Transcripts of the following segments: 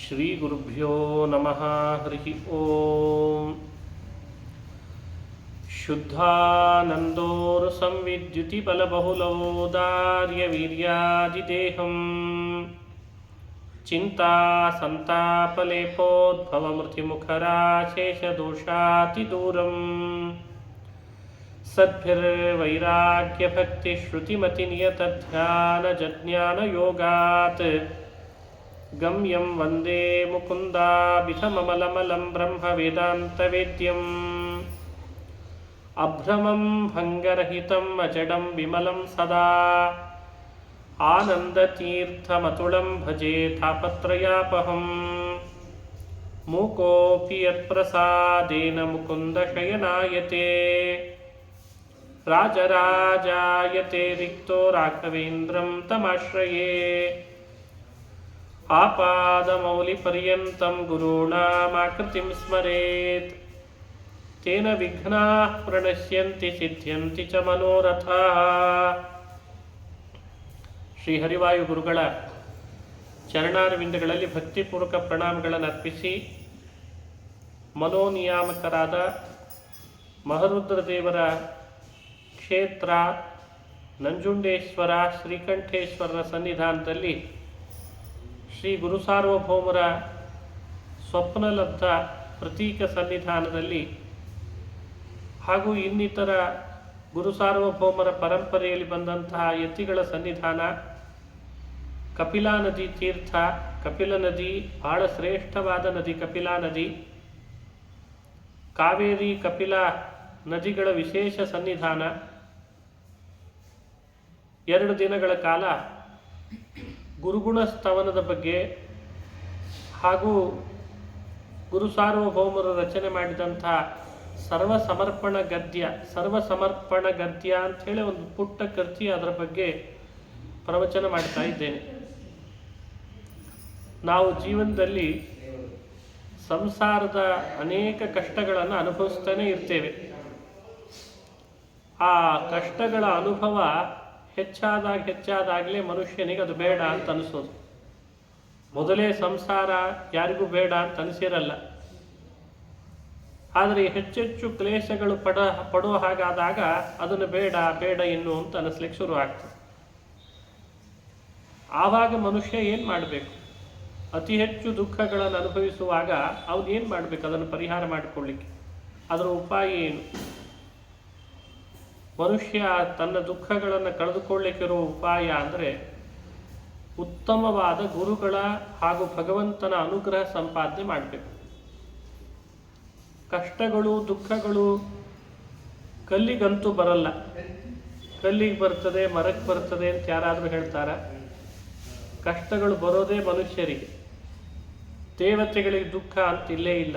ಶ್ರೀ ಗುರುಭ್ಯೋ ನಮಃ. ಹರಿ ಓಂ. ಶುದ್ಧಾನಂದೋರು ಸಂವಿದ್ಯುತಿ ಬಲಬಹುಲವೋದಾರ್ಯ ವೀರ್ಯಾದಿದೇಹಂ ಚಿಂತಾ ಸಂತಾಪಲೇಪೋದ್ಭವ ಮೃತಿಮುಖರಾಶೇಷದೋಷಾತಿದೂರಂ ಸದ್ಭಿರ್ವೈರಾಗ್ಯಭಕ್ತಿಶ್ರುತಿಮತಿನಿಯತಧ್ಯಾನಜಜ್ಞಾನಯೋಗಾತ್ ಗಮ್ಯಂ ವಂದೇ ಮುಕುಂದಾಭಿಧಮಮಲಮಲಂ ಬ್ರಹ್ಮವೇದಾಂತವೇದ್ಯಂ ಅಭ್ರಮಂ ಭಂಗರಹಿತಂ ಅಜಡಂ ವಿಮಲಂ ಸದಾ ಆನಂದತೀರ್ಥಮತುಳಂ ಭಜೆ ತಾಪತ್ರಯಾಪಹಂ ಮೂಕೋಪಿ ಯತ್ಪ್ರಸಾದೇನ ಮುಕುಂದಶಯನಾಯತೆ ರಾಜರಾಜಾಯತೆ ರಿಕ್ತೋ ರಾಘವೇಂದ್ರಂ ತಮಾಶ್ರಯೇ ಆಪಾದಮೌಲಿಪರ್ಯಂತಂ ಗುರುಣಾಮಾಕೃತಿಂ ಸ್ಮರೇತ್ ತೇನ ವಿಘ್ನಾಃ ಪ್ರಣಶ್ಯಂತಿ ಸಿದ್ಧ್ಯಂತಿ ಚ ಮನೋರಥಾಃ. ಶ್ರೀ ಹರಿವಾಯು ಗುರುಗಳ ಚರಣಾರವಿಂದಗಳಲ್ಲಿ ಭಕ್ತಿಪೂರ್ವಕ ಪ್ರಣಾಮಗಳನ್ನು ಅರ್ಪಿಸಿ ಮನೋನಿಯಾಮಕರಾದ ಮಹರುದ್ರದೇವರ ಕ್ಷೇತ್ರ ನಂಜುಂಡೇಶ್ವರ ಶ್ರೀಕಂಠೇಶ್ವರನ ಸನ್ನಿಧಾನದಲ್ಲಿ ಶ್ರೀ ಗುರು ಸಾರ್ವಭೌಮರ ಸ್ವಪ್ನಲಬ್ಧ ಪ್ರತೀಕ ಸನ್ನಿಧಾನದಲ್ಲಿ ಹಾಗೂ ಇನ್ನಿತರ ಗುರು ಸಾರ್ವಭೌಮರ ಪರಂಪರೆಯಲ್ಲಿ ಬಂದಂತಹ ಯತಿಗಳ ಸನ್ನಿಧಾನ ಕಪಿಲಾ ನದಿ ತೀರ್ಥ. ಕಪಿಲ ನದಿ ಬಹಳ ಶ್ರೇಷ್ಠವಾದ ನದಿ. ಕಪಿಲಾ ನದಿ, ಕಾವೇರಿ ಕಪಿಲ ನದಿಗಳ ವಿಶೇಷ ಸನ್ನಿಧಾನ. 2 ದಿನಗಳ ಕಾಲ ಗುರುಗುಣ ಸ್ತವನದ ಬಗ್ಗೆ ಹಾಗೂ ಗುರು ಸಾರ್ವಭೌಮರು ರಚನೆ ಮಾಡಿದಂತಹ ಸರ್ವಸಮರ್ಪಣ ಗದ್ಯ ಅಂಥೇಳಿ ಒಂದು ಪುಟ್ಟ ಕೃತಿ, ಅದರ ಬಗ್ಗೆ ಪ್ರವಚನ ಮಾಡ್ತಾ ಇದ್ದೇನೆ. ನಾವು ಜೀವನದಲ್ಲಿ ಸಂಸಾರದ ಅನೇಕ ಕಷ್ಟಗಳನ್ನು ಅನುಭವಿಸ್ತಾನೆ ಇರ್ತೇವೆ. ಆ ಕಷ್ಟಗಳ ಅನುಭವ ಹೆಚ್ಚಾದಾಗಲೇ ಮನುಷ್ಯನಿಗೆ ಅದು ಬೇಡ ಅಂತ ಅನಿಸೋದು. ಮೊದಲೇ ಸಂಸಾರ ಯಾರಿಗೂ ಬೇಡ ಅಂತ ಅನಿಸಿರಲ್ಲ. ಆದರೆ ಹೆಚ್ಚೆಚ್ಚು ಕ್ಲೇಶಗಳು ಪಡುವ ಹಾಗಾದಾಗ ಅದನ್ನು ಬೇಡ ಇನ್ನು ಅಂತ ಅನಿಸ್ಲಿಕ್ಕೆ ಶುರು ಆಗ್ತದೆ. ಆವಾಗ ಮನುಷ್ಯ ಏನು ಮಾಡಬೇಕು? ಅತಿ ಹೆಚ್ಚು ದುಃಖಗಳನ್ನು ಅನುಭವಿಸುವಾಗ ಅವನು ಏನು ಮಾಡಬೇಕು? ಅದನ್ನು ಪರಿಹಾರ ಮಾಡಿಕೊಳ್ಳಿಕ್ಕೆ ಅದರ ಉಪಾಯ ಏನು? ಮನುಷ್ಯ ತನ್ನ ದುಃಖಗಳನ್ನು ಕಳೆದುಕೊಳ್ಳಿಕ್ಕಿರುವ ಉಪಾಯ ಅಂದರೆ ಉತ್ತಮವಾದ ಗುರುಗಳ ಹಾಗೂ ಭಗವಂತನ ಅನುಗ್ರಹ ಸಂಪಾದನೆ ಮಾಡಬೇಕು. ಕಷ್ಟಗಳು ದುಃಖಗಳು ಕಲ್ಲಿಗಂತೂ ಬರಲ್ಲ. ಕಲ್ಲಿಗೆ ಬರ್ತದೆ, ಮರಕ್ಕೆ ಬರ್ತದೆ ಅಂತ ಯಾರಾದರೂ ಹೇಳ್ತಾರ? ಕಷ್ಟಗಳು ಬರೋದೇ ಮನುಷ್ಯರಿಗೆ. ದೇವತೆಗಳಿಗೆ ದುಃಖ ಅಂತ ಇಲ್ಲೇ ಇಲ್ಲ.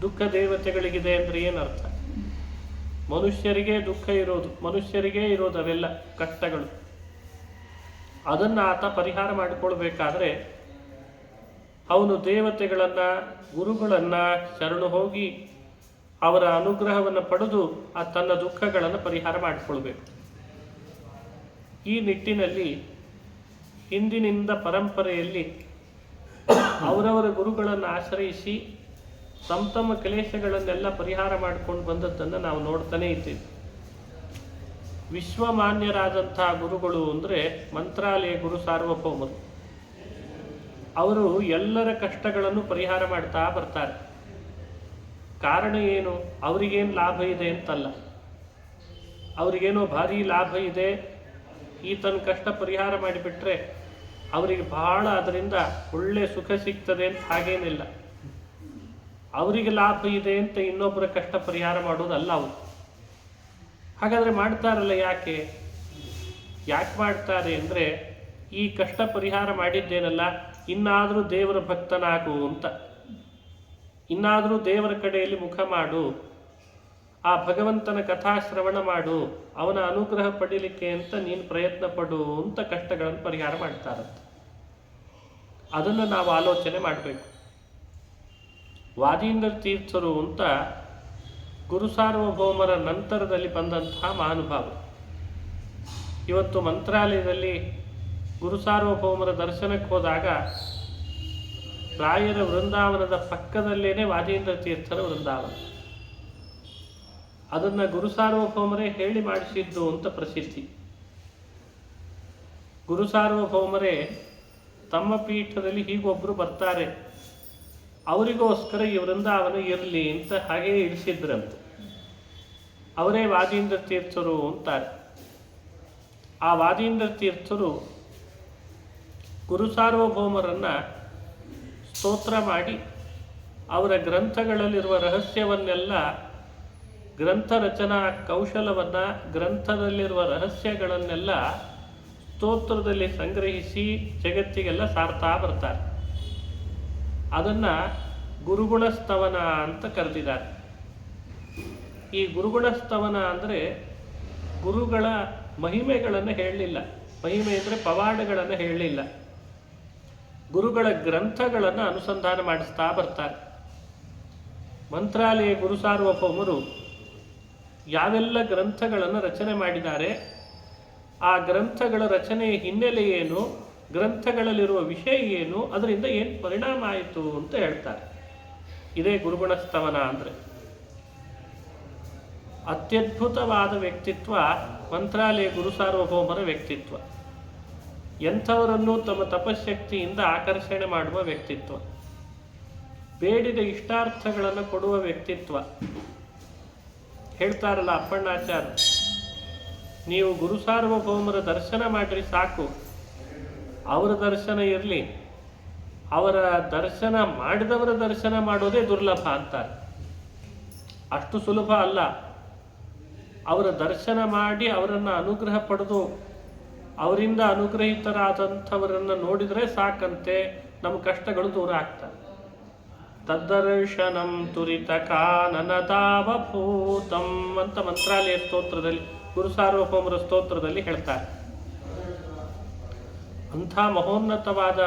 ದುಃಖ ದೇವತೆಗಳಿಗಿದೆ ಅಂದರೆ ಏನರ್ಥ? ಮನುಷ್ಯರಿಗೆ ದುಃಖ ಇರೋದು, ಮನುಷ್ಯರಿಗೇ ಇರೋದು ಅವೆಲ್ಲ ಕಷ್ಟಗಳು. ಅದನ್ನು ಆತ ಪರಿಹಾರ ಮಾಡಿಕೊಳ್ಬೇಕಾದ್ರೆ ಅವನು ದೇವತೆಗಳನ್ನು, ಗುರುಗಳನ್ನು ಶರಣು ಹೋಗಿ ಅವರ ಅನುಗ್ರಹವನ್ನು ಪಡೆದು ಆ ತನ್ನ ದುಃಖಗಳನ್ನು ಪರಿಹಾರ ಮಾಡಿಕೊಳ್ಬೇಕು. ಈ ನಿಟ್ಟಿನಲ್ಲಿ ಹಿಂದಿನಿಂದ ಪರಂಪರೆಯಲ್ಲಿ ಅವರವರ ಗುರುಗಳನ್ನು ಆಶ್ರಯಿಸಿ ತಮ್ಮ ಕ್ಲೇಶಗಳನ್ನೆಲ್ಲ ಪರಿಹಾರ ಮಾಡಿಕೊಂಡು ಬಂದದ್ದನ್ನು ನಾವು ನೋಡ್ತಾನೆ ಇದ್ದೇವೆ. ವಿಶ್ವಮಾನ್ಯರಾದಂತಹ ಗುರುಗಳು ಅಂದರೆ ಮಂತ್ರಾಲಯ ಗುರು ಸಾರ್ವಭೌಮರು. ಅವರು ಎಲ್ಲರ ಕಷ್ಟಗಳನ್ನು ಪರಿಹಾರ ಮಾಡ್ತಾ ಬರ್ತಾರೆ. ಕಾರಣ ಏನು? ಅವರಿಗೇನು ಲಾಭ ಇದೆ ಅಂತಲ್ಲ. ಅವರಿಗೇನೋ ಭಾರಿ ಲಾಭ ಇದೆ, ಈತನ ಕಷ್ಟ ಪರಿಹಾರ ಮಾಡಿಬಿಟ್ರೆ ಅವರಿಗೆ ಬಹಳ ಅದರಿಂದ ಒಳ್ಳೆ ಸುಖ ಸಿಗ್ತದೆ ಅಂತ ಹಾಗೇನಿಲ್ಲ. ಅವರಿಗೆ ಲಾಭ ಇದೆ ಅಂತ ಇನ್ನೊಬ್ಬರ ಕಷ್ಟ ಪರಿಹಾರ ಮಾಡೋದಲ್ಲ ಅವರು. ಹಾಗಾದರೆ ಮಾಡ್ತಾರಲ್ಲ, ಯಾಕೆ ಮಾಡ್ತಾರೆ ಅಂದರೆ ಈ ಕಷ್ಟ ಪರಿಹಾರ ಮಾಡಿದ್ದೇನಲ್ಲ, ಇನ್ನಾದರೂ ದೇವರ ಭಕ್ತನಾಗು ಅಂತ, ಇನ್ನಾದರೂ ದೇವರ ಕಡೆಯಲ್ಲಿ ಮುಖ ಮಾಡು, ಆ ಭಗವಂತನ ಕಥಾಶ್ರವಣ ಮಾಡು, ಅವನ ಅನುಗ್ರಹ ಪಡೀಲಿಕ್ಕೆ ಅಂತ ನೀನು ಪ್ರಯತ್ನ ಪಡು ಅಂತ ಕಷ್ಟಗಳನ್ನು ಪರಿಹಾರ ಮಾಡ್ತಾರಂತೆ. ಅದನ್ನು ನಾವು ಆಲೋಚನೆ ಮಾಡಬೇಕು. ವಾದೀಂದ್ರ ತೀರ್ಥರು ಅಂತ ಗುರು ಸಾರ್ವಭೌಮರ ನಂತರದಲ್ಲಿ ಬಂದಂತಹ ಮಹಾನುಭಾವರು. ಇವತ್ತು ಮಂತ್ರಾಲಯದಲ್ಲಿ ಗುರು ಸಾರ್ವಭೌಮರ ದರ್ಶನಕ್ಕೆ ಹೋದಾಗ ರಾಯರ ವೃಂದಾವನದ ಪಕ್ಕದಲ್ಲೇನೆ ವಾದೀಂದ್ರ ತೀರ್ಥರ ವೃಂದಾವನ. ಅದನ್ನು ಗುರು ಸಾರ್ವಭೌಮರೇ ಹೇಳಿ ಮಾಡಿಸಿದ್ದು ಅಂತ ಪ್ರಸಿದ್ಧಿ. ಗುರು ಸಾರ್ವಭೌಮರೇ ತಮ್ಮ ಪೀಠದಲ್ಲಿ ಹೀಗೊಬ್ಬರು ಬರ್ತಾರೆ, ಅವರಿಗೋಸ್ಕರ ಈ ವೃಂದಾವನ ಇರಲಿ ಅಂತ ಹಾಗೇ ಇಳಿಸಿದ್ರಂತೆ. ಅವರೇ ವಾದೀಂದ್ರ ತೀರ್ಥರು ಅಂತಾರೆ. ಆ ವಾದೀಂದ್ರ ತೀರ್ಥರು ಗುರು ಸಾರ್ವಭೌಮರನ್ನು ಸ್ತೋತ್ರ ಮಾಡಿ ಅವರ ಗ್ರಂಥಗಳಲ್ಲಿರುವ ರಹಸ್ಯವನ್ನೆಲ್ಲ, ಗ್ರಂಥ ರಚನಾ ಕೌಶಲವನ್ನು, ಗ್ರಂಥದಲ್ಲಿರುವ ರಹಸ್ಯಗಳನ್ನೆಲ್ಲ ಸ್ತೋತ್ರದಲ್ಲಿ ಸಂಗ್ರಹಿಸಿ ಜಗತ್ತಿಗೆಲ್ಲ ಸಾರ್ತಾ ಬರ್ತಾರೆ. ಅದನ್ನು ಗುರುಗುಣಸ್ತವನ ಅಂತ ಕರೆದಿದ್ದಾರೆ. ಈ ಗುರುಗುಣಸ್ತವನ ಅಂದರೆ ಗುರುಗಳ ಮಹಿಮೆಗಳನ್ನು ಹೇಳಲಿಲ್ಲ, ಮಹಿಮೆ ಅಂದರೆ ಪವಾಡಗಳನ್ನು ಹೇಳಲಿಲ್ಲ, ಗುರುಗಳ ಗ್ರಂಥಗಳನ್ನು ಅನುಸಂಧಾನ ಮಾಡಿಸ್ತಾ ಬರ್ತಾರೆ. ಮಂತ್ರಾಲಯ ಗುರು ಸಾರ್ವಭೌಮರು ಯಾವೆಲ್ಲ ಗ್ರಂಥಗಳನ್ನು ರಚನೆ ಮಾಡಿದ್ದಾರೆ, ಆ ಗ್ರಂಥಗಳ ರಚನೆಯ ಹಿನ್ನೆಲೆ ಏನು, ಗ್ರಂಥಗಳಲ್ಲಿರುವ ವಿಷಯ ಏನು, ಅದರಿಂದ ಏನು ಪರಿಣಾಮ ಆಯಿತು ಅಂತ ಹೇಳ್ತಾರೆ. ಇದೇ ಗುರುಗುಣಸ್ತವನ ಅಂದರೆ. ಅತ್ಯದ್ಭುತವಾದ ವ್ಯಕ್ತಿತ್ವ ಮಂತ್ರಾಲಯ ಗುರು ಸಾರ್ವಭೌಮರ ವ್ಯಕ್ತಿತ್ವ. ಎಂಥವರನ್ನು ತಮ್ಮ ತಪಶಕ್ತಿಯಿಂದ ಆಕರ್ಷಣೆ ಮಾಡುವ ವ್ಯಕ್ತಿತ್ವ, ಬೇಡಿದ ಇಷ್ಟಾರ್ಥಗಳನ್ನು ಕೊಡುವ ವ್ಯಕ್ತಿತ್ವ. ಹೇಳ್ತಾರಲ್ಲ ಅಪ್ಪಣ್ಣಾಚಾರ್ಯ, ನೀವು ಗುರು ಸಾರ್ವಭೌಮರ ದರ್ಶನ ಮಾಡಿರಿ ಸಾಕು, ಅವರ ದರ್ಶನ ಇರಲಿ, ಅವರ ದರ್ಶನ ಮಾಡಿದವರ ದರ್ಶನ ಮಾಡೋದೇ ದುರ್ಲಭ ಅಂತಾರೆ. ಅಷ್ಟು ಸುಲಭ ಅಲ್ಲ. ಅವರ ದರ್ಶನ ಮಾಡಿ ಅವರನ್ನು ಅನುಗ್ರಹ ಪಡೆದು ಅವರಿಂದ ಅನುಗ್ರಹಿತರಾದಂಥವರನ್ನು ನೋಡಿದರೆ ಸಾಕಂತೆ ನಮ್ಮ ಕಷ್ಟಗಳು ದೂರ ಆಗ್ತವೆ. ತದ್ದರ್ಶನಂ ತುರಿತ ಕಾನನದಾವಭೂತಂ ಅಂತ ಮಂತ್ರಾಲಯ ಸ್ತೋತ್ರದಲ್ಲಿ, ಗುರು ಸಾರ್ವಭೌಮರ ಸ್ತೋತ್ರದಲ್ಲಿ ಹೇಳ್ತಾರೆ. ಅಂಥ ಮಹೋನ್ನತವಾದ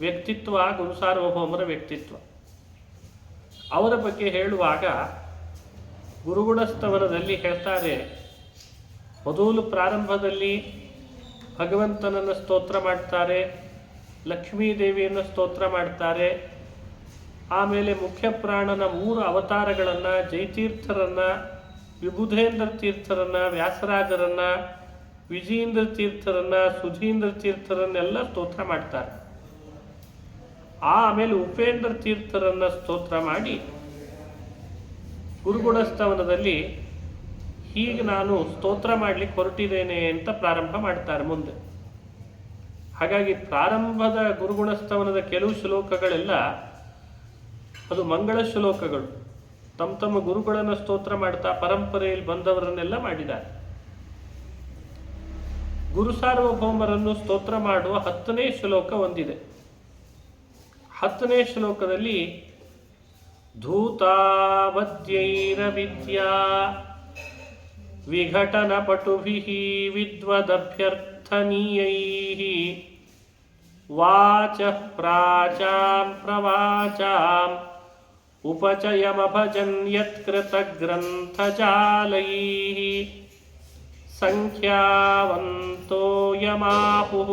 ವ್ಯಕ್ತಿತ್ವ ಗುರು ಸಾರ್ವಭೌಮರ ವ್ಯಕ್ತಿತ್ವ. ಅವರ ಬಗ್ಗೆ ಹೇಳುವಾಗ ಗುರುಗುಣಸ್ತವನದಲ್ಲಿ ಹೇಳ್ತಾರೆ, ಮೊದಲು ಪ್ರಾರಂಭದಲ್ಲಿ ಭಗವಂತನನ್ನು ಸ್ತೋತ್ರ ಮಾಡ್ತಾರೆ, ಲಕ್ಷ್ಮೀದೇವಿಯನ್ನು ಸ್ತೋತ್ರ ಮಾಡ್ತಾರೆ, ಆಮೇಲೆ ಮುಖ್ಯ ಪ್ರಾಣನ 3 ಅವತಾರಗಳನ್ನು, ಜಯತೀರ್ಥರನ್ನು, ವಿಬುಧೇಂದ್ರ ತೀರ್ಥರನ್ನು, ವ್ಯಾಸರಾಜರನ್ನು, ವಿಜಯೇಂದ್ರ ತೀರ್ಥರನ್ನು, ಸುಧೀಂದ್ರ ತೀರ್ಥರನ್ನೆಲ್ಲ ಸ್ತೋತ್ರ ಮಾಡ್ತಾರೆ. ಆಮೇಲೆ ಉಪೇಂದ್ರ ತೀರ್ಥರನ್ನು ಸ್ತೋತ್ರ ಮಾಡಿ ಗುರುಗುಣಸ್ತವನದಲ್ಲಿ ಹೀಗೆ ನಾನು ಸ್ತೋತ್ರ ಮಾಡಲಿಕ್ಕೆ ಹೊರಟಿದ್ದೇನೆ ಅಂತ ಪ್ರಾರಂಭ ಮಾಡ್ತಾರೆ ಮುಂದೆ. ಹಾಗಾಗಿ ಪ್ರಾರಂಭದ ಗುರುಗುಣಸ್ತವನದ ಕೆಲವು ಶ್ಲೋಕಗಳೆಲ್ಲ ಅದು ಮಂಗಳ ಶ್ಲೋಕಗಳು. ತಮ್ಮ ಗುರುಗಳನ್ನು ಸ್ತೋತ್ರ ಮಾಡ್ತಾ ಪರಂಪರೆಯಲ್ಲಿ ಬಂದವರನ್ನೆಲ್ಲ ಮಾಡಿದ್ದಾರೆ. ಗುರು ಸಾರ್ವಭೌಮರನ್ನು ಸ್ತೋತ್ರ ಮಾಡುವ 10ನೇ ಶ್ಲೋಕ ಒಂದಿದೆ. 10ನೇ ಶ್ಲೋಕದಲ್ಲಿ ಧೂತಾವದ್ಯೈರವಿದ್ಯಾ ವಿಘಟನ ಪಟುಭಿಃ ವಿದ್ವದಭ್ಯರ್ಥನೀಯೈಃ ವಾಚಃ ಪ್ರಾಚಾಂ ಪ್ರವಾಚಾಂ ಉಪಚಯಮಭಜನ್ ಯತ್ಕೃತಗ್ರಂಥಜಾಲೈಃ ಸಂಖ್ಯಾವಂತೋ ಯಮಾಹುಃ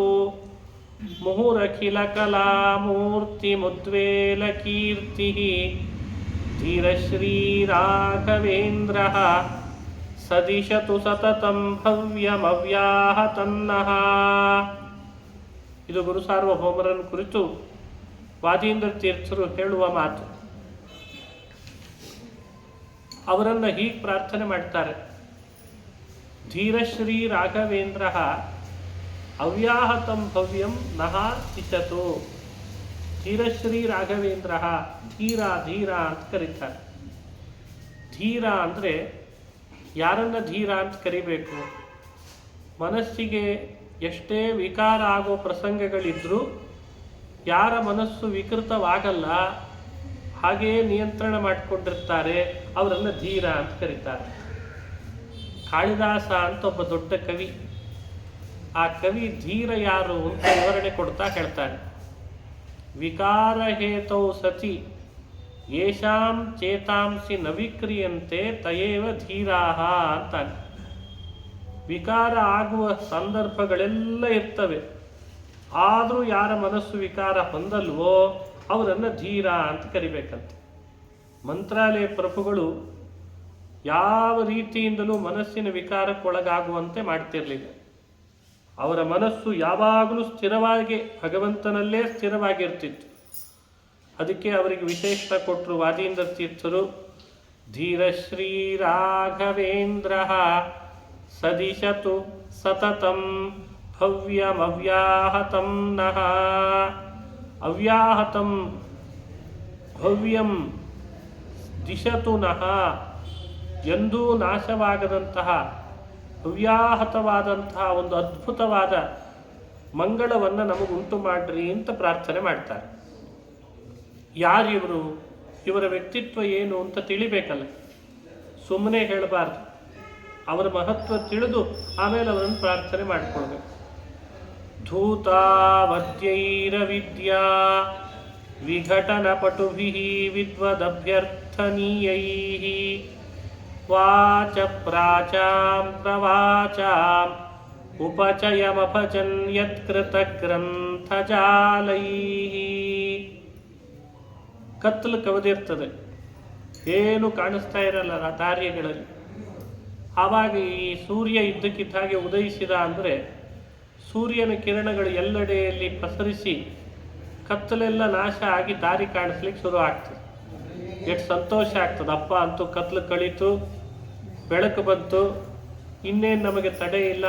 ಮುಹುರಖಿಲಕಲಾಮೂರ್ತಿಮುದ್ವೇಲಕೀರ್ತಿಃ ಧೀರಶ್ರೀರಾಘವೇಂದ್ರಃ ಸದಿಶತು ಸತತಂ ಭವ್ಯಮವ್ಯಾಹತನ್ನಃ. ಇದು ಗುರು ಸಾರ್ವಭೌಮರನ್ನು ಕುರಿತು ವಾದೀಂದ್ರ ತೀರ್ಥರು ಹೇಳುವ ಮಾತು. ಅವರನ್ನು ಹೀಗೆ ಪ್ರಾರ್ಥನೆ ಮಾಡ್ತಾರೆ, ಧೀರಶ್ರೀ ರಾಘವೇಂದ್ರ ಅವ್ಯಾಹತಂ ಭವ್ಯಂ ನಹ ತಿಶತು. ಧೀರಶ್ರೀ ರಾಘವೇಂದ್ರ, ಧೀರ ಧೀರ ಅಂತ ಕರೀತಾರೆ. ಧೀರ ಅಂದರೆ ಯಾರನ್ನ ಧೀರ ಅಂತ ಕರಿಬೇಕು? ಮನಸ್ಸಿಗೆ ಎಷ್ಟೇ ವಿಕಾರ ಆಗೋ ಪ್ರಸಂಗಗಳಿದ್ರೂ ಯಾರ ಮನಸ್ಸು ವಿಕೃತವಾಗಲ್ಲ, ಹಾಗೆಯೇ ನಿಯಂತ್ರಣ ಮಾಡಿಕೊಂಡಿರ್ತಾರೆ, ಅವರನ್ನು ಧೀರ ಅಂತ ಕರೀತಾರೆ. ಕಾಳಿದಾಸ ಅಂತ ಒಬ್ಬ ದೊಡ್ಡ ಕವಿ. ಆ ಕವಿ ಧೀರ ಯಾರು ಅಂತ ವಿವರಣೆ ಕೊಡ್ತಾ ಹೇಳ್ತಾನೆ, ವಿಕಾರ ಹೇತೌ ಸತಿ ಯೇಷಾಂ ಚೇತಾಂಸಿ ನ ವಿಕ್ರಿಯಂತೆ ತಯೇವ ಧೀರಾಹ ಅಂತಾನೆ. ವಿಕಾರ ಆಗುವ ಸಂದರ್ಭಗಳೆಲ್ಲ ಇರ್ತವೆ, ಆದರೂ ಯಾರ ಮನಸ್ಸು ವಿಕಾರ ಹೊಂದಲ್ವೋ ಅವರನ್ನು ಧೀರ ಅಂತ ಕರಿಬೇಕಂತೆ. ಮಂತ್ರಾಲಯ ಪ್ರಭುಗಳು ಯಾವ ರೀತಿಯಿಂದಲೂ ಮನಸ್ಸಿನ ವಿಕಾರಕ್ಕೊಳಗಾಗುವಂತೆ ಮಾಡ್ತಿರಲಿಲ್ಲ. ಅವರ ಮನಸ್ಸು ಯಾವಾಗಲೂ ಸ್ಥಿರವಾಗಿ ಭಗವಂತನಲ್ಲೇ ಸ್ಥಿರವಾಗಿರ್ತಿತ್ತು. ಅದಕ್ಕೆ ಅವರಿಗೆ ವಿಶೇಷ ಕೊಟ್ಟರು ವಾದೀಂದ್ರ ತೀರ್ಥರು. ಧೀರ ಶ್ರೀ ರಾಘವೇಂದ್ರ ಸದಿಶತು ಸತತಂ ಭವ್ಯಮವ್ಯಾಹತಂ ನಃ. ಅವ್ಯಾಹತಂ ಭವ್ಯಂ ದಿಶತು ನಃ, ಎಂದೂ ನಾಶವಾಗದಂತಹ ಅವ್ಯಾಹತವಾದಂತಹ ಒಂದು ಅದ್ಭುತವಾದ ಮಂಗಳವನ್ನು ನಮಗುಂಟು ಮಾಡ್ರಿ ಅಂತ ಪ್ರಾರ್ಥನೆ ಮಾಡ್ತಾರೆ. ಯಾರಿವರು, ಇವರ ವ್ಯಕ್ತಿತ್ವ ಏನು ಅಂತ ತಿಳಿಬೇಕಲ್ಲ, ಸುಮ್ಮನೆ ಹೇಳಬಾರ್ದು. ಅವರ ಮಹತ್ವ ತಿಳಿದು ಆಮೇಲೆ ಅವರನ್ನು ಪ್ರಾರ್ಥನೆ ಮಾಡಿಕೊಳ್ಬೇಕು. ಧೂತಾವದ್ಯೈರ ವಿದ್ಯಾ ವಿಘಟನ ಪಟುಭಿಃ ವಿದ್ವದಭ್ಯರ್ಥನೀಯೈಃ ವಾಚ ಪ್ರಾಚಾಂ ಪ್ರವಾಚಾಂ ಉಪಚಯಮಭಜನ್ ಯತ್ಕೃತ ಗ್ರಂಥಜಾಲೈಃ. ಕತ್ತಲು ಕವಿದಿರ್ತದೆ, ಏನು ಕಾಣಿಸ್ತಾ ಇರಲ್ಲ ದಾರಿಗಳಲ್ಲಿ. ಆವಾಗ ಈ ಸೂರ್ಯ ಇದ್ದಕ್ಕಿದ್ದ ಹಾಗೆ ಉದಯಿಸಿದ ಅಂದರೆ ಸೂರ್ಯನ ಕಿರಣಗಳು ಎಲ್ಲೆಡೆಯಲ್ಲಿ ಪಸರಿಸಿ ಕತ್ತಲೆಲ್ಲ ನಾಶ ಆಗಿ ದಾರಿ ಕಾಣಿಸ್ಲಿಕ್ಕೆ ಶುರು ಆಗ್ತದೆ. ಎಷ್ಟು ಸಂತೋಷ ಆಗ್ತದೆ, ಅಪ್ಪ ಅಂತೂ ಕತ್ತಲು ಕಳೀತು, ಬೆಳಕು ಬಂತು, ಇನ್ನೇನು ನಮಗೆ ತಡೆ ಇಲ್ಲ,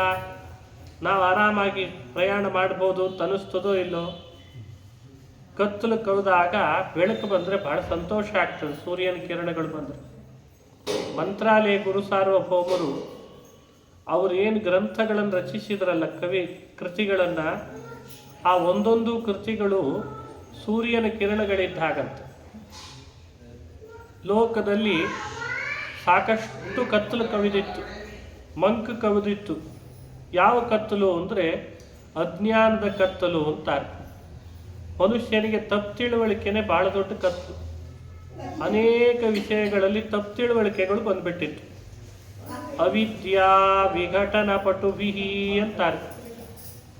ನಾವು ಆರಾಮಾಗಿ ಪ್ರಯಾಣ ಮಾಡ್ಬೋದು ಅಂತ ಅನಿಸ್ತದೋ ಇಲ್ಲೋ. ಕತ್ತಲು ಕಳೆದಾಗ ಬೆಳಕು ಬಂದರೆ ಬಹಳ ಸಂತೋಷ ಆಗ್ತದೆ, ಸೂರ್ಯನ ಕಿರಣಗಳು ಬಂದರೆ. ಮಂತ್ರಾಲಯ ಗುರು ಸಾರ್ವಭೌಮರು ಅವರು ಏನು ಗ್ರಂಥಗಳನ್ನು ರಚಿಸಿದ್ರಲ್ಲ, ಕೃತಿಗಳನ್ನು, ಆ ಒಂದೊಂದು ಕೃತಿಗಳು ಸೂರ್ಯನ ಕಿರಣಗಳಿದ್ದಾಗಂತೆ. ಲೋಕದಲ್ಲಿ ಸಾಕಷ್ಟು ಕತ್ತಲು ಕವಿದಿತ್ತು, ಮಂಕು ಕವಿದಿತ್ತು. ಯಾವ ಕತ್ತಲು ಅಂದರೆ ಅಜ್ಞಾನದ ಕತ್ತಲು ಅಂತಾರೆ. ಮನುಷ್ಯನಿಗೆ ತಪ್ಪು ತಿಳುವಳಿಕೆನೇ ಭಾಳ ದೊಡ್ಡ ಕತ್ತಲು. ಅನೇಕ ವಿಷಯಗಳಲ್ಲಿ ತಪ್ಪು ತಿಳುವಳಿಕೆಗಳು ಬಂದ್ಬಿಟ್ಟಿತ್ತು. ಅವಿದ್ಯಾ ವಿಘಟನ ಪಟುಭಿಃ ಅಂತಾರೆ.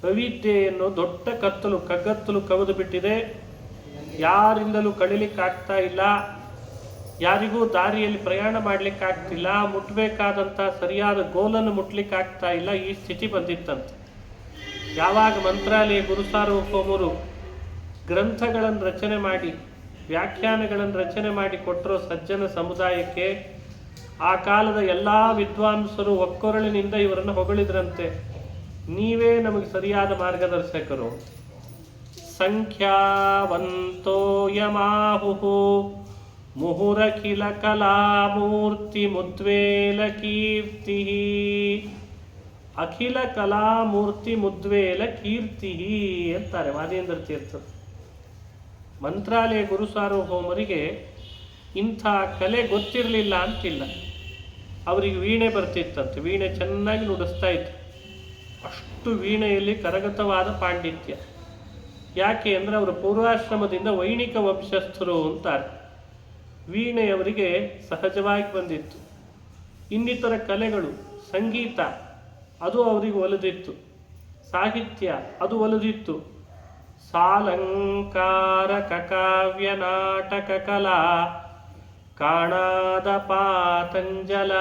ಅವಿದ್ಯೆಯನ್ನು ದೊಡ್ಡ ಕತ್ತಲು, ಕಗ್ಗತ್ತಲು ಕವಿದು ಬಿಟ್ಟಿದೆ. ಯಾರಿಂದಲೂ ಕಳೀಲಿಕ್ಕಾಗ್ತಾ ಇಲ್ಲ, ಯಾರಿಗೂ ದಾರಿಯಲ್ಲಿ ಪ್ರಯಾಣ ಮಾಡಲಿಕ್ಕಾಗ್ತಿಲ್ಲ, ಮುಟ್ಟಬೇಕಾದಂಥ ಸರಿಯಾದ ಗೋಲನ್ನು ಮುಟ್ಲಿಕ್ಕಾಗ್ತಾ ಇಲ್ಲ. ಈ ಸ್ಥಿತಿ ಬಂದಿತ್ತಂತೆ. ಯಾವಾಗ ಮಂತ್ರಾಲಯ ಗುರು ಸಾರ್ವಭೌಮರು ಗ್ರಂಥಗಳನ್ನು ರಚನೆ ಮಾಡಿ, ವ್ಯಾಖ್ಯಾನಗಳನ್ನು ರಚನೆ ಮಾಡಿ ಕೊಟ್ಟರೋ ಸಜ್ಜನ ಸಮುದಾಯಕ್ಕೆ, ಆ ಕಾಲದ ಎಲ್ಲ ವಿದ್ವಾಂಸರು ಒಕ್ಕೊರಳಿನಿಂದ ಇವರನ್ನು ಹೊಗಳಿದ್ರಂತೆ. ನೀವೇ ನಮಗೆ ಸರಿಯಾದ ಮಾರ್ಗದರ್ಶಕರು. ಸಂಖ್ಯಾವಂತೋ ಯಮಾಹುಹು ಮುಹುರಖಿಲ ಕಲಾಮೂರ್ತಿ ಮುದ್ವೇಲ ಕೀರ್ತಿ. ಅಖಿಲ ಕಲಾಮೂರ್ತಿ ಮುದ್ವೇಲ ಕೀರ್ತಿ ಅಂತಾರೆ ವಾದೀಂದ್ರ ತೀರ್ಥರು. ಮಂತ್ರಾಲಯ ಗುರು ಸಾರ್ವಭೌಮರಿಗೆ ಇಂಥ ಕಲೆ ಗೊತ್ತಿರಲಿಲ್ಲ ಅಂತಿಲ್ಲ. ಅವರಿಗೆ ವೀಣೆ ಬರ್ತಿತ್ತಂತೆ, ವೀಣೆ ಚೆನ್ನಾಗಿ ನುಡಿಸ್ತಾ ಇತ್ತು. ಅಷ್ಟು ವೀಣೆಯಲ್ಲಿ ಕರಗತವಾದ ಪಾಂಡಿತ್ಯ. ಯಾಕೆ ಅಂದರೆ ಅವರು ಪೂರ್ವಾಶ್ರಮದಿಂದ ವೈಣಿಕ ವಂಶಸ್ಥರು ಅಂತಾರೆ. ವೀಣೆಯವರಿಗೆ ಸಹಜವಾಗಿ ಬಂದಿತ್ತು. ಇನ್ನಿತರ ಕಲೆಗಳು, ಸಂಗೀತ ಅದು ಅವರಿಗೆ ಒಲಿದಿತ್ತು, ಸಾಹಿತ್ಯ ಅದು ಒಲಿದಿತ್ತು. ಸಾಲಂಕಾರಕ ಕಾವ್ಯ ನಾಟಕ ಕಲಾ ಕಾಣಾದ ಪಾತಂಜಲ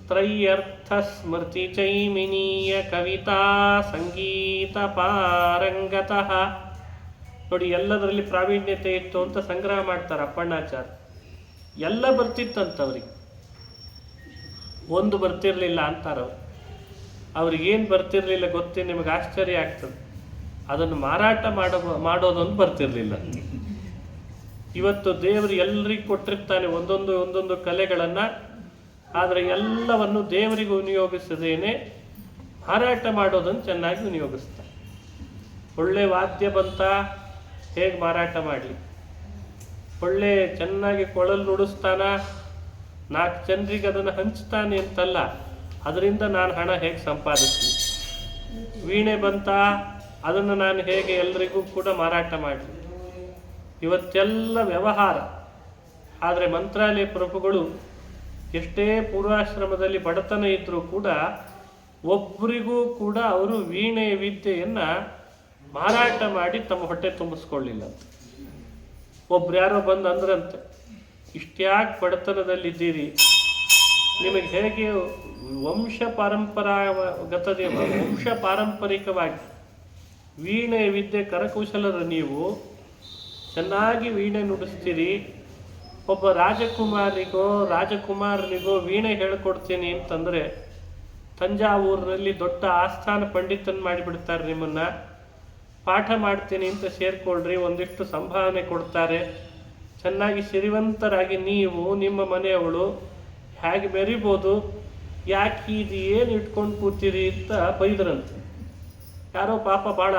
ತ್ರಯ್ಯರ್ಥ ಸ್ಮೃತಿ ಚೈಮಿನೀಯ ಕವಿತಾ ಸಂಗೀತ ಪಾರಂಗತಃ. ನೋಡಿ, ಎಲ್ಲದರಲ್ಲಿ ಪ್ರಾವೀಣ್ಯತೆ ಇತ್ತು ಅಂತ ಸಂಗ್ರಹ ಮಾಡ್ತಾರೆ ಅಪ್ಪಣ್ಣಾಚಾರ್ಯ. ಎಲ್ಲ ಬರ್ತಿತ್ತಂತವ್ರಿಗೆ, ಒಂದು ಬರ್ತಿರ್ಲಿಲ್ಲ ಅಂತಾರವ್ರು. ಅವ್ರಿಗೇನು ಬರ್ತಿರ್ಲಿಲ್ಲ ಗೊತ್ತೇ, ನಿಮಗೆ ಆಶ್ಚರ್ಯ ಆಗ್ತದೆ. ಅದನ್ನು ಮಾರಾಟ ಮಾಡೋದೊಂದು ಬರ್ತಿರ್ಲಿಲ್ಲ. ಇವತ್ತು ದೇವರು ಎಲ್ಲರಿಗೂ ಕೊಟ್ಟಿರ್ತಾನೆ ಒಂದೊಂದು ಕಲೆಗಳನ್ನು, ಆದರೆ ಎಲ್ಲವನ್ನು ದೇವರಿಗೆ ವಿನಿಯೋಗಿಸದೇನೆ ಮಾರಾಟ ಮಾಡೋದನ್ನು ಚೆನ್ನಾಗಿ ವಿನಿಯೋಗಿಸ್ತಾನೆ. ಒಳ್ಳೆ ವಾದ್ಯ ಬಂತ, ಹೇಗೆ ಮಾರಾಟ ಮಾಡಲಿ? ಒಳ್ಳೆ ಚೆನ್ನಾಗಿ ಕೊಳಲು ನುಡಿಸ್ತಾನ, 4 ಜನರಿಗೆ ಅದನ್ನು ಹಂಚ್ತಾನೆ ಅಂತಲ್ಲ, ಅದರಿಂದ ನಾನು ಹಣ ಹೇಗೆ ಸಂಪಾದಿಸ್ಲಿ? ವೀಣೆ ಬಂತ, ಅದನ್ನು ನಾನು ಹೇಗೆ ಎಲ್ಲರಿಗೂ ಕೂಡ ಮಾರಾಟ ಮಾಡಲಿ? ಇವತ್ತೆಲ್ಲ ವ್ಯವಹಾರ. ಆದರೆ ಮಂತ್ರಾಲಯ ಪ್ರಭುಗಳು ಎಷ್ಟೇ ಪೂರ್ವಾಶ್ರಮದಲ್ಲಿ ಬಡತನ ಇದ್ದರೂ ಕೂಡ ಒಬ್ಬರಿಗೂ ಕೂಡ ಅವರು ವೀಣೆಯ ವಿದ್ಯೆಯನ್ನು ಮಾರಾಟ ಮಾಡಿ ತಮ್ಮ ಹೊಟ್ಟೆ ತುಂಬಿಸ್ಕೊಳ್ಳಿಲ್ಲ. ಒಬ್ರು ಯಾರೋ ಬಂದು ಅಂದ್ರಂತೆ, ಇಷ್ಟ್ಯಾಕೆ ಬಡತನದಲ್ಲಿದ್ದೀರಿ, ನಿಮಗೆ ಹೇಗೆ ವಂಶ ಪಾರಂಪರಿಕವಾಗಿ ವೀಣೆ ವಿದ್ಯೆ ಕರಕುಶಲರು, ನೀವು ಚೆನ್ನಾಗಿ ವೀಣೆ ನುಡಿಸ್ತೀರಿ, ಒಬ್ಬ ರಾಜಕುಮಾರನಿಗೋ ವೀಣೆ ಹೇಳ್ಕೊಡ್ತೀನಿ ಅಂತಂದರೆ ತಂಜಾವೂರಿನಲ್ಲಿ ದೊಡ್ಡ ಆಸ್ಥಾನ ಪಂಡಿತನ್ ಮಾಡಿಬಿಡ್ತಾರೆ, ನಿಮ್ಮನ್ನು ಪಾಠ ಮಾಡ್ತೀನಿ ಅಂತ ಸೇರ್ಕೊಳ್ರಿ, ಒಂದಿಷ್ಟು ಸಂಭಾವನೆ ಕೊಡ್ತಾರೆ, ಚೆನ್ನಾಗಿ ಸಿರಿವಂತರಾಗಿ ನೀವು ನಿಮ್ಮ ಮನೆಯವಳು ಹೇಗೆ ಮೆರಿಬೋದು, ಯಾಕೆ ಇದು ಏನು ಇಟ್ಕೊಂಡು ಕೂತೀರಿ ಅಂತ ಬೈದ್ರಂತೆ. ಯಾರೋ ಪಾಪ ಭಾಳ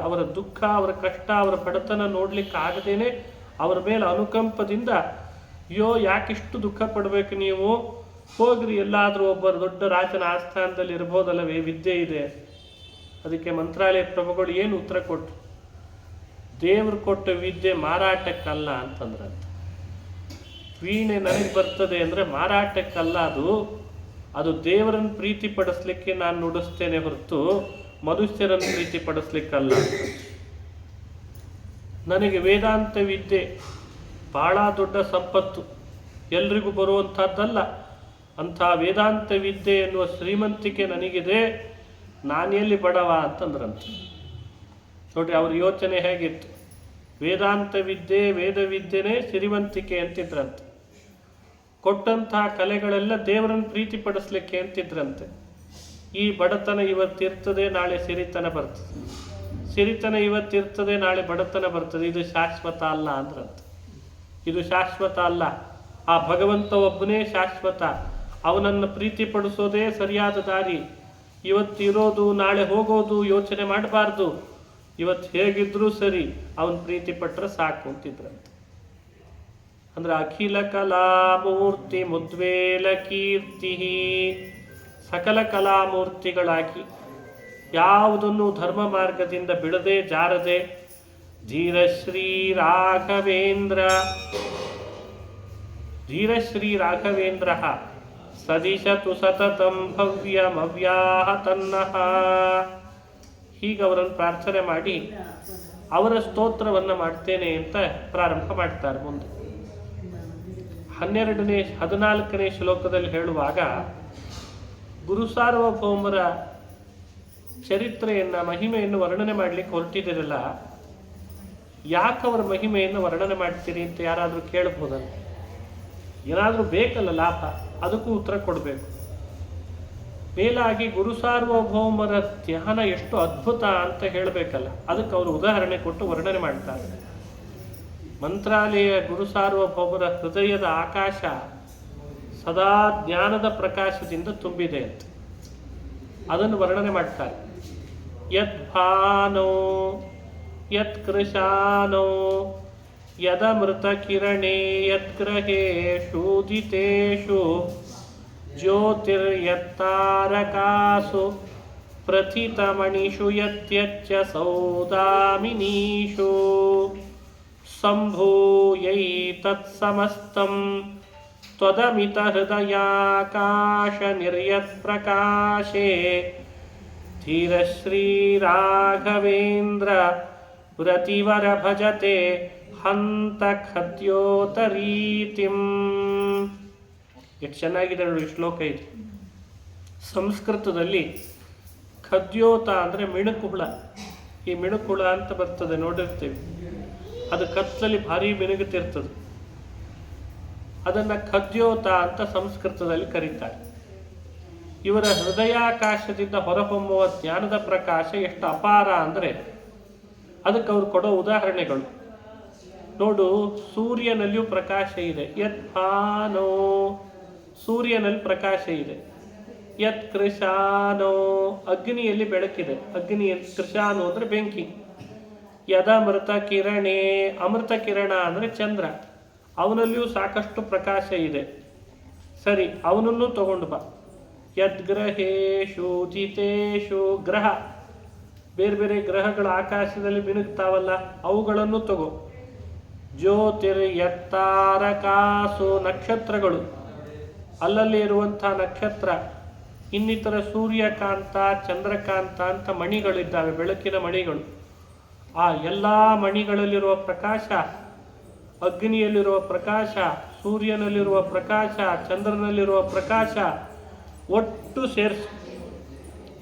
ಅವರ ದುಃಖ, ಅವರ ಕಷ್ಟ, ಅವರ ಬಡತನ ನೋಡ್ಲಿಕ್ಕೆ ಆಗದೇನೆ ಅವರ ಮೇಲೆ ಅನುಕಂಪದಿಂದ, ಅಯ್ಯೋ ಯಾಕಿಷ್ಟು ದುಃಖ ಪಡಬೇಕು ನೀವು, ಹೋಗ್ರಿ ಎಲ್ಲಾದರೂ ಒಬ್ಬರು ದೊಡ್ಡ ರಾಜನ ಆಸ್ಥಾನದಲ್ಲಿ ಇರ್ಬೋದಲ್ಲವೇ, ವಿದ್ಯೆ ಇದೆ. ಅದಕ್ಕೆ ಮಂತ್ರಾಲಯ ಪ್ರಭುಗಳು ಏನು ಉತ್ತರ ಕೊಟ್ಟರು, ದೇವರು ಕೊಟ್ಟ ವಿದ್ಯೆ ಮಾರಾಟಕ್ಕಲ್ಲ ಅಂತಂದ್ರಂತ. ವೀಣೆ ನನಗೆ ಬರ್ತದೆ ಅಂದರೆ ಮಾರಾಟಕ್ಕಲ್ಲ, ಅದು ದೇವರನ್ನು ಪ್ರೀತಿ ಪಡಿಸ್ಲಿಕ್ಕೆ ನಾನು ನುಡಿಸ್ತೇನೆ ಹೊರತು ಮನುಷ್ಯರನ್ನು ಪ್ರೀತಿ ಪಡಿಸ್ಲಿಕ್ಕಲ್ಲ. ನನಗೆ ವೇದಾಂತ ವಿದ್ಯೆ ಬಹಳ ದೊಡ್ಡ ಸಂಪತ್ತು, ಎಲ್ರಿಗೂ ಬರುವಂಥದ್ದಲ್ಲ. ಅಂಥ ವೇದಾಂತ ವಿದ್ಯೆ ಎನ್ನುವ ಶ್ರೀಮಂತಿಕೆ ನನಗಿದೆ, ನಾನೆಲ್ಲಿ ಬಡವ ಅಂತಂದ್ರಂತ. ನೋಡಿ ಅವ್ರ ಯೋಚನೆ ಹೇಗಿತ್ತು, ವೇದಾಂತ ವಿದ್ಯೆ ವೇದ ವಿದ್ಯೆನೇ ಶ್ರೀಮಂತಿಕೆ ಅಂತಿದ್ರಂತೆ. ಕೊಟ್ಟಂತಹ ಕಲೆಗಳೆಲ್ಲ ದೇವರನ್ನು ಪ್ರೀತಿ ಪಡಿಸ್ಲಿಕ್ಕೆ ಅಂತಿದ್ರಂತೆ. ಈ ಬಡತನ ಇವತ್ತಿರ್ತದೆ, ನಾಳೆ ಸಿರಿತನ ಬರ್ತದೆ, ಸಿರಿತನ ಇವತ್ತಿರ್ತದೆ, ನಾಳೆ ಬಡತನ ಬರ್ತದೆ, ಇದು ಶಾಶ್ವತ ಅಲ್ಲ ಅಂದ್ರಂತೆ. ಇದು ಶಾಶ್ವತ ಅಲ್ಲ, ಆ ಭಗವಂತ ಒಬ್ಬನೇ ಶಾಶ್ವತ, ಅವನನ್ನು ಪ್ರೀತಿ ಪಡಿಸೋದೇ ಸರಿಯಾದ ದಾರಿ. ಇವತ್ತಿರೋದು ನಾಳೆ ಹೋಗೋದು ಯೋಚನೆ ಮಾಡಬಾರ್ದು, ಇವತ್ತು ಹೇಗಿದ್ರೂ ಸರಿ ಅವನ ಪ್ರೀತಿ ಪಟ್ಟರೆ ಸಾಕು ಅಂತಿದ್ರಂತೆ. ಅಂದ್ರೆ ಅಖಿಲ ಕಲಾಮೂರ್ತಿ ಮುದ್ವೇಲ ಕೀರ್ತಿ, ಸಕಲ ಕಲಾಮೂರ್ತಿಗಳಾಗಿ ಯಾವುದನ್ನು ಧರ್ಮ ಮಾರ್ಗದಿಂದ ಬಿಡದೆ ಜಾರದೆ ಧೀರಶ್ರೀ ರಾಘವೇಂದ್ರ ಸದಿಶತು ಸತತಂ ಭವ್ಯಮವ್ಯಾಹ ತನ್ನಃ. ಹೀಗೆ ಅವರನ್ನು ಪ್ರಾರ್ಥನೆ ಮಾಡಿ ಅವರ ಸ್ತೋತ್ರವನ್ನು ಮಾಡ್ತೇನೆ ಅಂತ ಪ್ರಾರಂಭ ಮಾಡ್ತಾರೆ. ಮುಂದೆ 14ನೇ ಶ್ಲೋಕದಲ್ಲಿ ಹೇಳುವಾಗ ಗುರು ಸಾರ್ವಭೌಮರ ಚರಿತ್ರೆಯನ್ನು ಮಹಿಮೆಯನ್ನು ವರ್ಣನೆ ಮಾಡಲಿಕ್ಕೆ ಹೊರಟಿದ್ದೀರಲ್ಲ, ಯಾಕೆ ಅವರ ಮಹಿಮೆಯನ್ನು ವರ್ಣನೆ ಮಾಡ್ತೀರಿ ಅಂತ ಯಾರಾದರೂ ಕೇಳಬಹುದಲ್ಲ, ಏನಾದರೂ ಬೇಕಲ್ಲ ಲಾಭ, ಅದಕ್ಕೂ ಉತ್ತರ ಕೊಡಬೇಕು. ಮೇಲಾಗಿ ಗುರು ಸಾರ್ವಭೌಮರ ಧ್ಯಾನ ಎಷ್ಟು ಅದ್ಭುತ ಅಂತ ಹೇಳಬೇಕಲ್ಲ, ಅದಕ್ಕೆ ಅವರು ಉದಾಹರಣೆ ಕೊಟ್ಟು ವರ್ಣನೆ ಮಾಡ್ತಾರೆ. ಮಂತ್ರಾಲಯ ಗುರು ಸಾರ್ವಭೌಮರ ಹೃದಯದ ಆಕಾಶ ಸದಾ ಜ್ಞಾನದ ಪ್ರಕಾಶದಿಂದ ತುಂಬಿದೆ ಅಂತ ಅದನ್ನು ವರ್ಣನೆ ಮಾಡ್ತಾರೆ. ಯದ್ಭಾನೋ ಯತ್ಕೃಶಾನೋ ಯದಮೃತ ಕಿರಣೇ ಯದ್ಗ್ರಹೇಷೂದಿತೇಷು ಜ್ಯೋತಿರ್ಯತ್ತಾರಕಾಸು ಪ್ರಥಿತಮಣಿಷು ಯತ್ಯಚ್ಚ ಸೌದಾಮಿನೀಷು ಸಂಭೂಯೈ ತತ್ಸಮಸ್ತಂ ತ್ವದಮಿತ ಹೃದಯಾಕಾಶ ನಿರ್ಯತ್ಪ್ರಕಾಶೇ ಧೀರಶ್ರೀ ರಾಘವೇಂದ್ರ ವ್ರತಿವರ ಭಜತೆ ಹಂತ ಖದ್ಯೋತರೀತಿಂ. ಎಷ್ಟು ಚೆನ್ನಾಗಿದೆ ನೋಡಿ ಶ್ಲೋಕ ಇದು. ಸಂಸ್ಕೃತದಲ್ಲಿ ಖದ್ಯೋತ ಅಂದರೆ ಮಿಣುಕು ಹುಳ. ಈ ಮಿಣುಕು ಹುಳ ಅಂತ ಬರ್ತದೆ, ನೋಡಿರ್ತೀವಿ, ಅದು ಕತ್ತಲಲ್ಲಿ ಭಾರಿ ಮಿನುಗುತ್ತಿರ್ತದೆ. ಅದನ್ನು ಖದ್ಯೋತ ಅಂತ ಸಂಸ್ಕೃತದಲ್ಲಿ ಕರೀತಾರೆ. ಇವರ ಹೃದಯಾಕಾಶದಿಂದ ಹೊರಹೊಮ್ಮುವ ಜ್ಞಾನದ ಪ್ರಕಾಶ ಎಷ್ಟು ಅಪಾರ ಅಂದರೆ ಅದಕ್ಕೆ ಅವರು ಕೊಡೋ ಉದಾಹರಣೆಗಳು ನೋಡು. ಸೂರ್ಯನಲ್ಲಿಯೂ ಪ್ರಕಾಶ ಇದೆ, ಯತ್ ಭಾನೋ, ಸೂರ್ಯನಲ್ಲಿ ಪ್ರಕಾಶ ಇದೆ. ಯತ್ ಕೃಶಾನೋ, ಅಗ್ನಿಯಲ್ಲಿ ಬೆಳಕಿದೆ, ಅಗ್ನಿಯಲ್ಲಿ ಕೃಶಾನೋ ಅಂದರೆ ಬೆಂಕಿ. ಯದಮೃತ ಕಿರಣೇ, ಅಮೃತ ಕಿರಣ ಅಂದರೆ ಚಂದ್ರ, ಅವನಲ್ಲಿಯೂ ಸಾಕಷ್ಟು ಪ್ರಕಾಶ ಇದೆ. ಸರಿ, ಅವನನ್ನು ತಗೊಂಡು ಬಾ. ಯದ್ಗ್ರಹೇಶು ಜಿತೇಶು, ಗ್ರಹ, ಬೇರೆ ಬೇರೆ ಗ್ರಹಗಳ ಆಕಾಶದಲ್ಲಿ ಮಿನುಗ್ತಾವಲ್ಲ, ಅವುಗಳನ್ನು ತಗೋ. ಜ್ಯೋತಿರ್ ಯತ್ತಾರಕಾಸು, ನಕ್ಷತ್ರಗಳು, ಅಲ್ಲಲ್ಲಿ ಇರುವಂಥ ನಕ್ಷತ್ರ, ಇನ್ನಿತರ ಸೂರ್ಯಕಾಂತ ಚಂದ್ರಕಾಂತ ಅಂತ ಮಣಿಗಳಿದ್ದಾವೆ, ಬೆಳಕಿನ ಮಣಿಗಳು. ಆ ಎಲ್ಲ ಮಣಿಗಳಲ್ಲಿರುವ ಪ್ರಕಾಶ ಅಗ್ನಿಯಲ್ಲಿರುವ ಪ್ರಕಾಶ, ಸೂರ್ಯನಲ್ಲಿರುವ ಪ್ರಕಾಶ, ಚಂದ್ರನಲ್ಲಿರುವ ಪ್ರಕಾಶ ಒಟ್ಟು ಸೇರಿಸಿ,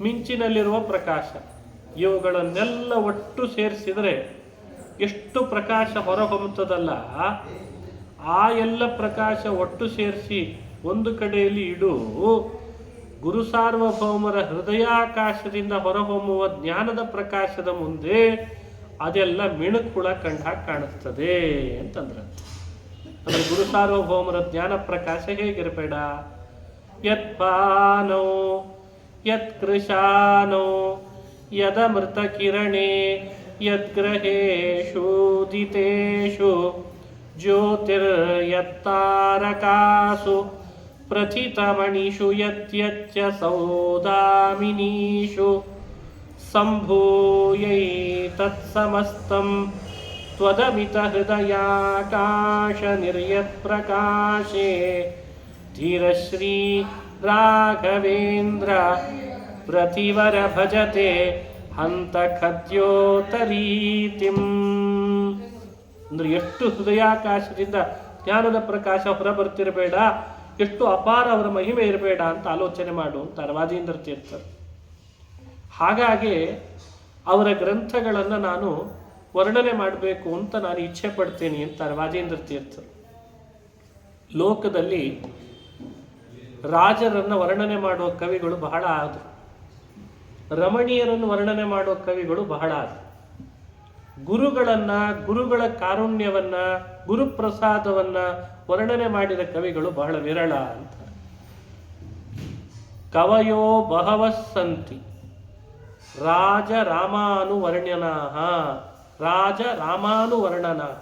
ಮಿಂಚಿನಲ್ಲಿರುವ ಪ್ರಕಾಶ, ಇವುಗಳನ್ನೆಲ್ಲ ಒಟ್ಟು ಸೇರಿಸಿದರೆ ಎಷ್ಟು ಪ್ರಕಾಶ ಹೊರಹೊಮ್ಮುತ್ತದಲ್ಲ, ಆ ಎಲ್ಲ ಪ್ರಕಾಶ ಒಟ್ಟು ಸೇರಿಸಿ ಒಂದು ಕಡೆಯಲ್ಲಿ ಇಡು. ಗುರು ಸಾರ್ವಭೌಮರ ಹೃದಯಾಕಾಶದಿಂದ ಹೊರಹೊಮ್ಮುವ ಜ್ಞಾನದ ಪ್ರಕಾಶದ ಮುಂದೆ ಅದೆಲ್ಲ ಮಿಣುಕುಳ ಕಂಡಾಗ ಕಾಣಿಸ್ತದೆ ಅಂತಂದ್ರೆ. ಅಂದರೆ ಗುರು ಸಾರ್ವಭೌಮರ ಜ್ಞಾನ ಪ್ರಕಾಶ ಹೇಗಿರಬೇಡ? ಯತ್ಪಾನೋ ಯತ್ಕೃಶಾನೋ ಯದಮೃತ ಕಿರಣೆ ಯದ್ಗ್ರಹೇಶು ದಿತೇಶು ಜ್ಯೋತಿರ್ಯತ್ತಾರಕಾಸು ಪ್ರಥಿತಮಣಿಷು ಯತ್ಯಚ್ಚ ಸೌದಾಮಿನೀಷು ಸಂಭೂಯೈ ತತ್ಸಮಸ್ತಂ ತ್ವದಮಿತ ಹೃದಯಾಕಾಶ ನಿರ್ಯತ್ ಪ್ರಕಾಶೇ ಧೀರಶ್ರೀ ರಾಘವೇಂದ್ರ ಪ್ರತಿವರ ಭಜತೆ ಹಂತ ಖದ್ಯೋತರೀತಿಂ. ಅಂದ್ರೆ ಎಷ್ಟು ಹೃದಯಾಕಾಶದಿಂದ ಜ್ಞಾನದ ಪ್ರಕಾಶ ಹೊರಬರ್ತಿರಬೇಡ, ಎಷ್ಟು ಅಪಾರ ಅವರ ಮಹಿಮೆ ಇರಬೇಡ ಅಂತ ಆಲೋಚನೆ ಮಾಡು ಅಂತ ವಾದೀಂದ್ರ ತೀರ್ಥರು. ಹಾಗಾಗಿ ಅವರ ಗ್ರಂಥಗಳನ್ನು ನಾನು ವರ್ಣನೆ ಮಾಡಬೇಕು ಅಂತ ನಾನು ಇಚ್ಛೆ ಪಡ್ತೇನೆ ಅಂತಾರೆ ವಾದೀಂದ್ರ ತೀರ್ಥರು. ಲೋಕದಲ್ಲಿ ರಾಜರನ್ನು ವರ್ಣನೆ ಮಾಡುವ ಕವಿಗಳು ಬಹಳ ಆದರು, ರಮಣೀಯರನ್ನು ವರ್ಣನೆ ಮಾಡುವ ಕವಿಗಳು ಬಹಳ ಆದರು. ಗುರುಗಳ ಕಾರುಣ್ಯವನ್ನ, ಗುರುಪ್ರಸಾದವನ್ನ ವರ್ಣನೆ ಮಾಡಿದ ಕವಿಗಳು ಬಹಳ ವಿರಳ ಅಂತ. ಕವಯೋ ಬಹವಸ್ಸಂತಿ ರಾಜ ರಾಮಾನುವರ್ಣನಾಃ, ರಾಜ ರಾಮಾನುವರ್ಣನಾಃ.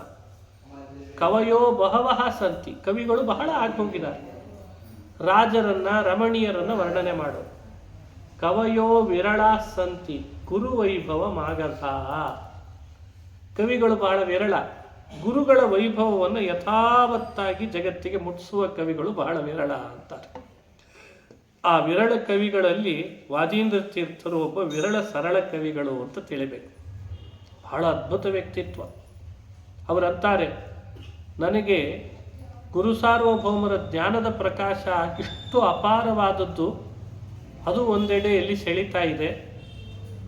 ಕವಯೋ ಬಹವಃ ಸಂತಿ, ಕವಿಗಳು ಬಹಳ ಆಗೋಗಿದ್ದಾರೆ. ರಾಜರನ್ನ ರಮಣೀಯರನ್ನ ವರ್ಣನೆ ಮಾಡೋದು. ಕವಯೋ ವಿರಳ ಸಂತಿ ಗುರುವೈಭವ ಮಾಗಧ. ಕವಿಗಳು ಬಹಳ ವಿರಳ, ಗುರುಗಳ ವೈಭವವನ್ನು ಯಥಾವತ್ತಾಗಿ ಜಗತ್ತಿಗೆ ಮುಟ್ಟಿಸುವ ಕವಿಗಳು ಬಹಳ ವಿರಳ ಅಂತಾರೆ. ಆ ವಿರಳ ಕವಿಗಳಲ್ಲಿ ವಾದೀಂದ್ರ ತೀರ್ಥರು ಒಬ್ಬ ವಿರಳ ಸರಳ ಕವಿಗಳು ಅಂತ ತಿಳಿಬೇಕು. ಬಹಳ ಅದ್ಭುತ ವ್ಯಕ್ತಿತ್ವ. ಅವರಂತಾರೆ, ನನಗೆ ಗುರು ಸಾರ್ವಭೌಮರ ಜ್ಞಾನದ ಪ್ರಕಾಶ ಇಷ್ಟು ಅಪಾರವಾದದ್ದು, ಅದು ಒಂದೆಡೆಯಲ್ಲಿ ಸೆಳೀತಾ ಇದೆ.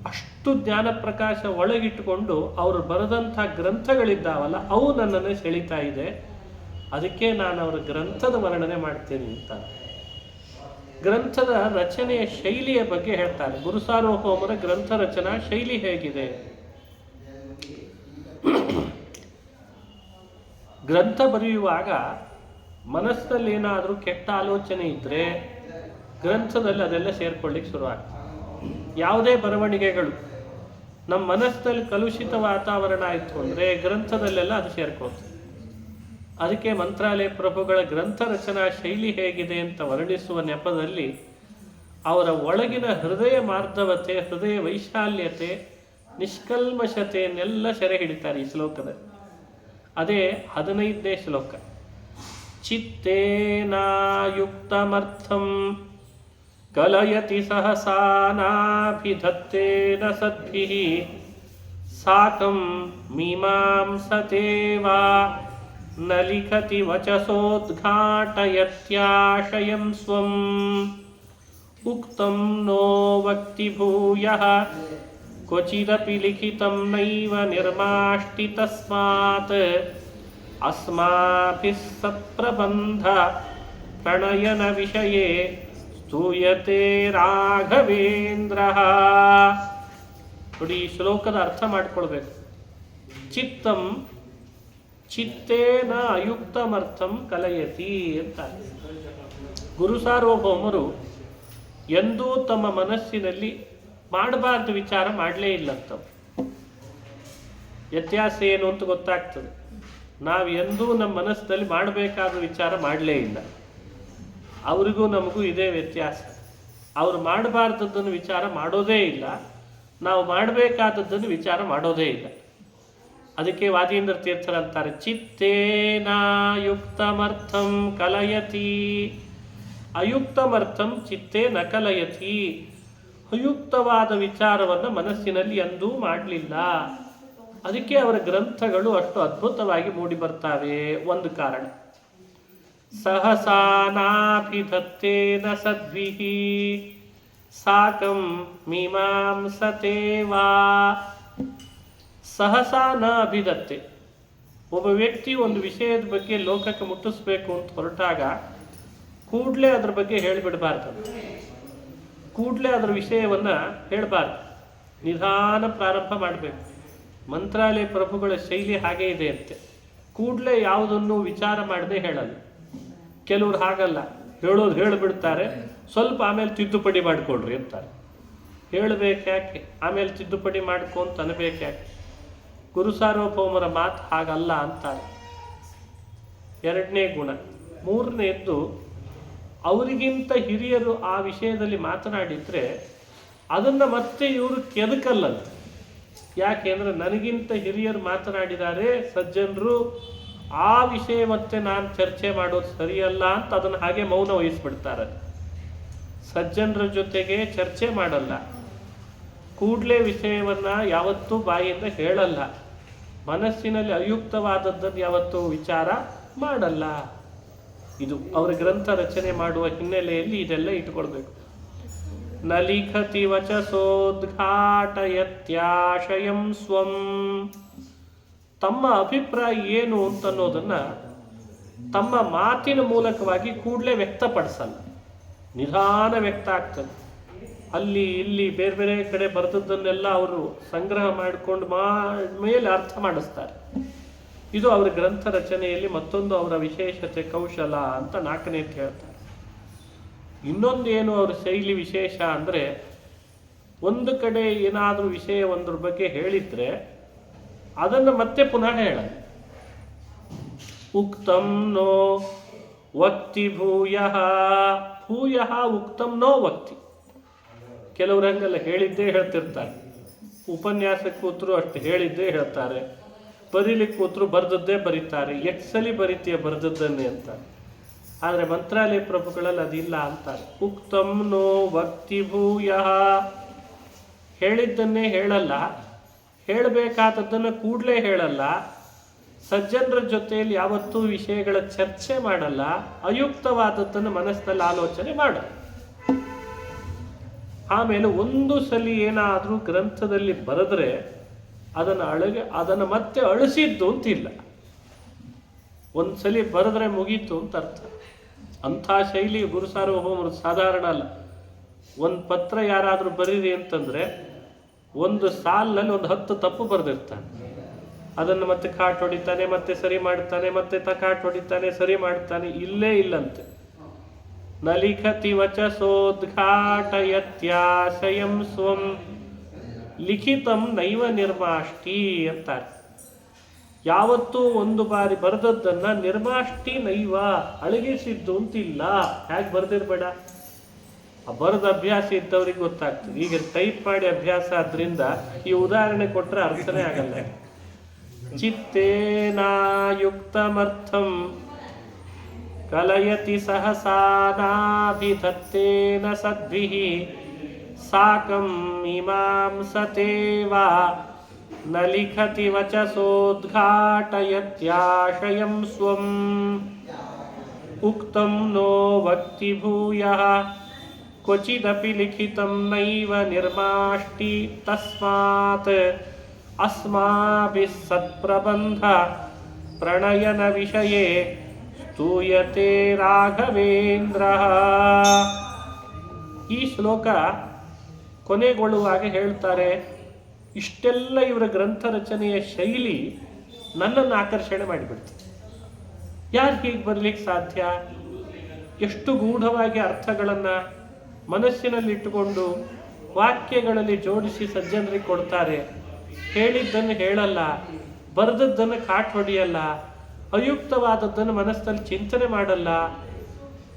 ಅಷ್ಟು ಜ್ಞಾನ ಪ್ರಕಾಶ ಒಳಗಿಟ್ಟುಕೊಂಡು ಅವರು ಬರೆದಂಥ ಗ್ರಂಥಗಳಿದ್ದಾವಲ್ಲ, ಅವು ನನ್ನನ್ನೇ ಸೆಳೀತಾ ಇದೆ. ಅದಕ್ಕೆ ನಾನು ಅವರ ಗ್ರಂಥದ ವರ್ಣನೆ ಮಾಡ್ತೇನೆ ಅಂತ. ಗ್ರಂಥದ ರಚನೆಯ ಶೈಲಿಯ ಬಗ್ಗೆ ಹೇಳ್ತಾರೆ. ಗುರು ಸಾರ್ವಭೌಮರ ಗ್ರಂಥ ರಚನಾ ಶೈಲಿ ಹೇಗಿದೆ? ಗ್ರಂಥ ಬರೆಯುವಾಗ ಮನಸ್ಸಿನಲ್ಲಿ ಏನಾದರೂ ಕೆಟ್ಟ ಆಲೋಚನೆ ಇದ್ದರೆ ಗ್ರಂಥದಲ್ಲಿ ಅದೆಲ್ಲ ಸೇರ್ಕೊಳ್ಳಿಕ್ಕೆ ಶುರುವಾಗ್ತದೆ. ಯಾವುದೇ ಬರವಣಿಗೆಗಳು ನಮ್ಮ ಮನಸ್ಸಿನಲ್ಲಿ ಕಲುಷಿತ ವಾತಾವರಣ ಆಯಿತು ಅಂದರೆ ಗ್ರಂಥದಲ್ಲೆಲ್ಲ ಅದು ಸೇರ್ಕೋತದೆ. ಅದಕ್ಕೆ ಮಂತ್ರಾಲಯ ಪ್ರಭುಗಳ ಗ್ರಂಥ ರಚನಾ ಶೈಲಿ ಹೇಗಿದೆ ಅಂತ ವರ್ಣಿಸುವ ನೆಪದಲ್ಲಿ ಅವರ ಒಳಗಿನ ಹೃದಯ ಮಾರ್ಧವತೆ, ಹೃದಯ ವೈಶಾಲ್ಯತೆ, ನಿಷ್ಕಲ್ಮಶತೆಯನ್ನೆಲ್ಲ ಸೆರೆ ಹಿಡಿತಾರೆ ಈ ಶ್ಲೋಕದಲ್ಲಿ. ಅದೇ 15ನೇ ಶ್ಲೋಕ. ಚಿತ್ತೇನಾಯುಕ್ತಮರ್ಥಂ ಕಲಯತಿ ಸಹಸಾನಾಭಿಧತ್ತೇನ ಸದ್ಭಿಃ ಸಾಕಂ ಮೀಮಾಂಸತೇವಾ ನ ಲಿಖತಿ ವಚಸೋದ್ಘಾಟಯತ್ಯಾಶಯಂ ಸ್ವಂ ಉಕ್ತಂ ನೋ ವಕ್ತಿ ಭೂಯಃ ಕ್ವಚಿದಪಿ ಲಿಖಿತಂ ನೈವ ನಿರ್ಮಾಷ್ಟಿ ತಸ್ಮಾತ್ ಅಸ್ಮಾಭಿಃ ಸತ್ಪ್ರಬಂಧ ಪ್ರಣಯನ ವಿಷಯೇ ಸ್ತೂಯತೆ ರಾಘವೇಂದ್ರಃ. ನೋಡಿ, ಈ ಶ್ಲೋಕದ ಅರ್ಥ ಮಾಡ್ಕೊಳ್ಬೇಕು. ಚಿತ್ತಂ ಚಿತ್ತೇನ ಅಯುಕ್ತಮರ್ಥಂ ಕಲಯತಿ ಅಂತ. ಗುರು ಸಾರ್ವಭೌಮರು ಎಂದೂ ತಮ್ಮ ಮನಸ್ಸಿನಲ್ಲಿ ಮಾಡಬಾರ್ದು ವಿಚಾರ ಮಾಡಲೇ ಇಲ್ಲಂತ. ವ್ಯತ್ಯಾಸ ಏನು ಅಂತ ಗೊತ್ತಾಗ್ತದೆ. ನಾವು ಎಂದೂ ನಮ್ಮ ಮನಸ್ಸಿನಲ್ಲಿ ಮಾಡಬೇಕಾದ ವಿಚಾರ ಮಾಡಲೇ ಇಲ್ಲ. ಅವರಿಗೂ ನಮಗೂ ಇದೇ ವ್ಯತ್ಯಾಸ. ಅವರು ಮಾಡಬಾರ್ದದ್ದನ್ನು ವಿಚಾರ ಮಾಡೋದೇ ಇಲ್ಲ, ನಾವು ಮಾಡಬೇಕಾದದ್ದನ್ನು ವಿಚಾರ ಮಾಡೋದೇ ಇಲ್ಲ. ಅದಕ್ಕೆ ವಾದೀಂದ್ರ ತೀರ್ಥರಂತಾರೆ, ಚಿತ್ತೇನಾಯುಕ್ತಮರ್ಥಂ ಕಲಯತಿ. ಅಯುಕ್ತಮರ್ಥಂ ಚಿತ್ತೇ ನ ಕಲಯತಿ. ಅಯುಕ್ತವಾದ ವಿಚಾರವನ್ನು ಮನಸ್ಸಿನಲ್ಲಿ ಎಂದೂ ಮಾಡಲಿಲ್ಲ. ಅದಕ್ಕೆ ಅವರ ಗ್ರಂಥಗಳು ಅಷ್ಟು ಅದ್ಭುತವಾಗಿ ಮೂಡಿ ಬರ್ತಾವೆ. ಒಂದು ಕಾರಣ, ಸಹಸಾನಾಭಿಧತ್ತೇನ ಸದ್ವಿಹಿ ಸಾಕಂ ಮೀಮಾಂಸತೆ ವಾ. ಸಹಸಾ ನ ಅಭಿಧತ್ತೆ. ಒಬ್ಬ ವ್ಯಕ್ತಿ ಒಂದು ವಿಷಯದ ಬಗ್ಗೆ ಲೋಕಕ್ಕೆ ಮುಟ್ಟಿಸ್ಬೇಕು ಅಂತ ಹೊರಟಾಗ ಕೂಡಲೇ ಅದ್ರ ಬಗ್ಗೆ ಹೇಳಿಬಿಡಬಾರ್ದು, ಕೂಡಲೇ ಅದರ ವಿಷಯವನ್ನು ಹೇಳಬಾರ್ದು, ನಿಧಾನ ಪ್ರಾರಂಭ ಮಾಡಬೇಕು. ಮಂತ್ರಾಲಯ ಪ್ರಭುಗಳ ಶೈಲಿ ಹಾಗೇ ಇದೆ ಅಂತೆ. ಕೂಡಲೇ ಯಾವುದನ್ನು ವಿಚಾರ ಮಾಡದೆ ಹೇಳಲ್ಲ. ಕೆಲವರು ಹಾಗಲ್ಲ, ಹೇಳೋದು ಹೇಳಿಬಿಡ್ತಾರೆ, ಸ್ವಲ್ಪ ಆಮೇಲೆ ತಿದ್ದುಪಡಿ ಮಾಡಿಕೊಡ್ರಿ ಅಂತಾರೆ. ಹೇಳಬೇಕ್ಯಾಕೆ, ಆಮೇಲೆ ತಿದ್ದುಪಡಿ ಮಾಡ್ಕೊಂತ ಅನ್ಬೇಕ್ಯಾಕೆ? ಗುರು ಸಾರ್ವಭೌಮರ ಮಾತು ಹಾಗಲ್ಲ ಅಂತಾರೆ. ಎರಡನೇ ಗುಣ. ಮೂರನೇದ್ದು, ಅವರಿಗಿಂತ ಹಿರಿಯರು ಆ ವಿಷಯದಲ್ಲಿ ಮಾತನಾಡಿದರೆ ಅದನ್ನು ಮತ್ತೆ ಇವರು ಕೆದಕಲ್ಲಂತ. ಯಾಕೆಂದರೆ ನನಗಿಂತ ಹಿರಿಯರು ಮಾತನಾಡಿದ್ದಾರೆ ಸಜ್ಜನರು, ಆ ವಿಷಯ ಮತ್ತೆ ನಾನು ಚರ್ಚೆ ಮಾಡೋದು ಸರಿಯಲ್ಲ ಅಂತ ಅದನ್ನು ಹಾಗೆ ಮೌನ ವಹಿಸ್ಬಿಡ್ತಾರೆ. ಸಜ್ಜನರ ಜೊತೆಗೆ ಚರ್ಚೆ ಮಾಡಲ್ಲ, ಕೂಡಲೇ ವಿಷಯವನ್ನು ಯಾವತ್ತೂ ಬಾಯಿಂದ ಹೇಳಲ್ಲ, ಮನಸ್ಸಿನಲ್ಲಿ ಅಯುಕ್ತವಾದದ್ದನ್ನು ಯಾವತ್ತೂ ವಿಚಾರ ಮಾಡಲ್ಲ. ಇದು ಅವರ ಗ್ರಂಥ ರಚನೆ ಮಾಡುವ ಹಿನ್ನೆಲೆಯಲ್ಲಿ ಇದೆಲ್ಲ ಇಟ್ಕೊಳ್ಬೇಕು. ನ ಲಿಖತಿ ವಚಸೋದ್ಘಾಟಯತ್ಯಾಶಯಂ ಸ್ವಂ. ತಮ್ಮ ಅಭಿಪ್ರಾಯ ಏನು ಅಂತನ್ನೋದನ್ನು ತಮ್ಮ ಮಾತಿನ ಮೂಲಕವಾಗಿ ಕೂಡಲೇ ವ್ಯಕ್ತಪಡಿಸಲ್ಲ, ನಿಧಾನ ವ್ಯಕ್ತ ಆಗ್ತದೆ. ಅಲ್ಲಿ ಇಲ್ಲಿ ಬೇರೆ ಬೇರೆ ಕಡೆ ಬರೆದದ್ದನ್ನೆಲ್ಲ ಅವರು ಸಂಗ್ರಹ ಮಾಡಿಕೊಂಡು ಮೇಲೆ ಅರ್ಥ ಮಾಡಿಸ್ತಾರೆ. ಇದು ಅವರ ಗ್ರಂಥ ರಚನೆಯಲ್ಲಿ ಮತ್ತೊಂದು ಅವರ ವಿಶೇಷತೆ, ಕೌಶಲ ಅಂತ ನಾಲ್ಕನೇದು ಹೇಳ್ತಾರೆ. ಇನ್ನೊಂದೇನು ಅವರ ಶೈಲಿ ವಿಶೇಷ ಅಂದರೆ, ಒಂದು ಕಡೆ ಏನಾದರೂ ವಿಷಯ ಒಂದ್ರ ಬಗ್ಗೆ ಹೇಳಿದರೆ ಅದನ್ನು ಮತ್ತೆ ಪುನಃ ಹೇಳಲ್ಲ. ಉಕ್ತಂ ನೋ ವಕ್ತಿ ಭೂಯಃ, ಭೂಯಃ ಉಕ್ತಂ ನೋ ವಕ್ತಿ. ಕೆಲವ್ರು ಹಂಗಲ್ಲ, ಹೇಳಿದ್ದೇ ಹೇಳ್ತಿರ್ತಾರೆ. ಉಪನ್ಯಾಸಕ್ಕೆ ಕೂತರು ಅಷ್ಟು ಹೇಳಿದ್ದೇ ಹೇಳ್ತಾರೆ, ಬರೀಲಿಕ್ಕೆ ಕೂತರು ಬರೆದದ್ದೇ ಬರೀತಾರೆ. ಎಕ್ಸಲಿ ಬರೀತೀಯ ಬರೆದದ್ದನ್ನೇ ಅಂತಾರೆ. ಆದರೆ ಮಂತ್ರಾಲಯ ಪ್ರಭುಗಳಲ್ಲಿ ಅದಿಲ್ಲ ಅಂತಾರೆ. ಉಕ್ತಂ ನೋ ವಕ್ತಿ ಭೂಯಃ, ಹೇಳಿದ್ದನ್ನೇ ಹೇಳಲ್ಲ, ಹೇಳಬೇಕಾದದ್ದನ್ನು ಕೂಡಲೇ ಹೇಳಲ್ಲ, ಸಜ್ಜನರ ಜೊತೆಯಲ್ಲಿ ಯಾವತ್ತೂ ವಿಷಯಗಳ ಚರ್ಚೆ ಮಾಡಲ್ಲ, ಅಯುಕ್ತವಾದದ್ದನ್ನು ಮನಸ್ಸಿನಲ್ಲಿ ಆಲೋಚನೆ ಮಾಡಲ್ಲ. ಆಮೇಲೆ ಒಂದು ಸಲ ಏನಾದರೂ ಗ್ರಂಥದಲ್ಲಿ ಬರೆದ್ರೆ ಅದನ್ನು ಮತ್ತೆ ಅಳಿಸಿದ್ದು ಅಂತಿಲ್ಲ. ಒಂದು ಸಲ ಬರೆದ್ರೆ ಮುಗೀತು ಅಂತ ಅರ್ಥ. ಅಂಥ ಶೈಲಿ ಗುರು ಸಾರ್ವಭೌಮರು ಸಾಧಾರಣ ಅಲ್ಲ. ಒಂದು ಪತ್ರ ಯಾರಾದರೂ ಬರೀರಿ ಅಂತಂದರೆ ಒಂದು ಸಾಲಿನಲ್ಲಿ ಒಂದು 10 ತಪ್ಪು ಬರೆದಿರ್ತಾನೆ. ಅದನ್ನು ಮತ್ತೆ ಕಾಟ್ ಹೊಡಿತಾನೆ, ಮತ್ತೆ ಸರಿ ಮಾಡ್ತಾನೆ, ಮತ್ತೆ ಕಾಟ್ ಹೊಡಿತಾನೆ, ಸರಿ ಮಾಡ್ತಾನೆ. ಇಲ್ಲೇ ಇಲ್ಲಂತೆ. ನ ಲಿಖತಿ ವಚಸೋದ್ಘಾಟಯತ್ಯಾಶಯಂ ಸ್ವಂ ಲಿಖಿತಂ ನೈವ ನಿರ್ಮಾಷ್ಟಿ ಅಂತಾರೆ. ಯಾವತ್ತೂ ಒಂದು ಬಾರಿ ಬರೆದದ್ದನ್ನು ನಿರ್ಮಾಷ್ಟಿ ನೈವ, ಅಳಗಿಸಿದ್ದು ಅಂತಿಲ್ಲ. ಹೇಗೆ ಬರೆದಿರ್ಬೇಡ, ಬರೆದ ಅಭ್ಯಾಸ ಇದ್ದವ್ರಿಗೆ ಗೊತ್ತಾಗ್ತದೆ. ಈಗ ಟೈಪ್ ಮಾಡಿ ಅಭ್ಯಾಸ ಆದ್ರಿಂದ ಈ ಉದಾಹರಣೆ ಕೊಟ್ಟರೆ ಅರ್ಥನೇ ಆಗಲ್ಲ. ಚಿತ್ತೇನಾಯುಕ್ತಮರ್ಥಂ ಕಲಯತಿ ಸಹಸಾನಾಭಿಧತ್ತೇನ ಸದ್ಭಿಃ ಸಾಕಂ ಮೀಮಾಂಸತೆ ವಾ. ನ ಲಿಖತಿ ವಚಸೋದ್ಘಾಟಯತ್ಯಾಶಯಂ ಸ್ವಂ ಉಕ್ತಂ ನೋ ವಕ್ತಿ ಭೂಯಃ ಕ್ವಚಿದಪಿ ಲಿಖಿತಂ ನೈವ ನಿರ್ಮಾಷ್ಟಿ. ತಸ್ಮಾತ್ ಅಸ್ಮಾಭಿಃ ಸತ್ಪ್ರಬಂಧ ಪ್ರಣಯನ ವಿಷಯೇ ಸ್ತೂಯತೆ ರಾಘವೇಂದ್ರಃ. ಈ ಶ್ಲೋಕ ಕೊನೆಗೊಳ್ಳುವಾಗ ಹೇಳ್ತಾರೆ, ಇಷ್ಟೆಲ್ಲ ಇವರ ಗ್ರಂಥ ರಚನೆಯ ಶೈಲಿ ನನ್ನನ್ನು ಆಕರ್ಷಣೆ ಮಾಡಿಬಿಡ್ತದೆ. ಯಾರು ಹೀಗೆ ಬರಲಿಕ್ಕೆ ಸಾಧ್ಯ? ಎಷ್ಟು ಗೂಢವಾಗಿ ಅರ್ಥಗಳನ್ನು ಮನಸ್ಸಿನಲ್ಲಿಟ್ಟುಕೊಂಡು ವಾಕ್ಯಗಳಲ್ಲಿ ಜೋಡಿಸಿ ಸಜ್ಜನರಿಗೆ ಕೊಡ್ತಾರೆ. ಹೇಳಿದ್ದನ್ನು ಹೇಳಲ್ಲ, ಬರೆದದ್ದನ್ನು ಕಾಟ್ ಹೊಡೆಯಲ್ಲ, ಅಯುಕ್ತವಾದದ್ದನ್ನು ಮನಸ್ಸಲ್ಲಿ ಚಿಂತನೆ ಮಾಡಲ್ಲ,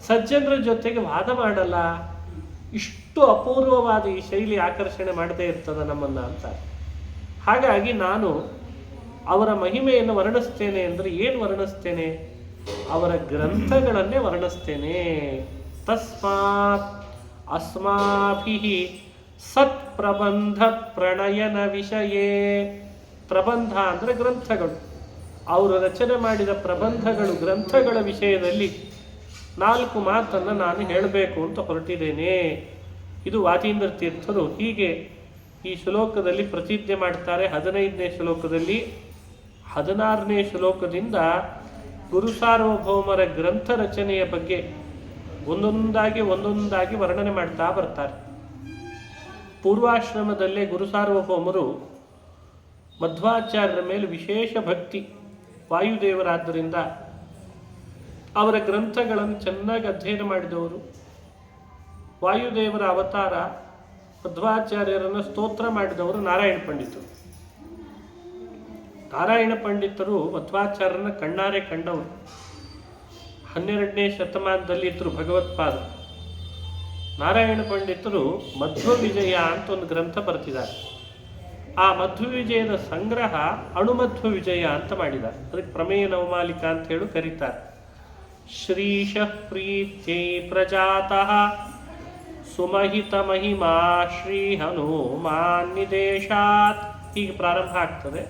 ಸಜ್ಜನರ ಜೊತೆಗೆ ವಾದ ಮಾಡಲ್ಲ. ಇಷ್ಟು ಅಪೂರ್ವವಾದ ಈ ಶೈಲಿ ಆಕರ್ಷಣೆ ಮಾಡದೇ ಇರ್ತದೆ ನಮ್ಮನ್ನು ಅಂತ. ಹಾಗಾಗಿ ನಾನು ಅವರ ಮಹಿಮೆಯನ್ನು ವರ್ಣಿಸ್ತೇನೆ ಅಂದರೆ ಏನು ವರ್ಣಿಸ್ತೇನೆ? ಅವರ ಗ್ರಂಥಗಳನ್ನೇ ವರ್ಣಿಸ್ತೇನೆ. ತಸ್ಮಾತ್ ಅಸ್ಮಾಭಿಃ ಸತ್ಪ್ರಬಂಧ ಪ್ರಣಯನ ವಿಷಯೇ. ಪ್ರಬಂಧ ಅಂದರೆ ಗ್ರಂಥಗಳು. ಅವರು ರಚನೆ ಮಾಡಿದ ಪ್ರಬಂಧಗಳು, ಗ್ರಂಥಗಳ ವಿಷಯದಲ್ಲಿ 4 ಮಾತನ್ನು ನಾನು ಹೇಳಬೇಕು ಅಂತ ಹೊರಟಿದ್ದೇನೆ. ಇದು ವಾದೀಂದ್ರ ತೀರ್ಥರು ಹೀಗೆ ಈ ಶ್ಲೋಕದಲ್ಲಿ ಪ್ರತಿಜ್ಞೆ ಮಾಡ್ತಾರೆ. 15ನೇ ಶ್ಲೋಕದಲ್ಲಿ 16ನೇ ಶ್ಲೋಕದಿಂದ ಗುರುಸಾರ್ವಭೌಮರ ಗ್ರಂಥ ರಚನೆಯ ಬಗ್ಗೆ ಒಂದೊಂದಾಗಿ ವರ್ಣನೆ ಮಾಡ್ತಾ ಬರ್ತಾರೆ. ಪೂರ್ವಾಶ್ರಮದಲ್ಲೇ ಗುರುಸಾರ್ವಭೌಮರು ಮಧ್ವಾಚಾರ್ಯರ ಮೇಲೆ ವಿಶೇಷ ಭಕ್ತಿ, ವಾಯುದೇವರಾದ್ದರಿಂದ ಅವರ ಗ್ರಂಥಗಳನ್ನು ಚೆನ್ನಾಗಿ ಅಧ್ಯಯನ ಮಾಡಿದವರು. ವಾಯುದೇವರ ಅವತಾರ ಮಧ್ವಾಚಾರ್ಯರನ್ನು ಸ್ತೋತ್ರ ಮಾಡಿದವರು ನಾರಾಯಣ ಪಂಡಿತರು. ನಾರಾಯಣ ಪಂಡಿತರು ಮಧ್ವಾಚಾರ್ಯರನ್ನ ಕಣ್ಣಾರೆ ಕಂಡವರು. 12ನೇ ಶತಮಾನದಲ್ಲಿ ಇದ್ದರು ಭಗವತ್ಪಾದ. ನಾರಾಯಣ ಪಂಡಿತರು ಮಧ್ವ ವಿಜಯ ಅಂತ ಒಂದು ಗ್ರಂಥ ಬರೆದಿದ್ದಾರೆ. ಆ ಮಧ್ವ ವಿಜಯದ ಸಂಗ್ರಹ ಅಣುಮಧ್ವ ವಿಜಯ ಅಂತ ಮಾಡಿದ್ದಾರೆ. ಅದಕ್ಕೆ ಪ್ರಮೇಯ ನವಮಾಲಿಕಾ ಅಂತ ಹೇಳಿ ಕರೀತಾರೆ. ಶ್ರೀಶ ಪ್ರೀತ್ಯೈ ಪ್ರಜಾತಃ ಸುಮಹಿತ ಮಹಿಮಾ ಶ್ರೀ ಹನುಮಾನ್ ನಿದೇಶಾತ್ ಹೀಗೆ ಪ್ರಾರಂಭ ಆಗ್ತದೆ.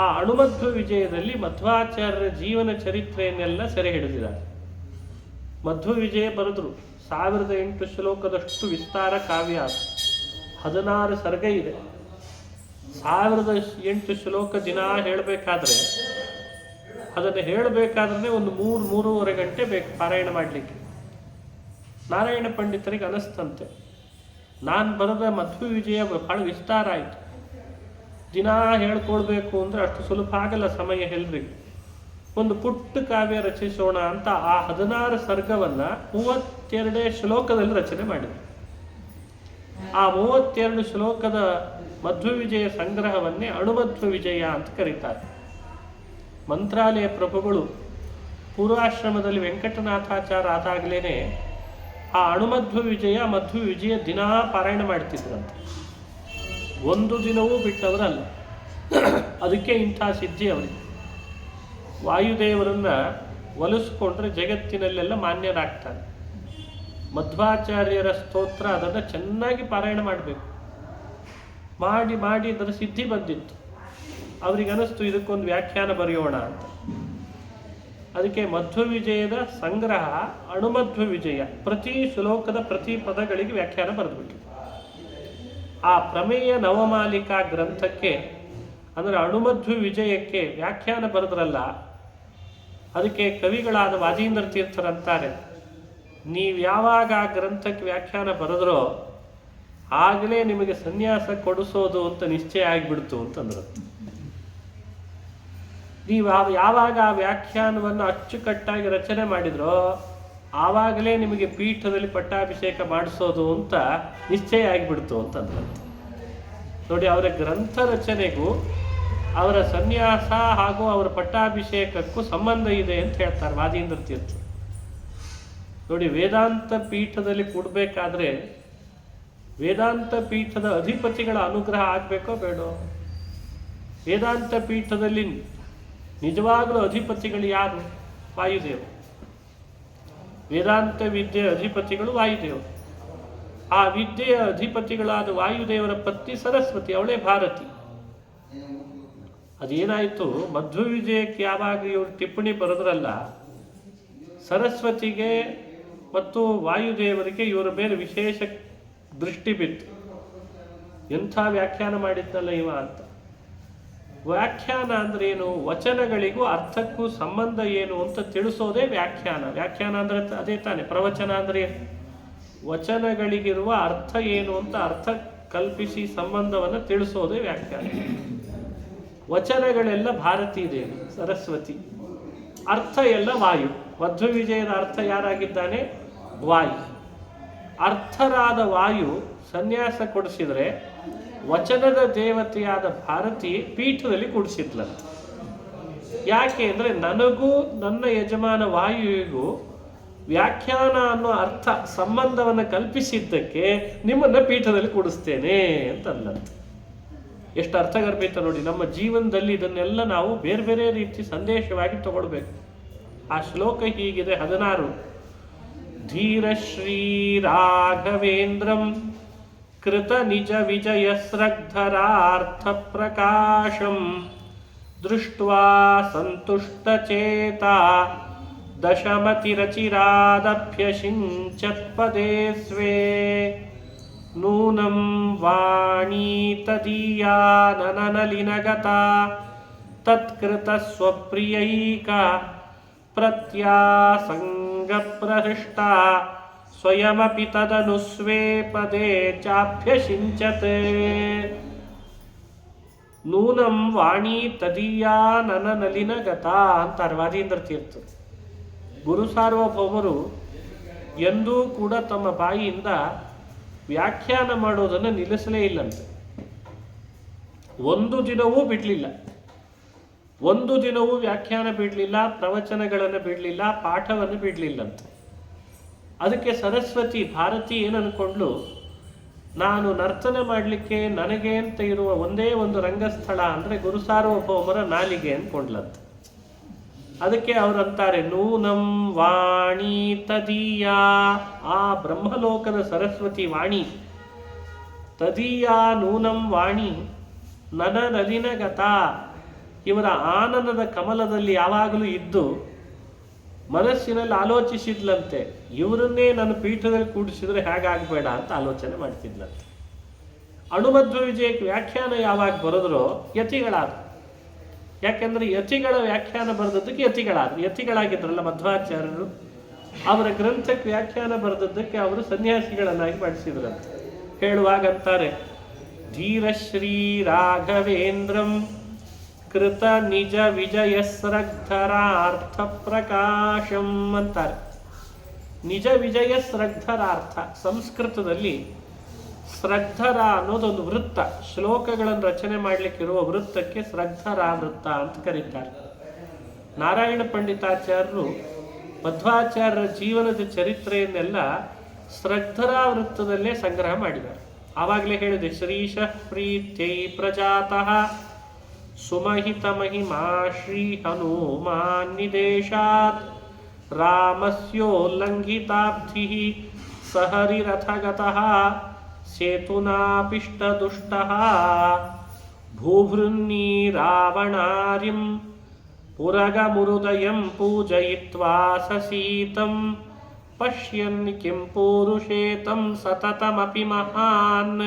ಆ ಅಣುಮಧ್ವ ವಿಜಯದಲ್ಲಿ ಮಧ್ವಾಚಾರ್ಯರ ಜೀವನ ಚರಿತ್ರೆಯನ್ನೆಲ್ಲ ಸೆರೆ ಹಿಡಿದಿದ್ದಾರೆ. ಮಧ್ವ ವಿಜಯ ಬರೆದ್ರು. 1008 ಶ್ಲೋಕದಷ್ಟು ವಿಸ್ತಾರ ಕಾವ್ಯ. 16 ಸರ್ಗ ಇದೆ. 1008 ಶ್ಲೋಕ ದಿನ ಹೇಳಬೇಕಾದ್ರೆ ಅದನ್ನು ಹೇಳಬೇಕಾದ್ರೆ ಒಂದು 3-3.5 ಗಂಟೆ ಬೇಕು ಪಾರಾಯಣ ಮಾಡಲಿಕ್ಕೆ. ನಾರಾಯಣ ಪಂಡಿತರಿಗೆ ಅನಿಸ್ತಂತೆ, ನಾನು ಬರೆದ ಮಧ್ವ ವಿಜಯ ಬಹಳ ವಿಸ್ತಾರ ಆಯಿತು, ದಿನ ಹೇಳ್ಕೊಳ್ಬೇಕು ಅಂದರೆ ಅಷ್ಟು ಸುಲಭ ಆಗಲ್ಲ ಸಮಯ ಎಲ್ರಿಗೂ. ಒಂದು ಪುಟ್ಟ ಕಾವ್ಯ ರಚಿಸೋಣ ಅಂತ ಆ 16 ಸರ್ಗವನ್ನು 32 ಶ್ಲೋಕದಲ್ಲಿ ರಚನೆ ಮಾಡಿದರು. ಆ 32 ಶ್ಲೋಕದ ಮಧ್ವ ವಿಜಯ ಸಂಗ್ರಹವನ್ನೇ ಅಣುಮಧ್ವ ವಿಜಯ ಅಂತ ಕರೀತಾರೆ. ಮಂತ್ರಾಲಯ ಪ್ರಭುಗಳು ಪೂರ್ವಾಶ್ರಮದಲ್ಲಿ ವೆಂಕಟನಾಥಾಚಾರ್ಯ ಆದಾಗಲೇ ಆ ಅಣುಮಧ್ವ ವಿಜಯ ಮಧ್ವ ವಿಜಯ ದಿನಾ ಪಾರಾಯಣ ಮಾಡ್ತಿದ್ರಂತೆ. ಒಂದು ದಿನವೂ ಬಿಟ್ಟವರಲ್ಲ. ಅದಕ್ಕೆ ಇಂಥ ಸಿದ್ಧಿ ಅವರಿಗೆ. ವಾಯುದೇವರನ್ನ ಒಲಿಸ್ಕೊಂಡ್ರೆ ಜಗತ್ತಿನಲ್ಲೆಲ್ಲ ಮಾನ್ಯರಾಗ್ತಾರೆ. ಮಧ್ವಾಚಾರ್ಯರ ಸ್ತೋತ್ರ ಅದನ್ನು ಚೆನ್ನಾಗಿ ಪಾರಾಯಣ ಮಾಡಬೇಕು. ಮಾಡಿ ಅದರ ಸಿದ್ಧಿ ಬಂದಿತ್ತು. ಅವ್ರಿಗೆ ಅನಿಸ್ತು ಇದಕ್ಕೊಂದು ವ್ಯಾಖ್ಯಾನ ಬರೆಯೋಣ ಅಂತ. ಅದಕ್ಕೆ ಮಧ್ವ ವಿಜಯದ ಸಂಗ್ರಹ ಅಣುಮಧ್ವ ವಿಜಯ. ಪ್ರತಿ ಶ್ಲೋಕದ ಪ್ರತಿ ಪದಗಳಿಗೆ ವ್ಯಾಖ್ಯಾನ ಬರೆದ್ಬಿಟ್ಟು ಆ ಪ್ರಮೇಯ ನವಮಾಲಿಕಾ ಗ್ರಂಥಕ್ಕೆ ಅಂದರೆ ಅಣುಮಧ್ವ ವಿಜಯಕ್ಕೆ ವ್ಯಾಖ್ಯಾನ ಬರೆದ್ರಲ್ಲ, ಅದಕ್ಕೆ ಕವಿಗಳಾದ ವಾದೀಂದ್ರ ತೀರ್ಥರಂತಾರೆ, ನೀವು ಯಾವಾಗ ಆ ಗ್ರಂಥಕ್ಕೆ ವ್ಯಾಖ್ಯಾನ ಬರೆದ್ರೋ ಆಗಲೇ ನಿಮಗೆ ಸನ್ಯಾಸ ಕೊಡಿಸೋದು ಅಂತ ನಿಶ್ಚಯ ಆಗಿಬಿಡ್ತು ಅಂತಂದ್ರು. ನೀವು ಯಾವಾಗ ಆ ವ್ಯಾಖ್ಯಾನವನ್ನು ಅಚ್ಚುಕಟ್ಟಾಗಿ ರಚನೆ ಮಾಡಿದ್ರೋ ಆವಾಗಲೇ ನಿಮಗೆ ಪೀಠದಲ್ಲಿ ಪಟ್ಟಾಭಿಷೇಕ ಮಾಡಿಸೋದು ಅಂತ ನಿಶ್ಚಯ ಆಗಿಬಿಡ್ತು ಅಂತಂದ್ರೆ. ನೋಡಿ, ಅವರ ಗ್ರಂಥ ರಚನೆಗೂ ಅವರ ಸನ್ಯಾಸ ಹಾಗೂ ಅವರ ಪಟ್ಟಾಭಿಷೇಕಕ್ಕೂ ಸಂಬಂಧ ಇದೆ ಅಂತ ಹೇಳ್ತಾರೆ ವಾದೀಂದ್ರ ತೀರ್ಥ. ನೋಡಿ, ವೇದಾಂತ ಪೀಠದಲ್ಲಿ ಕೊಡಬೇಕಾದ್ರೆ ವೇದಾಂತ ಪೀಠದ ಅಧಿಪತಿಗಳ ಅನುಗ್ರಹ ಆಗಬೇಕೋ ಬೇಡೋ? ವೇದಾಂತ ಪೀಠದಲ್ಲಿ ನಿಜವಾಗಲೂ ಅಧಿಪತಿಗಳು ಯಾರು? ವಾಯುದೇವರು. ವೇದಾಂತ ವಿದ್ಯೆಯ ಅಧಿಪತಿಗಳು ವಾಯುದೇವರು. ಆ ವಿದ್ಯೆಯ ಅಧಿಪತಿಗಳಾದ ವಾಯುದೇವರ ಪತ್ನಿ ಸರಸ್ವತಿ, ಅವಳೇ ಭಾರತಿ. ಅದೇನಾಯಿತು, ಮಧ್ವ ವಿಜಯಕ್ಕೆ ಯಾವಾಗ ಇವರು ಟಿಪ್ಪಣಿ ಬರೆದ್ರಲ್ಲ, ಸರಸ್ವತಿಗೆ ಮತ್ತು ವಾಯುದೇವರಿಗೆ ಇವರ ಮೇಲೆ ವಿಶೇಷ ದೃಷ್ಟಿ ಬಿತ್ತು. ಎಂಥ ವ್ಯಾಖ್ಯಾನ ಮಾಡಿದ್ದಲ್ಲ ಇವ ಅಂತ. ವ್ಯಾಖ್ಯಾನ ಅಂದ್ರೆ ಏನು? ವಚನಗಳಿಗೂ ಅರ್ಥಕ್ಕೂ ಸಂಬಂಧ ಏನು ಅಂತ ತಿಳಿಸೋದೇ ವ್ಯಾಖ್ಯಾನ. ವ್ಯಾಖ್ಯಾನ ಅಂದ್ರೆ ಅದೇ ತಾನೆ. ಪ್ರವಚನ ಅಂದ್ರೆ ವಚನಗಳಿಗಿರುವ ಅರ್ಥ ಏನು ಅಂತ ಅರ್ಥ ಕಲ್ಪಿಸಿ ಸಂಬಂಧವನ್ನು ತಿಳಿಸೋದೇ ವ್ಯಾಖ್ಯಾನ. ವಚನಗಳೆಲ್ಲ ಭಾರತೀ ದೇವಿ ಸರಸ್ವತಿ, ಅರ್ಥ ಎಲ್ಲ ವಾಯು. ಮಧ್ವ ವಿಜಯದ ಅರ್ಥ ಯಾರಾಗಿದ್ದಾನೆ? ವಾಯು. ಅರ್ಥರಾದ ವಾಯು ಸನ್ಯಾಸ ಕೊಡಿಸಿದರೆ ವಚನದ ದೇವತೆಯಾದ ಭಾರತಿ ಪೀಠದಲ್ಲಿ ಕೂಡಿಸಿದ್ಲಂತ. ಯಾಕೆ ಅಂದರೆ, ನನಗೂ ನನ್ನ ಯಜಮಾನ ವಾಯುವಿಗೂ ವ್ಯಾಖ್ಯಾನ ಅನ್ನೋ ಅರ್ಥ ಸಂಬಂಧವನ್ನು ಕಲ್ಪಿಸಿದ್ದಕ್ಕೆ ನಿಮ್ಮನ್ನು ಪೀಠದಲ್ಲಿ ಕೂಡಿಸ್ತೇನೆ ಅಂತಂದಂತ. ಎಷ್ಟು ಅರ್ಥಗರ್ಭಿತ ನೋಡಿ. ನಮ್ಮ ಜೀವನದಲ್ಲಿ ಇದನ್ನೆಲ್ಲ ನಾವು ಬೇರೆ ಬೇರೆ ರೀತಿ ಸಂದೇಶವಾಗಿ ತಗೊಳ್ಬೇಕು. ಆ ಶ್ಲೋಕ ಹೀಗಿದೆ 16. ಧೀರ ಶ್ರೀ ರಾಘವೇಂದ್ರಂ ಕೃತ ನಿಜ ವಿಜಯ ಸ್ರಗ್ಧರಾರ್ಥ ಪ್ರಕಾಶಂ ದೃಷ್ಟ್ವಾ ಸಂತುಷ್ಟಚೇತ ದಶಮತಿರಚಿರಾದಭ್ಯಷಿಂಚತ್ಪದೇ ಸ್ವೇ ನೂನಂ ವಾಣೀ ತದೀಯಾ ನನನಲಿನಗತಾ ತತ್ಕೃತ ಸ್ವಪ್ರಿಯೈಕ ಪ್ರತ್ಯಾಸಂಗಪ್ರಹೃಷ್ಟಾ ಸ್ವಯಮಪಿ ತದನು ಸ್ವೇ ಪದೇ ಚಾಭ್ಯಷಿಂಚತೆ. ನೂನಂ ವಾಣಿ ತದೀಯಾ ನನನಲಿನಗತಾ ಅಂತಾರೆ ವಾದೀಂದ್ರ ತೀರ್ಥರು. ಗುರು ಸಾರ್ವಭೌಮರು ಎಂದೂ ಕೂಡ ತಮ್ಮ ಬಾಯಿಯಿಂದ ವ್ಯಾಖ್ಯಾನ ಮಾಡೋದನ್ನು ನಿಲ್ಲಿಸಲೇ ಇಲ್ಲಂತೆ. ಒಂದು ದಿನವೂ ಬಿಡಲಿಲ್ಲ, ಒಂದು ದಿನವೂ ವ್ಯಾಖ್ಯಾನ ಬಿಡಲಿಲ್ಲ, ಪ್ರವಚನಗಳನ್ನು ಬಿಡಲಿಲ್ಲ, ಪಾಠವನ್ನು ಬಿಡಲಿಲ್ಲಂತೆ. ಅದಕ್ಕೆ ಸರಸ್ವತಿ ಭಾರತಿ ಏನು ಅನ್ಕೊಂಡ್ಲು, ನಾನು ನರ್ತನ ಮಾಡಲಿಕ್ಕೆ ನನಗೆ ಅಂತ ಇರುವ ಒಂದೇ ಒಂದು ರಂಗಸ್ಥಳ ಅಂದರೆ ಗುರು ಸಾರ್ವಭೌಮರ ನಾಲಿಗೆ ಅಂದ್ಕೊಂಡ್ಲಂತೆ. ಅದಕ್ಕೆ ಅವರಂತಾರೆ ನೂನಂ ವಾಣಿ ತದೀಯಾ, ಆ ಬ್ರಹ್ಮಲೋಕದ ಸರಸ್ವತಿ ವಾಣಿ, ತದೀಯಾ ನೂನಂ ವಾಣಿ ನನನಲಿನಗತ, ಇವರ ಆನಂದದ ಕಮಲದಲ್ಲಿ ಯಾವಾಗಲೂ ಇದ್ದು ಮನಸ್ಸಿನಲ್ಲಿ ಆಲೋಚಿಸಿದ್ಲಂತೆ, ಇವರನ್ನೇ ನನ್ನ ಪೀಠದಲ್ಲಿ ಕೂಡಿಸಿದ್ರೆ ಹೇಗಾಗಬೇಡ ಅಂತ ಆಲೋಚನೆ ಮಾಡ್ತಿದ್ಲಂತೆ. ಅಣುಮಧ್ವ ವಿಜಯಕ್ಕೆ ವ್ಯಾಖ್ಯಾನ ಯಾವಾಗ ಬರೆದ್ರೋ ಯತಿಗಳಾದ್ರು. ಯಾಕೆಂದ್ರೆ ಯತಿಗಳ ವ್ಯಾಖ್ಯಾನ ಬರೆದದ್ದಕ್ಕೆ ಯತಿಗಳಾದ್ರು. ಯತಿಗಳಾಗಿದ್ರಲ್ಲ ಮಧ್ವಾಚಾರ್ಯರು, ಅವರ ಗ್ರಂಥಕ್ಕೆ ವ್ಯಾಖ್ಯಾನ ಬರೆದದ್ದಕ್ಕೆ ಅವರು ಸನ್ಯಾಸಿಗಳನ್ನಾಗಿ ಮಾಡಿಸಿದ್ರಂತೆ. ಹೇಳುವಾಗಂತಾರೆ ಧೀರಶ್ರೀ ರಾಘವೇಂದ್ರಂ ಕೃತ ನಿಜ ವಿಜಯ ಸ್ರಗ್ಧರಾರ್ಥ ಪ್ರಕಾಶಂ ಅಂತಾರೆ. ನಿಜ ವಿಜಯ ಸ್ರಗ್ಧರಾರ್ಥ, ಸಂಸ್ಕೃತದಲ್ಲಿ ಸ್ರಗ್ಧರ ಅನ್ನೋದೊಂದು ವೃತ್ತ, ಶ್ಲೋಕಗಳನ್ನು ರಚನೆ ಮಾಡಲಿಕ್ಕಿರುವ ವೃತ್ತಕ್ಕೆ ಸ್ರಗ್ಧರ ವೃತ್ತ ಅಂತ ಕರೀತಾರೆ. ನಾರಾಯಣ ಪಂಡಿತಾಚಾರ್ಯರು ಮಧ್ವಾಚಾರ್ಯರ ಜೀವನದ ಚರಿತ್ರೆಯನ್ನೆಲ್ಲ ಸ್ರಗ್ಧರ ವೃತ್ತದಲ್ಲೇ ಸಂಗ್ರಹ ಮಾಡಿದ್ದಾರೆ. ಆವಾಗಲೇ ಹೇಳಿದೆ, ಶ್ರೀಶ ಪ್ರೀತ್ಯೈ ಪ್ರಜಾತಃ ಸುಮಹಿತ ಮಹಿಮಾ ಶ್ರೀ ಹನುಮಾನ್ ನಿದೇಶಾತ್ ರಾಮಸ್ಯೋಲ್ಲಂಘಿತಾಬ್ಧಿ ಸಹರಿರಥಗತಃ ಸೇತುನಾಪಿಷ್ಟದುಷ್ಟಃ ಭೂಭೃನ್ನೀ ರಾವಣಾರ್ಯಂ ಪುರಗಮುರುದಯಂ ಪೂಜಯಿತ್ವಾ ಸಸೀತಂ ಪಶ್ಯನ್ ಕಿಂ ಪೂರುಷೇತಂ ಸತತಮಪಿ ಮಹಾನ್.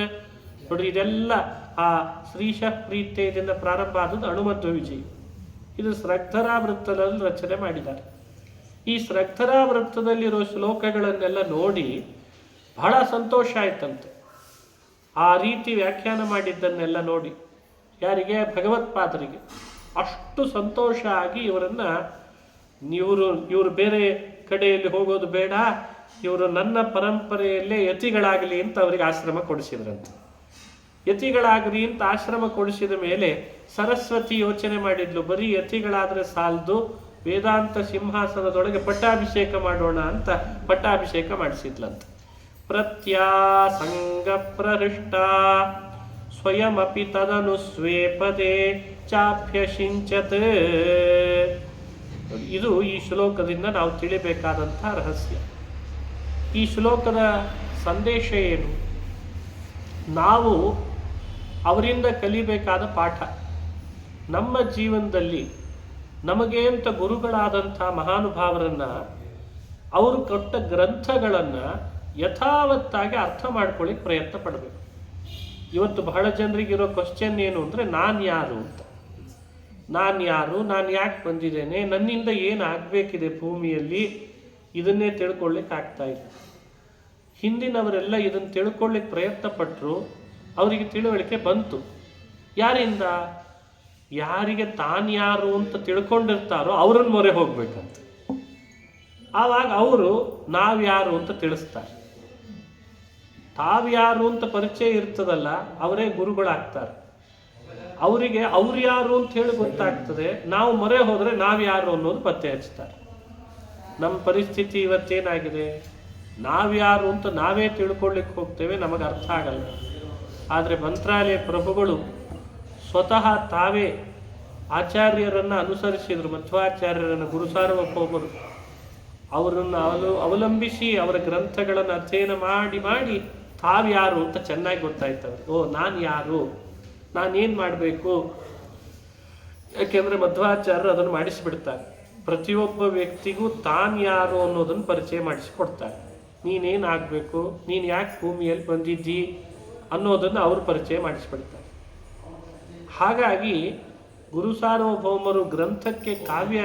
ನೋಡ್ರಿ, ಇದೆಲ್ಲ ಆ ಶ್ರೀಶ ಪ್ರೀತ್ಯದಿಂದ ಪ್ರಾರಂಭ ಆದದ್ದು ಅಣುಮಧ್ವ ವಿಜಯ. ಇದು ಸ್ರಗ್ಧರ ವೃತ್ತದಲ್ಲಿ ರಚನೆ ಮಾಡಿದ್ದಾರೆ. ಈ ಸ್ರಗ್ಧರ ವೃತ್ತದಲ್ಲಿರೋ ಶ್ಲೋಕಗಳನ್ನೆಲ್ಲ ನೋಡಿ ಬಹಳ ಸಂತೋಷ ಆಯ್ತಂತೆ. ಆ ರೀತಿ ವ್ಯಾಖ್ಯಾನ ಮಾಡಿದ್ದನ್ನೆಲ್ಲ ನೋಡಿ ಯಾರಿಗೆ, ಭಗವತ್ಪಾದರಿಗೆ ಅಷ್ಟು ಸಂತೋಷ ಆಗಿ ಇವರನ್ನ ಇವರು ಬೇರೆ ಕಡೆಯಲ್ಲಿ ಹೋಗೋದು ಬೇಡ, ಇವರು ನನ್ನ ಪರಂಪರೆಯಲ್ಲೇ ಯತಿಗಳಾಗಲಿ ಅಂತ ಅವರಿಗೆ ಆಶ್ರಮ ಕೊಡಿಸಿದ್ರಂತೆ. ಯತಿಗಳಾಗ್ರಿ ಅಂತ ಆಶ್ರಮ ಕೊಡಿಸಿದ ಮೇಲೆ ಸರಸ್ವತಿ ಯೋಚನೆ ಮಾಡಿದ್ಲು, ಬರೀ ಯತಿಗಳಾದ್ರೆ ಸಾಲದು, ವೇದಾಂತ ಸಿಂಹಾಸನದೊಳಗೆ ಪಟ್ಟಾಭಿಷೇಕ ಮಾಡೋಣ ಅಂತ ಪಟ್ಟಾಭಿಷೇಕ ಮಾಡಿಸಿದ್ಲಂತೆ. ಪ್ರತ್ಯಾಸಂಗ ಪ್ರಹೃಷ್ಟ ಸ್ವಯಮಪಿ ತದನು ಸ್ವೇ ಪದೇ ಚಾಭ್ಯಷಿಂಚತ್. ಇದು ಈ ಶ್ಲೋಕದಿಂದ ನಾವು ತಿಳಿಬೇಕಾದಂತಹ ರಹಸ್ಯ. ಈ ಶ್ಲೋಕದ ಸಂದೇಶ ಏನು? ನಾವು ಅವರಿಂದ ಕಲಿಬೇಕಾದ ಪಾಠ, ನಮ್ಮ ಜೀವನದಲ್ಲಿ ನಮಗೆ ಅಂತ ಗುರುಗಳಾದಂಥ ಮಹಾನುಭಾವರನ್ನು, ಅವರು ಕೊಟ್ಟ ಗ್ರಂಥಗಳನ್ನು ಯಥಾವತ್ತಾಗಿ ಅರ್ಥ ಮಾಡ್ಕೊಳ್ಳಿಕ್ಕೆ ಪ್ರಯತ್ನ ಪಡಬೇಕು. ಇವತ್ತು ಬಹಳ ಜನರಿಗಿರೋ ಕ್ವಶನ್ ಏನು ಅಂದರೆ, ನಾನು ಯಾರು ಅಂತ, ನಾನು ಯಾರು, ನಾನು ಯಾಕೆ ಬಂದಿದ್ದೇನೆ, ನನ್ನಿಂದ ಏನು ಆಗಬೇಕಿದೆ ಭೂಮಿಯಲ್ಲಿ, ಇದನ್ನೇ ತಿಳ್ಕೊಳ್ಳಿಕ್ಕೆ ಆಗ್ತಾ ಇಲ್ಲ. ಹಿಂದಿನವರೆಲ್ಲ ಇದನ್ನು ತಿಳ್ಕೊಳ್ಳಿಕ್ಕೆ ಪ್ರಯತ್ನ ಪಟ್ಟರು, ಅವರಿಗೆ ತಿಳುವಳಿಕೆ ಬಂತು. ಯಾರಿಂದ? ಯಾರಿಗೆ ತಾನು ಯಾರು ಅಂತ ತಿಳ್ಕೊಂಡಿರ್ತಾರೋ ಅವ್ರನ್ನ ಮೊರೆ ಹೋಗ್ಬೇಕಂತ. ಆವಾಗ ಅವರು ನಾವ್ಯಾರು ಅಂತ ತಿಳಿಸ್ತಾರೆ. ತಾವ್ಯಾರು ಅಂತ ಪರಿಚಯ ಇರ್ತದಲ್ಲ, ಅವರೇ ಗುರುಗಳಾಗ್ತಾರೆ. ಅವರಿಗೆ ಅವ್ರು ಯಾರು ಅಂತ ಹೇಳಿ ಗೊತ್ತಾಗ್ತದೆ. ನಾವು ಮೊರೆ ಹೋದರೆ ನಾವ್ಯಾರು ಅನ್ನೋದು ಪತ್ತೆ ಹಚ್ತಾರೆ. ನಮ್ಮ ಪರಿಸ್ಥಿತಿ ಇವತ್ತೇನಾಗಿದೆ, ನಾವ್ಯಾರು ಅಂತ ನಾವೇ ತಿಳ್ಕೊಳ್ಳಿಕ್ಕೆ ಹೋಗ್ತೇವೆ, ನಮಗೆ ಅರ್ಥ ಆಗಲ್ಲ. ಆದರೆ ಮಂತ್ರಾಲಯ ಪ್ರಭುಗಳು ಸ್ವತಃ ತಾವೇ ಆಚಾರ್ಯರನ್ನು ಅನುಸರಿಸಿದರು. ಮಧ್ವಾಚಾರ್ಯರನ್ನು ಗುರು ಸಾರ್ವಭೌಮರು ಅವರನ್ನು ಅವಲಂಬಿಸಿ ಅವರ ಗ್ರಂಥಗಳನ್ನು ಅಧ್ಯಯನ ಮಾಡಿ ತಾವ್ಯಾರು ಅಂತ ಚೆನ್ನಾಗಿ ಗೊತ್ತಾಯ್ತವ್ರೆ. ಓ, ನಾನು ಯಾರು, ನಾನೇನು ಮಾಡಬೇಕು. ಯಾಕೆಂದರೆ ಮಧ್ವಾಚಾರ್ಯರು ಅದನ್ನು ಮಾಡಿಸಿಬಿಡ್ತಾರೆ. ಪ್ರತಿಯೊಬ್ಬ ವ್ಯಕ್ತಿಗೂ ತಾನು ಯಾರು ಅನ್ನೋದನ್ನು ಪರಿಚಯ ಮಾಡಿಸಿಕೊಡ್ತಾರೆ. ನೀನೇನಾಗಬೇಕು, ನೀನು ಯಾಕೆ ಭೂಮಿಯಲ್ಲಿ ಬಂದಿದ್ದಿ ಅನ್ನೋದನ್ನು ಅವರು ಪರಿಚಯ ಮಾಡಿಸ್ಬಿಡ್ತಾರೆ. ಹಾಗಾಗಿ ಗುರು ಸಾರ್ವಭೌಮರು ಗ್ರಂಥಕ್ಕೆ ಕಾವ್ಯ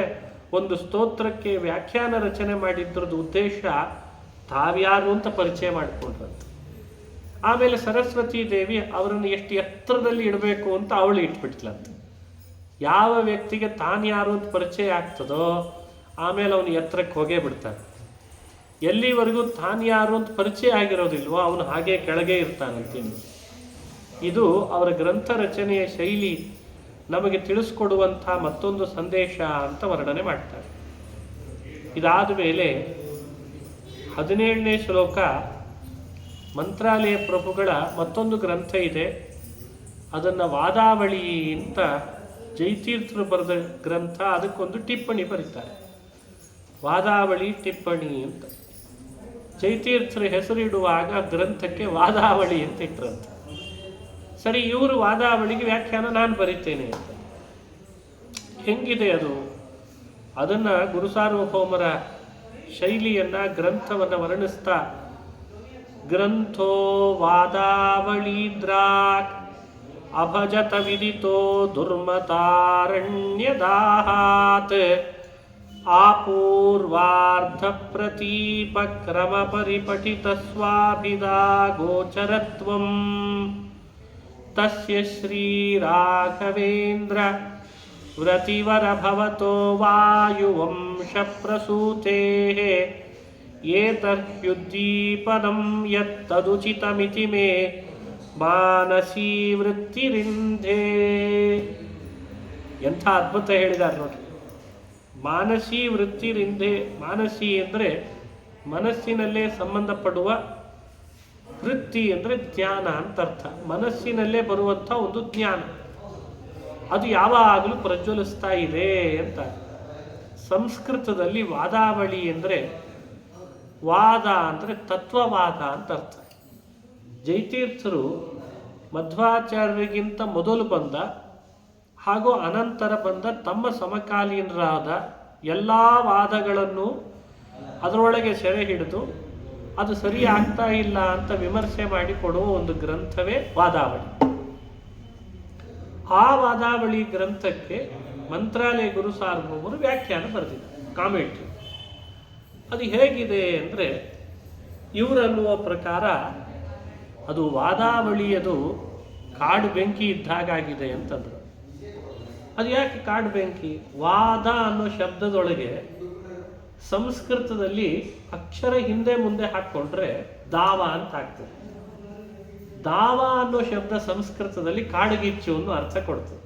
ಒಂದು ಸ್ತೋತ್ರಕ್ಕೆ ವ್ಯಾಖ್ಯಾನ ರಚನೆ ಮಾಡಿದ್ರದ್ದು ಉದ್ದೇಶ ತಾವ್ಯಾರು ಅಂತ ಪರಿಚಯ ಮಾಡಿಕೊಂಡ್ರಂತೆ. ಆಮೇಲೆ ಸರಸ್ವತಿ ದೇವಿ ಅವರನ್ನು ಎಷ್ಟು ಎತ್ತರದಲ್ಲಿ ಇಡಬೇಕು ಅಂತ ಅವಳು ಇಟ್ಬಿಟ್ಲಂತೆ. ಯಾವ ವ್ಯಕ್ತಿಗೆ ತಾನು ಯಾರು ಅಂತ ಪರಿಚಯ ಆಗ್ತದೋ ಆಮೇಲೆ ಅವನು ಎತ್ತರಕ್ಕೆ ಹೋಗೇ ಬಿಡ್ತಾನೆ. ಎಲ್ಲಿವರೆಗೂ ತಾನು ಯಾರು ಅಂತ ಪರಿಚಯ ಆಗಿರೋದಿಲ್ವೋ ಅವನು ಹಾಗೆ ಕೆಳಗೆ ಇರ್ತಾನಂತೀನಿ. ಇದು ಅವರ ಗ್ರಂಥ ರಚನೆಯ ಶೈಲಿ ನಮಗೆ ತಿಳಿಸ್ಕೊಡುವಂಥ ಮತ್ತೊಂದು ಸಂದೇಶ ಅಂತ ವರ್ಣನೆ ಮಾಡ್ತಾರೆ. ಇದಾದ ಮೇಲೆ 17ನೇ ಶ್ಲೋಕ ಮಂತ್ರಾಲಯ ಪ್ರಭುಗಳ ಮತ್ತೊಂದು ಗ್ರಂಥ ಇದೆ. ಅದನ್ನು ವಾದಾವಳಿ ಅಂತ ಜೈತೀರ್ಥರು ಬರೆದ ಗ್ರಂಥ, ಅದಕ್ಕೊಂದು ಟಿಪ್ಪಣಿ ಬರೀತಾರೆ. ವಾದಾವಳಿ ಟಿಪ್ಪಣಿ ಅಂತ. ಜೈತೀರ್ಥರ ಹೆಸರಿಡುವಾಗ ಗ್ರಂಥಕ್ಕೆ ವಾದಾವಳಿ ಅಂತ ಇಟ್ಟರಂತೆ. ಸರಿ, ಇವರು ವಾದಾವಳಿಗೆ ವ್ಯಾಖ್ಯಾನ ನಾನು ಬರೀತೇನೆ ಅಂತ. ಹೆಂಗಿದೆ ಅದು? ಅದನ್ನು ಗುರು ಸಾರ್ವಭೌಮರ ಶೈಲಿಯನ್ನು, ಗ್ರಂಥವನ್ನು ವರ್ಣಿಸ್ತಾ ಗ್ರಂಥೋ ವಾದಾವಳೀದ್ರಾಕ್ ಅಭಜತ ವಿದಿತೋ ದುರ್ಮತಾರಣ್ಯದಾಹಾತ್ ಆಪೂರ್ವಾರ್ಧ ಪ್ರತೀಪ ಕ್ರಮ ಪರಿಪಠಿತ ಸ್ವಾಭಿದಾ ಗೋಚರತ್ವಂ ತಸ್ಯ ಶ್ರೀ ರಾಘವೇಂದ್ರ ವ್ರತಿವರ ಭವತೋ ವಾಯುವಂಶ ಪ್ರಸೂತೇಃ ಏತರ್ಹ್ಯುದ್ದೀಪನಂ ಯತ್ತದುಚಿತಮಿತಿ ಮೇ ಮಾನಸೀ ವೃತ್ತಿರಿಂಧೇ. ಎಂಥ ಅದ್ಭುತ ಹೇಳಿದ್ದಾರೆ ನೋಡಿ. ಮಾನಸೀ ವೃತ್ತಿರಿಂಧೇ. ಮಾನಸಿ ಅಂದರೆ ಮನಸ್ಸಿನಲ್ಲೇ ಸಂಬಂಧಪಡುವ, ವೃತ್ತಿ ಅಂದರೆ ಜ್ಞಾನ ಅಂತ ಅರ್ಥ. ಮನಸ್ಸಿನಲ್ಲೇ ಬರುವಂಥ ಒಂದು ಜ್ಞಾನ, ಅದು ಯಾವಾಗಲೂ ಪ್ರಜ್ವಲಿಸ್ತಾ ಇದೆ ಅಂತ. ಸಂಸ್ಕೃತದಲ್ಲಿ ವಾದಾವಳಿ ಅಂದರೆ, ವಾದ ಅಂದರೆ ತತ್ವವಾದ ಅಂತ ಅರ್ಥ. ಜೈತೀರ್ಥರು ಮಧ್ವಾಚಾರ್ಯರಿಗಿಂತ ಮೊದಲು ಬಂದ ಹಾಗೂ ಅನಂತರ ಬಂದ ತಮ್ಮ ಸಮಕಾಲೀನರಾದ ಎಲ್ಲ ವಾದಗಳನ್ನು ಅದರೊಳಗೆ ಸೆರೆ ಹಿಡಿದು ಅದು ಸರಿ ಆಗ್ತಾ ಇಲ್ಲ ಅಂತ ವಿಮರ್ಶೆ ಮಾಡಿ ಕೊಡುವ ಒಂದು ಗ್ರಂಥವೇ ವಾದಾವಳಿ. ಆ ವಾದಾವಳಿ ಗ್ರಂಥಕ್ಕೆ ಮಂತ್ರಾಲಯ ಗುರು ಸಾರ್ವಭೌಮರು ವ್ಯಾಖ್ಯಾನ ಬರೆದಿದ್ದಾರೆ, ಕಾಮೆಂಟ್ರಿ. ಅದು ಹೇಗಿದೆ ಅಂದರೆ, ಇವರನ್ನುವ ಪ್ರಕಾರ ಅದು ವಾದಾವಳಿಯದು ಕಾಡು ಬೆಂಕಿ ಇದ್ದಾಗಾಗಿದೆ ಅಂತಂದರು. ಅದು ಯಾಕೆ ಕಾಡು ಬೆಂಕಿ? ವಾದ ಅನ್ನೋ ಶಬ್ದದೊಳಗೆ ಸಂಸ್ಕೃತದಲ್ಲಿ ಅಕ್ಷರ ಹಿಂದೆ ಮುಂದೆ ಹಾಕ್ಕೊಂಡ್ರೆ ದಾವ ಅಂತ ಆಗ್ತದೆ. ದಾವ ಅನ್ನೋ ಶಬ್ದ ಸಂಸ್ಕೃತದಲ್ಲಿ ಕಾಡುಗಿಚ್ಚು ಅನ್ನೋ ಅರ್ಥ ಕೊಡ್ತದೆ.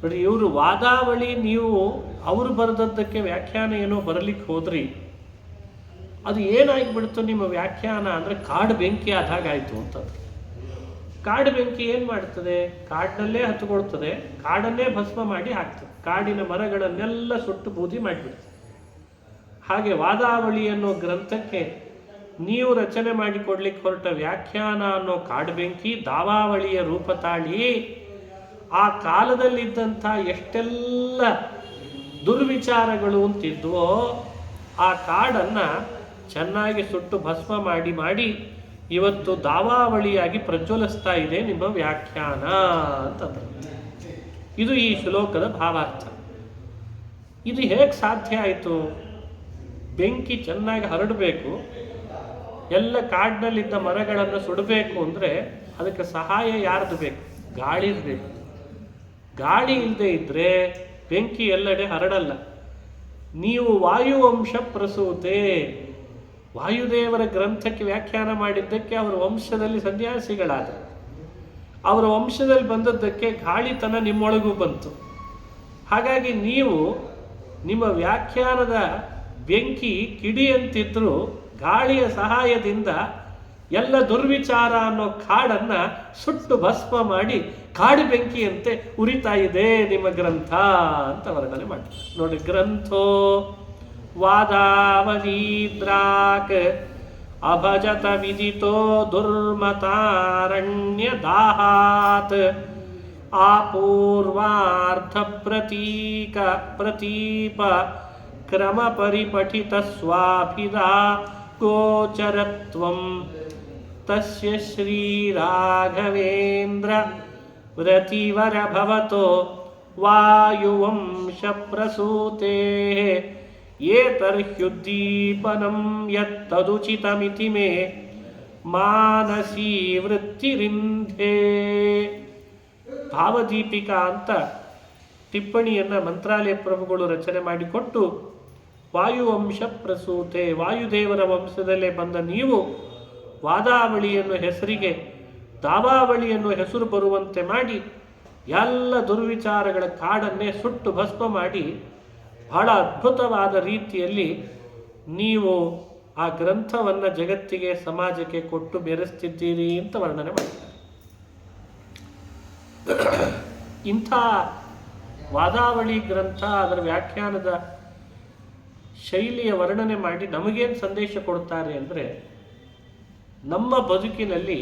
ನೋಡಿ, ಇವರು ವಾದಾವಳಿ, ನೀವು ಅವರು ಬರೆದದ್ದಕ್ಕೆ ವ್ಯಾಖ್ಯಾನ ಏನೋ ಬರಲಿಕ್ಕೆ ಹೋದ್ರಿ, ಅದು ಏನಾಗಿಬಿಡ್ತು ನಿಮ್ಮ ವ್ಯಾಖ್ಯಾನ ಅಂದರೆ ಕಾಡು ಬೆಂಕಿ ಆದಾಗಾಯಿತು ಅಂತಂದ್ರೆ. ಕಾಡು ಬೆಂಕಿ ಏನು ಮಾಡ್ತದೆ? ಕಾಡಿನಲ್ಲೇ ಹತ್ಕೊಳ್ತದೆ, ಕಾಡನ್ನೇ ಭಸ್ಮ ಮಾಡಿ ಹಾಕ್ತದೆ, ಕಾಡಿನ ಮರಗಳನ್ನೆಲ್ಲ ಸುಟ್ಟು ಬೂದಿ ಮಾಡಿಬಿಡ್ತದೆ. ಹಾಗೆ ವಾದಾವಳಿ ಅನ್ನೋ ಗ್ರಂಥಕ್ಕೆ ನೀವು ರಚನೆ ಮಾಡಿಕೊಡ್ಲಿಕ್ಕೆ ಹೊರಟ ವ್ಯಾಖ್ಯಾನ ಅನ್ನೋ ಕಾಡು ಬೆಂಕಿ ದಾವಾವಳಿಯ ರೂಪ ತಾಳಿ ಆ ಕಾಲದಲ್ಲಿದ್ದಂಥ ಎಷ್ಟೆಲ್ಲ ದುರ್ವಿಚಾರಗಳು ಅಂತಿದ್ವೋ ಆ ಕಾಡನ್ನು ಚೆನ್ನಾಗಿ ಸುಟ್ಟು ಭಸ್ಮ ಮಾಡಿ ಇವತ್ತು ದಾವಾವಳಿಯಾಗಿ ಪ್ರಜ್ವಲಿಸ್ತಾ ಇದೆ ನಿಮ್ಮ ವ್ಯಾಖ್ಯಾನ ಅಂತಂದ್ರೆ. ಇದು ಈ ಶ್ಲೋಕದ ಭಾವಾರ್ಥ. ಇದು ಹೇಗೆ ಸಾಧ್ಯ ಆಯಿತು? ಬೆಂಕಿ ಚೆನ್ನಾಗಿ ಹರಡಬೇಕು, ಎಲ್ಲ ಕಾಡಿನಲ್ಲಿದ್ದ ಮರಗಳನ್ನು ಸುಡಬೇಕು ಅಂದರೆ ಅದಕ್ಕೆ ಸಹಾಯ ಯಾರ್ದು ಬೇಕು? ಗಾಳಿದು ಬೇಕು. ಗಾಳಿ ಇಲ್ಲದೆ ಇದ್ದರೆ ಬೆಂಕಿ ಎಲ್ಲೆಡೆ ಹರಡಲ್ಲ. ನೀವು ವಾಯುವಂಶ ಪ್ರಸೂತೆ, ವಾಯುದೇವರ ಗ್ರಂಥಕ್ಕೆ ವ್ಯಾಖ್ಯಾನ ಮಾಡಿದ್ದಕ್ಕೆ ಅವರ ವಂಶದಲ್ಲಿ ಸನ್ಯಾಸಿಗಳಾದರು. ಅವರ ವಂಶದಲ್ಲಿ ಬಂದದ್ದಕ್ಕೆ ಗಾಳಿತನ ನಿಮ್ಮೊಳಗೂ ಬಂತು. ಹಾಗಾಗಿ ನೀವು ನಿಮ್ಮ ವ್ಯಾಖ್ಯಾನದ ಬೆಂಕಿ ಕಿಡಿಯಂತಿದ್ರೂ ಗಾಳಿಯ ಸಹಾಯದಿಂದ ಎಲ್ಲ ದುರ್ವಿಚಾರ ಅನ್ನೋ ಕಾಡನ್ನು ಸುಟ್ಟು ಭಸ್ಮ ಮಾಡಿ ಕಾಡು ಬೆಂಕಿಯಂತೆ ಉರಿತಾ ಇದೆ ನಿಮ್ಮ ಗ್ರಂಥ ಅಂತ ವರ್ಣನೆ ಮಾಡ್ತಾರೆ. ನೋಡಿ, ಗ್ರಂಥೋ ವಾದಾವಲೀದ್ರಾಕ್ ಅಭಜತ ವಿದಿತೋ ದುರ್ಮತಾರಣ್ಯದಾಹಾತ್ ಆಪೂರ್ವಾರ್ಧ ಪ್ರತೀಪ ಕ್ರಮ ಪರಿಪಠಿತ ಸ್ವಾಭಿಧಾ ಗೋಚರತ್ವಂ ತಸ್ಯ ಶ್ರೀರಾಘವೇಂದ್ರ ವ್ರತಿವರ ಭವತೋ ವಾಯುವಂಶ ಪ್ರಸೂತೆ ಏತರ್ಹ್ಯುದ್ದೀಪನಂ ಯತ್ತದುಚಿತಮಿತಿ ಮೇ ಮಾನಸೀ ವೃತ್ತಿರಿಂಧೇ. ಭಾವದೀಪಿಕಾ ಅಂತ ಟಿಪ್ಪಣಿಯನ್ನು ಮಂತ್ರಾಲಯ ಪ್ರಭುಗಳು ರಚನೆ ಮಾಡಿಕೊಟ್ಟು, ವಾಯುವಂಶ ಪ್ರಸೂತೆ, ವಾಯುದೇವರ ವಂಶದಲ್ಲೇ ಬಂದ ನೀವು ವಾದಾವಳಿಯನ್ನು ಹೆಸರಿಗೆ ದಾವಾವಳಿಯನ್ನು ಹೆಸರು ಬರುವಂತೆ ಮಾಡಿ ಎಲ್ಲ ದುರ್ವಿಚಾರಗಳ ಕಾಡನ್ನೇ ಸುಟ್ಟು ಭಸ್ಮ ಮಾಡಿ ಬಹಳ ಅದ್ಭುತವಾದ ರೀತಿಯಲ್ಲಿ ನೀವು ಆ ಗ್ರಂಥವನ್ನು ಜಗತ್ತಿಗೆ ಸಮಾಜಕ್ಕೆ ಕೊಟ್ಟು ಮೆರೆಸ್ತಿದ್ದೀರಿ ಅಂತ ವರ್ಣನೆ ಮಾಡ್ತಾರೆ. ಇಂಥ ವಾದಾವಳಿ ಗ್ರಂಥ ಅದರ ವ್ಯಾಖ್ಯಾನದ ಶೈಲಿಯ ವರ್ಣನೆ ಮಾಡಿ ನಮಗೇನು ಸಂದೇಶ ಕೊಡ್ತಾರೆ ಅಂದರೆ, ನಮ್ಮ ಬದುಕಿನಲ್ಲಿ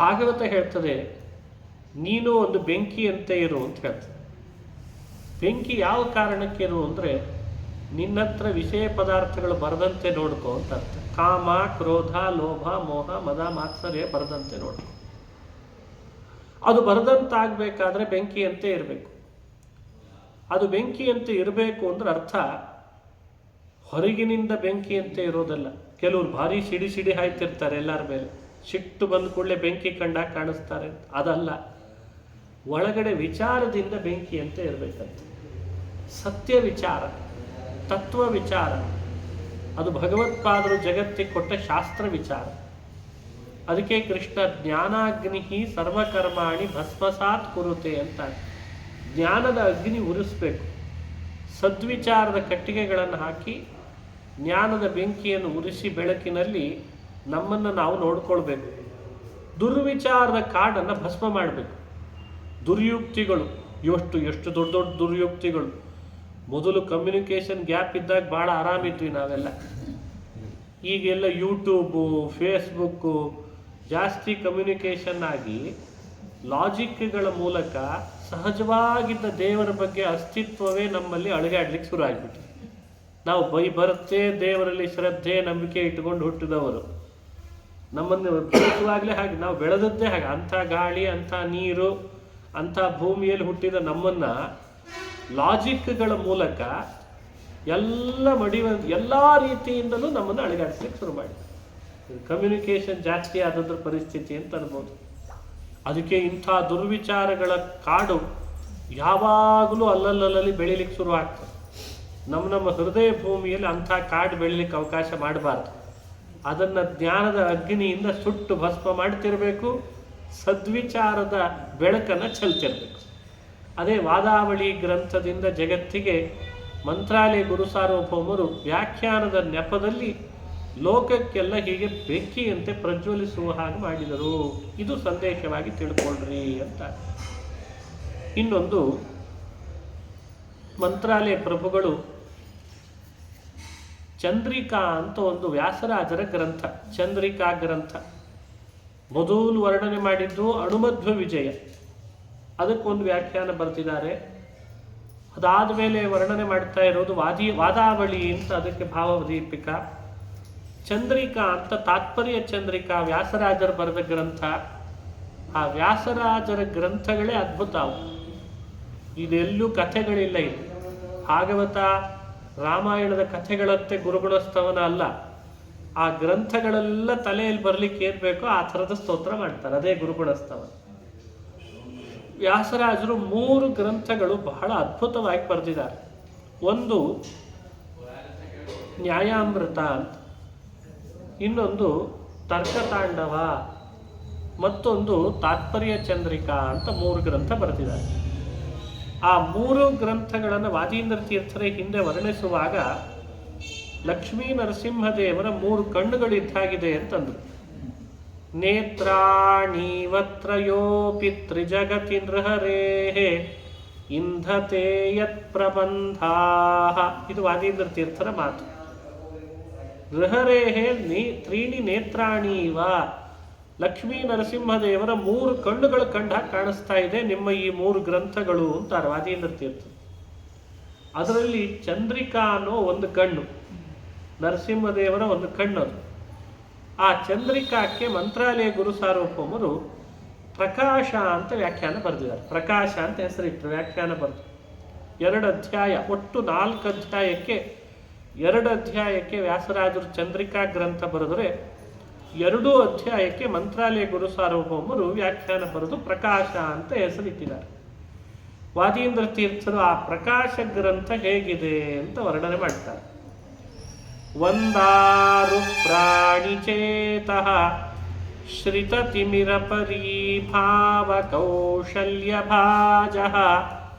ಭಾಗವತ ಹೇಳ್ತದೆ ನೀನು ಒಂದು ಬೆಂಕಿಯಂತೆ ಇರು ಅಂತ ಹೇಳ್ತದೆ. ಬೆಂಕಿ ಯಾವ ಕಾರಣಕ್ಕೆ ಇರು ಅಂದರೆ ನಿನ್ನತ್ರ ವಿಷಯ ಪದಾರ್ಥಗಳು ಬರದಂತೆ ನೋಡ್ಕೋ ಅಂತ ಅರ್ಥ. ಕಾಮ, ಕ್ರೋಧ, ಲೋಭ, ಮೋಹ, ಮದ, ಮಾತ್ಸರ್ಯ ಬರದಂತೆ ನೋಡ್ಕೋ. ಅದು ಬರದಂತಾಗಬೇಕಾದ್ರೆ ಬೆಂಕಿಯಂತೆ ಇರಬೇಕು. ಅದು ಬೆಂಕಿಯಂತೆ ಇರಬೇಕು ಅಂದ್ರೆ ಅರ್ಥ ಹೊರಗಿನಿಂದ ಬೆಂಕಿಯಂತೆ ಇರೋದಲ್ಲ. ಕೆಲವರು ಭಾರಿ ಸಿಡಿ ಹಾಯ್ತಿರ್ತಾರೆ ಎಲ್ಲರ ಮೇಲೆ, ಸಿಟ್ಟು ಬಂದ ಕೂಡಲೇ ಬೆಂಕಿ ಕಂಡಾಗ ಕಾಣಿಸ್ತಾರೆ, ಅದಲ್ಲ. ಒಳಗಡೆ ವಿಚಾರದಿಂದ ಬೆಂಕಿಯಂತೆ ಇರಬೇಕಂತ. ಸತ್ಯ ವಿಚಾರ, ತತ್ವ ವಿಚಾರ, ಅದು ಭಗವತ್ಪಾದರು ಜಗತ್ತಿಗೆ ಕೊಟ್ಟ ಶಾಸ್ತ್ರ ವಿಚಾರ. ಅದಕ್ಕೆ ಕೃಷ್ಣ ಜ್ಞಾನಾಗ್ನಿ ಸರ್ವಕರ್ಮಾಣಿ ಭಸ್ಮಸಾತ್ ಕುರುತೆ ಅಂತ. ಜ್ಞಾನದ ಅಗ್ನಿ ಉರಿಸ್ಬೇಕು. ಸದ್ವಿಚಾರದ ಕಟ್ಟಿಗೆಗಳನ್ನು ಹಾಕಿ ಜ್ಞಾನದ ಬೆಂಕಿಯನ್ನು ಉರಿಸಿ ಬೆಳಕಿನಲ್ಲಿ ನಮ್ಮನ್ನು ನಾವು ನೋಡ್ಕೊಳ್ಬೇಕು. ದುರ್ವಿಚಾರದ ಕಾಡನ್ನು ಭಸ್ಮ ಮಾಡಬೇಕು. ದುರ್ಯುಕ್ತಿಗಳು ಎಷ್ಟು ದೊಡ್ಡ ದೊಡ್ಡ ದುರ್ಯುಕ್ತಿಗಳು. ಮೊದಲು ಕಮ್ಯುನಿಕೇಷನ್ ಗ್ಯಾಪ್ ಇದ್ದಾಗ ಭಾಳ ಆರಾಮಿದ್ವಿ ನಾವೆಲ್ಲ. ಈಗೆಲ್ಲ ಯೂಟ್ಯೂಬು, ಫೇಸ್ಬುಕ್ಕು ಜಾಸ್ತಿ ಕಮ್ಯುನಿಕೇಷನ್ ಆಗಿ ಲಾಜಿಕ್ಗಳ ಮೂಲಕ ಸಹಜವಾಗಿದ್ದ ದೇವರ ಬಗ್ಗೆ ಅಸ್ತಿತ್ವವೇ ನಮ್ಮಲ್ಲಿ ಅಳಗಾಡ್ಲಿಕ್ಕೆ ಶುರು ಆಗಿಬಿಟ್ಟು. ನಾವು ಬರುತ್ತೆ ದೇವರಲ್ಲಿ ಶ್ರದ್ಧೆ ನಂಬಿಕೆ ಇಟ್ಟುಕೊಂಡು ಹುಟ್ಟಿದವರು. ನಮ್ಮನ್ನು ಬೆಳೆಸುವಾಗಲೇ ಹಾಗೆ, ನಾವು ಬೆಳೆದದ್ದೇ ಹಾಗೆ. ಅಂಥ ಗಾಳಿ, ಅಂಥ ನೀರು, ಅಂಥ ಭೂಮಿಯಲ್ಲಿ ಹುಟ್ಟಿದ ನಮ್ಮನ್ನು ಲಾಜಿಕ್ಗಳ ಮೂಲಕ ಎಲ್ಲ ರೀತಿಯಿಂದಲೂ ನಮ್ಮನ್ನು ಅಳಿಗಾಡಿಸ್ಲಿಕ್ಕೆ ಶುರು ಮಾಡಿ ಕಮ್ಯುನಿಕೇಷನ್ ಜಾಸ್ತಿ ಆದದ್ರ ಪರಿಸ್ಥಿತಿ ಅಂತ ಅನ್ಬೋದು. ಅದಕ್ಕೆ ಇಂಥ ದುರ್ವಿಚಾರಗಳ ಕಾಡು ಯಾವಾಗಲೂ ಅಲ್ಲಲ್ಲಿ ಬೆಳೀಲಿಕ್ಕೆ ಶುರು ಆಗ್ತದೆ. ನಮ್ಮ ಹೃದಯ ಭೂಮಿಯಲ್ಲಿ ಅಂಥ ಕಾಡು ಬೆಳೀಲಿಕ್ಕೆ ಅವಕಾಶ ಮಾಡಬಾರ್ದು. ಅದನ್ನು ಜ್ಞಾನದ ಅಗ್ನಿಯಿಂದ ಸುಟ್ಟು ಭಸ್ಮ ಮಾಡ್ತಿರಬೇಕು. ಸದ್ವಿಚಾರದ ಬೆಳಕನ್ನು ಚೆಲ್ತಿರ್ಬೇಕು. ಅದೇ ವಾದಾವಳಿ ಗ್ರಂಥದಿಂದ ಜಗತ್ತಿಗೆ ಮಂತ್ರಾಲಯ ಗುರು ಸಾರ್ವಭೌಮರು ವ್ಯಾಖ್ಯಾನದ ನೆಪದಲ್ಲಿ ಲೋಕಕ್ಕೆಲ್ಲ ಹೀಗೆ ಬೆಂಕಿಯಂತೆ ಪ್ರಜ್ವಲಿಸುವ ಹಾಗೆ ಮಾಡಿದರು. ಇದು ಸಂದೇಶವಾಗಿ ತಿಳ್ಕೊಳ್ರಿ ಅಂತ. ಇನ್ನೊಂದು, ಮಂತ್ರಾಲಯ ಪ್ರಭುಗಳು ಚಂದ್ರಿಕಾ ಅಂತ ಒಂದು ವ್ಯಾಸರಾಜರ ಗ್ರಂಥ, ಚಂದ್ರಿಕಾ ಗ್ರಂಥ ಮೊದಲು ವರ್ಣನೆ ಮಾಡಿದ್ದು ಅಣುಮಧ್ವ ವಿಜಯ, ಅದಕ್ಕೊಂದು ವ್ಯಾಖ್ಯಾನ ಬರ್ತಿದ್ದಾರೆ. ಅದಾದ ಮೇಲೆ ವರ್ಣನೆ ಮಾಡ್ತಾ ಇರೋದು ವಾದಾವಳಿ ಅಂತ, ಅದಕ್ಕೆ ಭಾವದೀಪಿಕಾ. ಚಂದ್ರಿಕಾ ಅಂತ ತಾತ್ಪರ್ಯ ಚಂದ್ರಿಕಾ ವ್ಯಾಸರಾಜರು ಬರೆದ ಗ್ರಂಥ. ಆ ವ್ಯಾಸರಾಜರ ಗ್ರಂಥಗಳೇ ಅದ್ಭುತ. ಇದೆಲ್ಲೂ ಕಥೆಗಳಿಲ್ಲ. ಇಲ್ಲಿ ಭಾಗವತ ರಾಮಾಯಣದ ಕಥೆಗಳಂತೆ ಗುರುಗುಣಸ್ತವನ ಅಲ್ಲ. ಆ ಗ್ರಂಥಗಳೆಲ್ಲ ತಲೆಯಲ್ಲಿ ಬರ್ಲಿಕ್ಕೆ ಏನ್ ಬೇಕೋ ಆ ಥರದ ಸ್ತೋತ್ರ ಮಾಡ್ತಾರೆ. ಅದೇ ಗುರುಗುಣಸ್ತವನ. ವ್ಯಾಸರಾಜರು 3 ಗ್ರಂಥಗಳು ಬಹಳ ಅದ್ಭುತವಾಗಿ ಬರೆದಿದ್ದಾರೆ. ಒಂದು ನ್ಯಾಯಾಮೃತ ಅಂತ, ಇನ್ನೊಂದು ತರ್ಕತಾಂಡವ, ಮತ್ತೊಂದು ತಾತ್ಪರ್ಯ ಚಂದ್ರಿಕಾ ಅಂತ 3 ಗ್ರಂಥ ಬರೆದಿದ್ದಾರೆ. ಆ 3 ಗ್ರಂಥಗಳನ್ನು ವಾದೀಂದ್ರ ತೀರ್ಥರೇ ಹಿಂದೆ ವರ್ಣಿಸುವಾಗ ಲಕ್ಷ್ಮೀ ನರಸಿಂಹದೇವರ 3 ಕಣ್ಣುಗಳಿದ್ದಾಗಿದೆ ಅಂತಂದ್ರು. ನೇತ್ರಾಣೀವತ್ರಯೋಪಿ ತ್ರಿಜಗತಿ ನೃಹರೇಃ ಇಂಧತೆ ಯತ್ ಪ್ರಬಂಧಾಃ. ಇದು ವಾದೀಂದ್ರ ತೀರ್ಥರ ಮಾತು. ಗೃಹರೇಹೇ ತ್ರೀಣಿ ನೇತ್ರಾಣೀವ. ಲಕ್ಷ್ಮೀ ನರಸಿಂಹದೇವರ 3 ಕಣ್ಣುಗಳು ಕಂಡಾಗ ಕಾಣಿಸ್ತಾ ಇದೆ ನಿಮ್ಮ ಈ 3 ಗ್ರಂಥಗಳು ಅಂತಾರೆ ವಾದೀಂದ್ರ ತೀರ್ಥ. ಅದರಲ್ಲಿ ಚಂದ್ರಿಕಾ ಅನ್ನೋ ಒಂದು ಕಣ್ಣು, ನರಸಿಂಹದೇವರ ಒಂದು ಕಣ್ಣು. ಆ ಚಂದ್ರಿಕಾಕ್ಕೆ ಮಂತ್ರಾಲಯ ಗುರು ಸಾರ್ವಭೌಮರು ಪ್ರಕಾಶ ಅಂತ ವ್ಯಾಖ್ಯಾನ ಬರೆದಿದ್ದಾರೆ. ಪ್ರಕಾಶ ಅಂತ ಹೆಸರಿಟ್ಟರು, ವ್ಯಾಖ್ಯಾನ ಬರೆದು 2 ಅಧ್ಯಾಯ, ಒಟ್ಟು 4 ಅಧ್ಯಾಯಕ್ಕೆ 2 ಅಧ್ಯಾಯಕ್ಕೆ ವ್ಯಾಸರಾಜರು ಚಂದ್ರಿಕಾ ಗ್ರಂಥ ಬರೆದರೆ 2 ಅಧ್ಯಾಯಕ್ಕೆ ಮಂತ್ರಾಲಯ ಗುರು ಸಾರ್ವಭೌಮರು ವ್ಯಾಖ್ಯಾನ ಬರೆದು ಪ್ರಕಾಶ ಅಂತ ಹೆಸರಿಟ್ಟಿದ್ದಾರೆ. ವಾದೀಂದ್ರ ತೀರ್ಥರು ಆ ಪ್ರಕಾಶ ಗ್ರಂಥ ಹೇಗಿದೆ ಅಂತ ವರ್ಣನೆ ಮಾಡ್ತಾರೆ. ವಂದಾರು ಪ್ರಾಣಿಚೇತಃ ಶ್ರಿತತಿಮಿರ ಪರೀಭಾವ ಕೌಶಲ್ಯ ಭಾಜಃ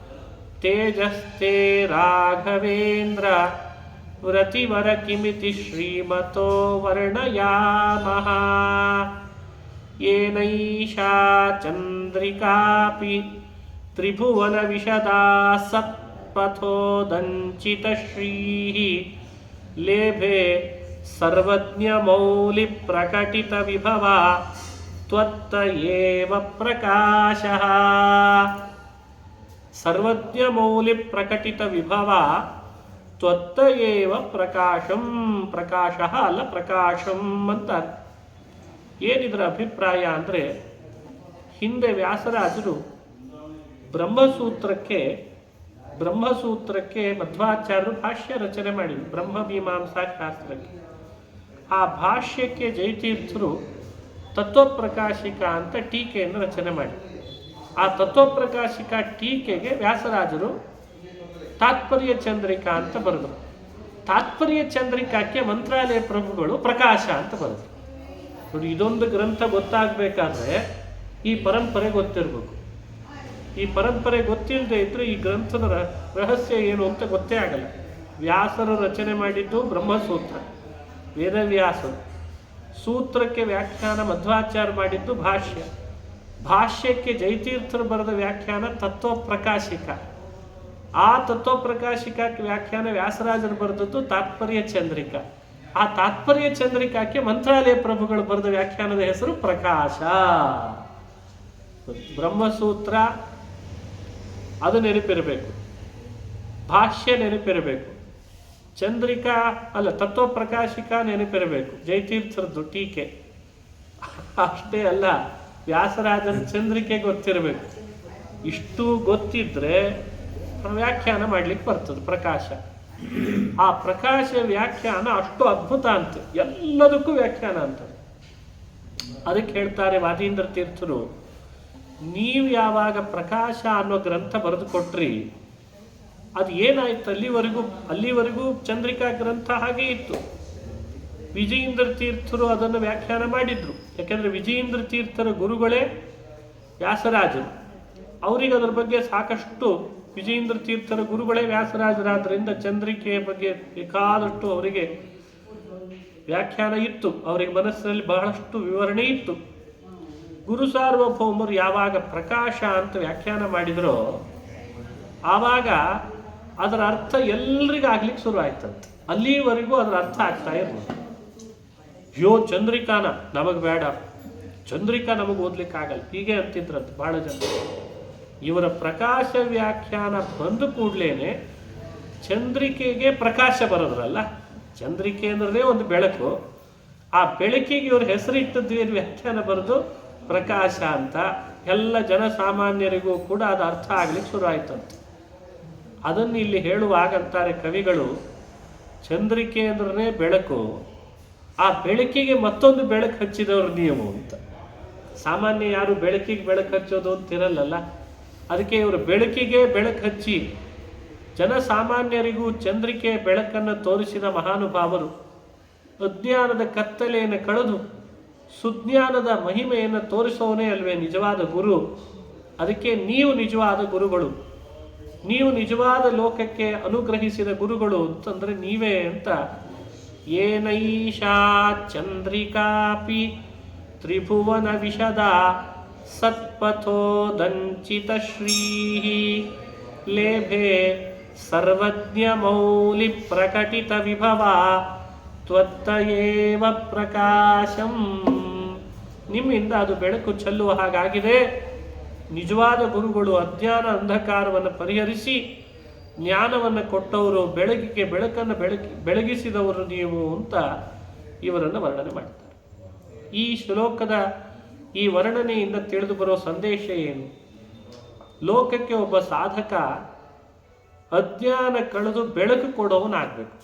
ತೇಜಸ್ತೆ ರಾಘವೇಂದ್ರ ವ್ರತಿವರ ಕಿಮಿತಿ ಶ್ರೀಮತೋ ವರ್ಣಯಾಮಃ. ಏನೈಷಾ ಚಂದ್ರಿಕಾಪಿ ತ್ರಿಭುವನ ವಿಶದಾ ಸತ್ಪಥೋದಂಚಿತ ಶ್ರೀಃ ಲೇಭೆ ಸರ್ವಜ್ಞ ಮೌಲಿ ಪ್ರಕಟಿತ ವಿಭವ ತ್ವತ್ತ ಏವ ಪ್ರಕಾಶಃ. ಸರ್ವಜ್ಞ ಮೌಲಿ ಪ್ರಕಟಿತ ವಿಭವ ತ್ವತ್ತ ಏವ ಪ್ರಕಾಶಂ. ಪ್ರಕಾಶಃ ಅಲ್ಲ ಪ್ರಕಾಶಂ ಅಂತ. ಏನಿದ್ರ ಅಭಿಪ್ರಾಯ ಅಂದರೆ, ಹಿಂದೆ ವ್ಯಾಸರಾಜರು ಬ್ರಹ್ಮಸೂತ್ರಕ್ಕೆ ಮಧ್ವಾಚಾರ್ಯರು ಭಾಷ್ಯ ರಚನೆ ಮಾಡಿದ್ರು, ಬ್ರಹ್ಮಮೀಮಾಂಸಾ ಶಾಸ್ತ್ರಕ್ಕೆ. ಆ ಭಾಷ್ಯಕ್ಕೆ ಜಯತೀರ್ಥರು ತತ್ವಪ್ರಕಾಶಿಕಾ ಅಂತ ಟೀಕೆಯನ್ನು ರಚನೆ ಮಾಡಿ, ಆ ತತ್ವಪ್ರಕಾಶಿಕಾ ಟೀಕೆಗೆ ವ್ಯಾಸರಾಜರು ತಾತ್ಪರ್ಯ ಚಂದ್ರಿಕಾ ಅಂತ ಬರೆದರು. ತಾತ್ಪರ್ಯ ಚಂದ್ರಿಕಾಕ್ಕೆ ಮಂತ್ರಾಲಯ ಪ್ರಭುಗಳು ಪ್ರಕಾಶ ಅಂತ ಬರೆದರು. ನೋಡಿ, ಇದೊಂದು ಗ್ರಂಥ ಗೊತ್ತಾಗಬೇಕಾದ್ರೆ ಈ ಪರಂಪರೆ ಗೊತ್ತಿರಬೇಕು. ಈ ಪರಂಪರೆ ಗೊತ್ತಿಲ್ಲದೆ ಇದ್ರೆ ಈ ಗ್ರಂಥದ ರಹಸ್ಯ ಏನು ಅಂತ ಗೊತ್ತೇ ಆಗಲ್ಲ. ವ್ಯಾಸರು ರಚನೆ ಮಾಡಿದ್ದು ಬ್ರಹ್ಮಸೂತ್ರ, ವೇದವ್ಯಾಸರು. ಸೂತ್ರಕ್ಕೆ ವ್ಯಾಖ್ಯಾನ ಮಧ್ವಾಚಾರ್ಯ ಮಾಡಿದ್ದು ಭಾಷ್ಯ. ಭಾಷ್ಯಕ್ಕೆ ಜಯತೀರ್ಥರು ಬರೆದ ವ್ಯಾಖ್ಯಾನ ತತ್ವಪ್ರಕಾಶಿಕ. ಆ ತತ್ವಪ್ರಕಾಶಿಕಕ್ಕೆ ವ್ಯಾಖ್ಯಾನ ವ್ಯಾಸರಾಜರು ಬರೆದದ್ದು ತಾತ್ಪರ್ಯ ಚಂದ್ರಿಕಾ. ಆ ತಾತ್ಪರ್ಯ ಚಂದ್ರಿಕಾಕ್ಕೆ ಮಂತ್ರಾಲಯ ಪ್ರಭುಗಳು ಬರೆದ ವ್ಯಾಖ್ಯಾನದ ಹೆಸರು ಪ್ರಕಾಶ. ಬ್ರಹ್ಮಸೂತ್ರ ಅದು ನೆನಪಿರಬೇಕು, ಭಾಷ್ಯ ನೆನಪಿರಬೇಕು, ಚಂದ್ರಿಕಾ ಅಲ್ಲ ತತ್ವಪ್ರಕಾಶಿಕಾ ನೆನಪಿರಬೇಕು, ಜಯತೀರ್ಥರದ್ದು ಟೀಕೆ ಅಷ್ಟೇ ಅಲ್ಲ, ವ್ಯಾಸರಾಜನ ಚಂದ್ರಿಕೆ ಗೊತ್ತಿರಬೇಕು. ಇಷ್ಟು ಗೊತ್ತಿದ್ರೆ ವ್ಯಾಖ್ಯಾನ ಮಾಡ್ಲಿಕ್ಕೆ ಬರ್ತದೆ ಪ್ರಕಾಶ. ಆ ಪ್ರಕಾಶ ವ್ಯಾಖ್ಯಾನ ಅಷ್ಟು ಅದ್ಭುತ ಅಂತ, ಎಲ್ಲದಕ್ಕೂ ವ್ಯಾಖ್ಯಾನ ಅಂತ. ಅದಕ್ಕೆ ಹೇಳ್ತಾರೆ ವಾದೀಂದ್ರ ತೀರ್ಥರು, ನೀವು ಯಾವಾಗ ಪ್ರಕಾಶ ಅನ್ನೋ ಗ್ರಂಥ ಬರೆದು ಕೊಟ್ರಿ, ಅದು ಏನಾಯ್ತು, ಅಲ್ಲಿವರೆಗೂ ಚಂದ್ರಿಕಾ ಗ್ರಂಥ ಹಾಗೆ ಇತ್ತು. ವಿಜಯೇಂದ್ರ ತೀರ್ಥರು ಅದನ್ನು ವ್ಯಾಖ್ಯಾನ ಮಾಡಿದ್ರು. ಯಾಕೆಂದ್ರೆ ವಿಜಯೇಂದ್ರ ತೀರ್ಥರ ಗುರುಗಳೇ ವ್ಯಾಸರಾಜರು. ಅವರಿಗೆ ಅದರ ಬಗ್ಗೆ ಸಾಕಷ್ಟು, ವಿಜಯೇಂದ್ರ ತೀರ್ಥರ ಗುರುಗಳೇ ವ್ಯಾಸರಾಜರಾದ್ರಿಂದ ಚಂದ್ರಿಕೆಯ ಬಗ್ಗೆ ಬೇಕಾದಷ್ಟು ಅವರಿಗೆ ವ್ಯಾಖ್ಯಾನ ಇತ್ತು, ಅವರಿಗೆ ಮನಸ್ಸಿನಲ್ಲಿ ಬಹಳಷ್ಟು ವಿವರಣೆ ಇತ್ತು. ಗುರು ಸಾರ್ವಭೌಮರು ಯಾವಾಗ ಪ್ರಕಾಶ ಅಂತ ವ್ಯಾಖ್ಯಾನ ಮಾಡಿದ್ರೋ ಆವಾಗ ಅದರ ಅರ್ಥ ಎಲ್ರಿಗೂ ಆಗ್ಲಿಕ್ಕೆ ಶುರು ಆಯ್ತಂತೆ. ಅಲ್ಲಿವರೆಗೂ ಅದರ ಅರ್ಥ ಆಗ್ತಾ ಇರಲಿಲ್ಲ. ಚಂದ್ರಿಕಾನ ನಮಗೆ ಬೇಡ, ಚಂದ್ರಿಕಾ ನಮಗೆ ಓದ್ಲಿಕ್ಕೆ ಆಗಲ್ಲ, ಹೀಗೆ ಅಂತಿದ್ರಂತೆ ಬಹಳ ಜನ. ಇವರ ಪ್ರಕಾಶ ವ್ಯಾಖ್ಯಾನ ಬಂದ ಕೂಡ್ಲೇನೆ ಚಂದ್ರಿಕೆಗೆ ಪ್ರಕಾಶ ಬರೋದ್ರಲ್ಲ, ಚಂದ್ರಿಕೆ ಅಂದ್ರೆ ಒಂದು ಬೆಳಕು, ಆ ಬೆಳಕಿಗೆ ಇವರು ಹೆಸರಿಟ್ಟದ್ದು ಏನು ವ್ಯಾಖ್ಯಾನ ಬರೆದು ಪ್ರಕಾಶ ಅಂತ. ಎಲ್ಲ ಜನಸಾಮಾನ್ಯರಿಗೂ ಕೂಡ ಅದು ಅರ್ಥ ಆಗ್ಲಿಕ್ಕೆ ಶುರು ಆಯ್ತಂತೆ. ಅದನ್ನು ಇಲ್ಲಿ ಹೇಳುವಾಗಂತಾರೆ ಕವಿಗಳು, ಚಂದ್ರಿಕೆ ಅಂದ್ರೆ ಬೆಳಕು, ಆ ಬೆಳಕಿಗೆ ಮತ್ತೊಂದು ಬೆಳಕು ಹಚ್ಚಿದವರು ನೀವು ಅಂತ. ಸಾಮಾನ್ಯ ಯಾರು ಬೆಳಕಿಗೆ ಬೆಳಕು ಹಚ್ಚೋದು ಅಂತಿರಲ್ಲ, ಅದಕ್ಕೆ ಇವರು ಬೆಳಕಿಗೆ ಬೆಳಕು ಹಚ್ಚಿ ಜನಸಾಮಾನ್ಯರಿಗೂ ಚಂದ್ರಿಕೆ ಬೆಳಕನ್ನು ತೋರಿಸಿದ ಮಹಾನುಭಾವರು. ಅಜ್ಞಾನದ ಕತ್ತಲೆಯನ್ನು ಕಳೆದು ಸುಜ್ಞಾನದ ಮಹಿಮೆಯನ್ನು ತೋರಿಸೋನೇ ಅಲ್ವೇ ನಿಜವಾದ ಗುರು. ಅದಕ್ಕೆ ನೀವು ನಿಜವಾದ ಗುರುಗಳು, ನೀವು ನಿಜವಾದ ಲೋಕಕ್ಕೆ ಅನುಗ್ರಹಿಸಿದ ಗುರುಗಳು ಅಂತಂದ್ರೆ ನೀವೇ ಅಂತ. ಏನೈಷಾ ಚಂದ್ರಿಕಾಪಿ ತ್ರಿಭುವನ ವಿಶದ ಸತ್ಪಥೋದಂಚಿತ ಶ್ರೀಃ ಲೇಭೆ ಸರ್ವಜ್ಞ ಮೌಲಿ ಪ್ರಕಟಿತ ವಿಭವ ತ್ವತ್ತಯೇವ ಪ್ರಕಾಶಂ, ನಿಮ್ಮಿಂದ ಅದು ಬೆಳಕು ಚೆಲ್ಲುವ ಹಾಗಾಗಿದೆ. ನಿಜವಾದ ಗುರುಗಳು ಅಜ್ಞಾನ ಅಂಧಕಾರವನ್ನು ಪರಿಹರಿಸಿ ಜ್ಞಾನವನ್ನು ಕೊಟ್ಟವರು, ಬೆಳಕನ್ನು ಬೆಳಗಿಸಿದವರು ನೀವು ಅಂತ ಇವರನ್ನು ವರ್ಣನೆ ಮಾಡ್ತಾರೆ. ಈ ಶ್ಲೋಕದ ಈ ವರ್ಣನೆಯಿಂದ ತಿಳಿದು ಬರೋ ಸಂದೇಶ ಏನು? ಲೋಕಕ್ಕೆ ಒಬ್ಬ ಸಾಧಕ ಅಜ್ಞಾನ ಕಳೆದು ಬೆಳಕು ಕೊಡೋವನಾಗಬೇಕು.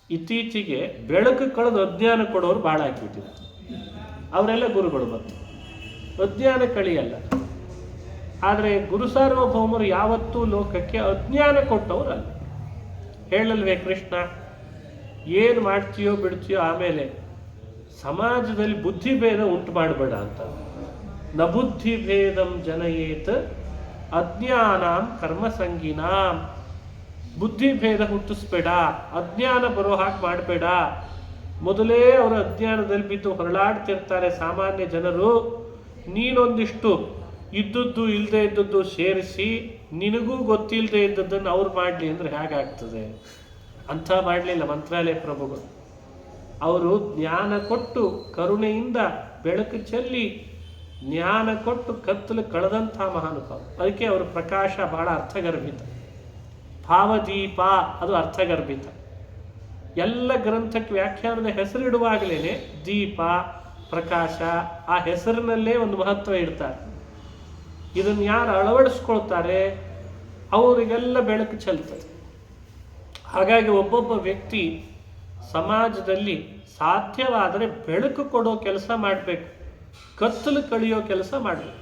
ಇತ್ತೀಚೆಗೆ ಬೆಳಕು ಕಳೆದು ಅಜ್ಞಾನ ಕೊಡೋರು ಭಾಳ ಆಗ್ಬಿಟ್ಟಿದ್ದಾರೆ. ಅವರೆಲ್ಲ ಗುರುಗಳು. ಮತ್ತು ಅಜ್ಞಾನ ಕಳಿಯಲ್ಲ. ಆದರೆ ಗುರು ಸಾರ್ವಭೌಮರು ಯಾವತ್ತೂ ಲೋಕಕ್ಕೆ ಅಜ್ಞಾನ ಕೊಟ್ಟವರಲ್ಲ. ಹೇಳಲ್ವೇ ಕೃಷ್ಣ, ಏನು ಮಾಡ್ತೀಯೋ ಬಿಡ್ತೀಯೋ, ಆಮೇಲೆ ಸಮಾಜದಲ್ಲಿ ಬುದ್ಧಿಭೇದ ಉಂಟು ಮಾಡಬೇಡ ಅಂತ. ನ ಬುದ್ಧಿಭೇದಂ ಜನಯೇತ್ ಅಜ್ಞಾನಾಂ ಕರ್ಮಸಂಗಿನಾಂ. ಬುದ್ಧಿಭೇದ ಹುಟ್ಟಿಸ್ಬೇಡ, ಅಜ್ಞಾನ ಬರೋ ಹಾಗೆ ಮಾಡಬೇಡ. ಮೊದಲೇ ಅವರು ಅಜ್ಞಾನದಲ್ಲಿ ಬಿದ್ದು ಹೊರಳಾಡ್ತಿರ್ತಾರೆ ಸಾಮಾನ್ಯ ಜನರು. ನೀನೊಂದಿಷ್ಟು ಇದ್ದದ್ದು ಇಲ್ಲದೆ ಇದ್ದದ್ದು ಸೇರಿಸಿ ನಿನಗೂ ಗೊತ್ತಿಲ್ಲದೆ ಇದ್ದದ್ದನ್ನು ಅವ್ರು ಮಾಡಲಿ ಅಂದರೆ ಹೇಗಾಗ್ತದೆ? ಅಂಥ ಮಾಡಲಿಲ್ಲ ಮಂತ್ರಾಲಯ ಪ್ರಭುಗಳು. ಅವರು ಜ್ಞಾನ ಕೊಟ್ಟು ಕರುಣೆಯಿಂದ ಬೆಳಕು ಚೆಲ್ಲಿ ಜ್ಞಾನ ಕೊಟ್ಟು ಕತ್ತಲು ಕಳೆದಂಥ ಮಹಾನುಭಾವ. ಅದಕ್ಕೆ ಅವರು ಪ್ರಕಾಶ ಬಹಳ ಅರ್ಥಗರ್ಭಿತ. ಭಾವದೀಪ ಅದು ಅರ್ಥಗರ್ಭಿತ. ಎಲ್ಲ ಗ್ರಂಥಕ್ಕೆ ವ್ಯಾಖ್ಯಾನದ ಹೆಸರಿಡುವಾಗಲೇ ದೀಪ, ಪ್ರಕಾಶ, ಆ ಹೆಸರಿನಲ್ಲೇ ಒಂದು ಮಹತ್ವ ಇಡ್ತಾರೆ. ಇದನ್ನು ಯಾರು ಅಳವಡಿಸ್ಕೊಳ್ತಾರೆ ಅವರಿಗೆಲ್ಲ ಬೆಳಕು ಚೆಲ್ತದೆ. ಹಾಗಾಗಿ ಒಬ್ಬೊಬ್ಬ ವ್ಯಕ್ತಿ ಸಮಾಜದಲ್ಲಿ ಸಾಧ್ಯವಾದರೆ ಬೆಳಕು ಕೊಡೋ ಕೆಲಸ ಮಾಡಬೇಕು, ಕತ್ತಲು ಕಳಿಯೋ ಕೆಲಸ ಮಾಡಬೇಕು.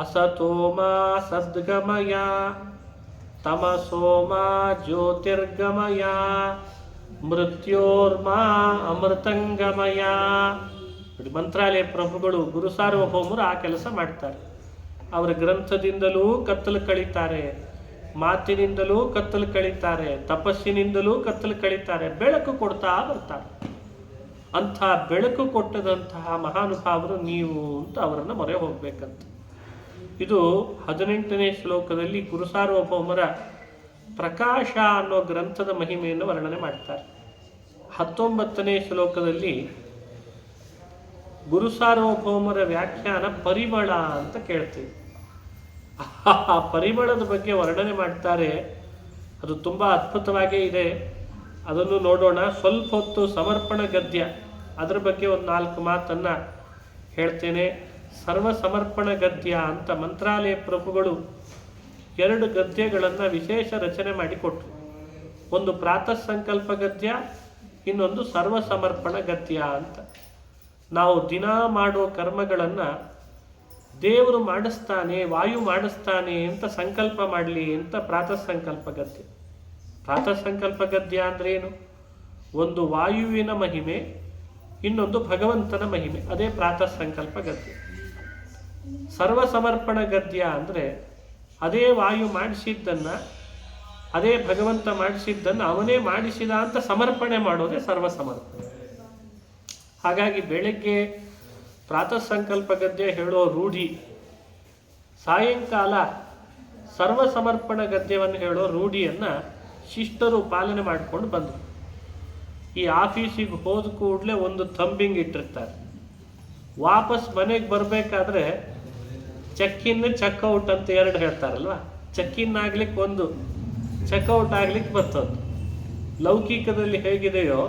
ಅಸತೋಮ ಸದ್ಗಮಯ ತಮಸೋಮ ಜ್ಯೋತಿರ್ಗಮಯ ಮೃತ್ಯೋರ್ಮಾ ಅಮೃತಂಗಮಯ. ಮಂತ್ರಾಲಯ ಪ್ರಭುಗಳು ಗುರು ಸಾರ್ವಭೌಮರು ಆ ಕೆಲಸ ಮಾಡ್ತಾರೆ. ಅವರ ಗ್ರಂಥದಿಂದಲೂ ಕತ್ತಲು ಕಳೀತಾರೆ, ಮಾತಿನಿಂದಲೂ ಕತ್ತಲು ಕಳೀತಾರೆ, ತಪಸ್ಸಿನಿಂದಲೂ ಕತ್ತಲು ಕಳೀತಾರೆ, ಬೆಳಕು ಕೊಡ್ತಾ ಬರ್ತಾರೆ. ಅಂಥ ಬೆಳಕು ಕೊಟ್ಟದಂತಹ ಮಹಾನುಭಾವರು ನೀವು ಅಂತ ಅವರನ್ನು ಮೊರೆ ಹೋಗ್ಬೇಕಂತ. ಇದು 18ನೇ ಶ್ಲೋಕದಲ್ಲಿ ಗುರು ಸಾರ್ವಭೌಮರ ಪ್ರಕಾಶ ಅನ್ನೋ ಗ್ರಂಥದ ಮಹಿಮೆಯನ್ನು ವರ್ಣನೆ ಮಾಡ್ತಾರೆ. 19ನೇ ಶ್ಲೋಕದಲ್ಲಿ ಗುರು ಸಾರ್ವಭೌಮರ ವ್ಯಾಖ್ಯಾನ ಪರಿಮಳ ಅಂತ ಕೇಳ್ತೀವಿ. ಆ ಪರಿಮಳದ ಬಗ್ಗೆ ವರ್ಣನೆ ಮಾಡ್ತಾರೆ. ಅದು ತುಂಬ ಅದ್ಭುತವಾಗೇ ಇದೆ. ಅದನ್ನು ನೋಡೋಣ. ಸ್ವಲ್ಪ ಹೊತ್ತು ಸಮರ್ಪಣ ಗದ್ಯ, ಅದರ ಬಗ್ಗೆ ಒಂದು 4 ಮಾತನ್ನು ಹೇಳ್ತೇನೆ. ಸರ್ವ ಸಮರ್ಪಣ ಗದ್ಯ ಅಂತ ಮಂತ್ರಾಲಯ ಪ್ರಭುಗಳು 2 ಗದ್ಯಗಳನ್ನು ವಿಶೇಷ ರಚನೆ ಮಾಡಿಕೊಟ್ರು. ಒಂದು ಪ್ರಾತಃ ಸಂಕಲ್ಪ ಗದ್ಯ, ಇನ್ನೊಂದು ಸರ್ವ ಸಮರ್ಪಣ ಗದ್ಯ ಅಂತ. ನಾವು ದಿನ ಮಾಡೋ ಕರ್ಮಗಳನ್ನು ದೇವರು ಮಾಡಿಸ್ತಾನೆ, ವಾಯು ಮಾಡಿಸ್ತಾನೆ ಅಂತ ಸಂಕಲ್ಪ ಮಾಡಲಿ ಅಂತ ಪ್ರಾತಃ ಸಂಕಲ್ಪ ಗದ್ಯ. ಪ್ರಾತಃ ಸಂಕಲ್ಪ ಗದ್ಯ ಅಂದ್ರೆ ಏನು? ಒಂದು ವಾಯುವಿನ ಮಹಿಮೆ, ಇನ್ನೊಂದು ಭಗವಂತನ ಮಹಿಮೆ, ಅದೇ ಪ್ರಾತಃ ಸಂಕಲ್ಪ ಗದ್ಯ. ಸರ್ವ ಸಮರ್ಪಣ ಗದ್ಯ ಅಂದರೆ ಅದೇ ವಾಯು ಮಾಡಿಸಿದ್ದನ್ನು, ಅದೇ ಭಗವಂತ ಮಾಡಿಸಿದ್ದನ್ನು ಅವನೇ ಮಾಡಿಸಿದ ಅಂತ ಸಮರ್ಪಣೆ ಮಾಡೋದೇ ಸರ್ವ ಸಮರ್ಪಣೆ. ಹಾಗಾಗಿ ಬೆಳಗ್ಗೆ ಪ್ರಾತಃ ಸಂಕಲ್ಪ ಗದ್ಯ ಹೇಳೋ ರೂಢಿ, ಸಾಯಂಕಾಲ ಸರ್ವ ಸಮರ್ಪಣ ಗದ್ಯವನ್ನು ಹೇಳೋ ರೂಢಿಯನ್ನು ಶಿಷ್ಟರು ಪಾಲನೆ ಮಾಡಿಕೊಂಡು ಬಂದರು. ಈ ಆಫೀಸಿಗೆ ಹೋದ ಕೂಡಲೇ ಒಂದು ಥಂಬಿಂಗ್ ಇಟ್ಟಿರ್ತಾರೆ. ವಾಪಸ್ ಮನೆಗೆ ಬರಬೇಕಾದ್ರೆ ಚೆಕ್ ಇನ್ ಚೆಕ್ಔಟ್ ಅಂತ 2 ಹೇಳ್ತಾರಲ್ವ. ಚೆಕ್ ಇನ್ ಆಗ್ಲಿಕ್ಕೆ ಒಂದು, ಚೆಕ್ಔಟ್ ಆಗ್ಲಿಕ್ಕೆ ಬರ್ತದ್ದು. ಲೌಕಿಕದಲ್ಲಿ ಹೇಗಿದೆಯೋ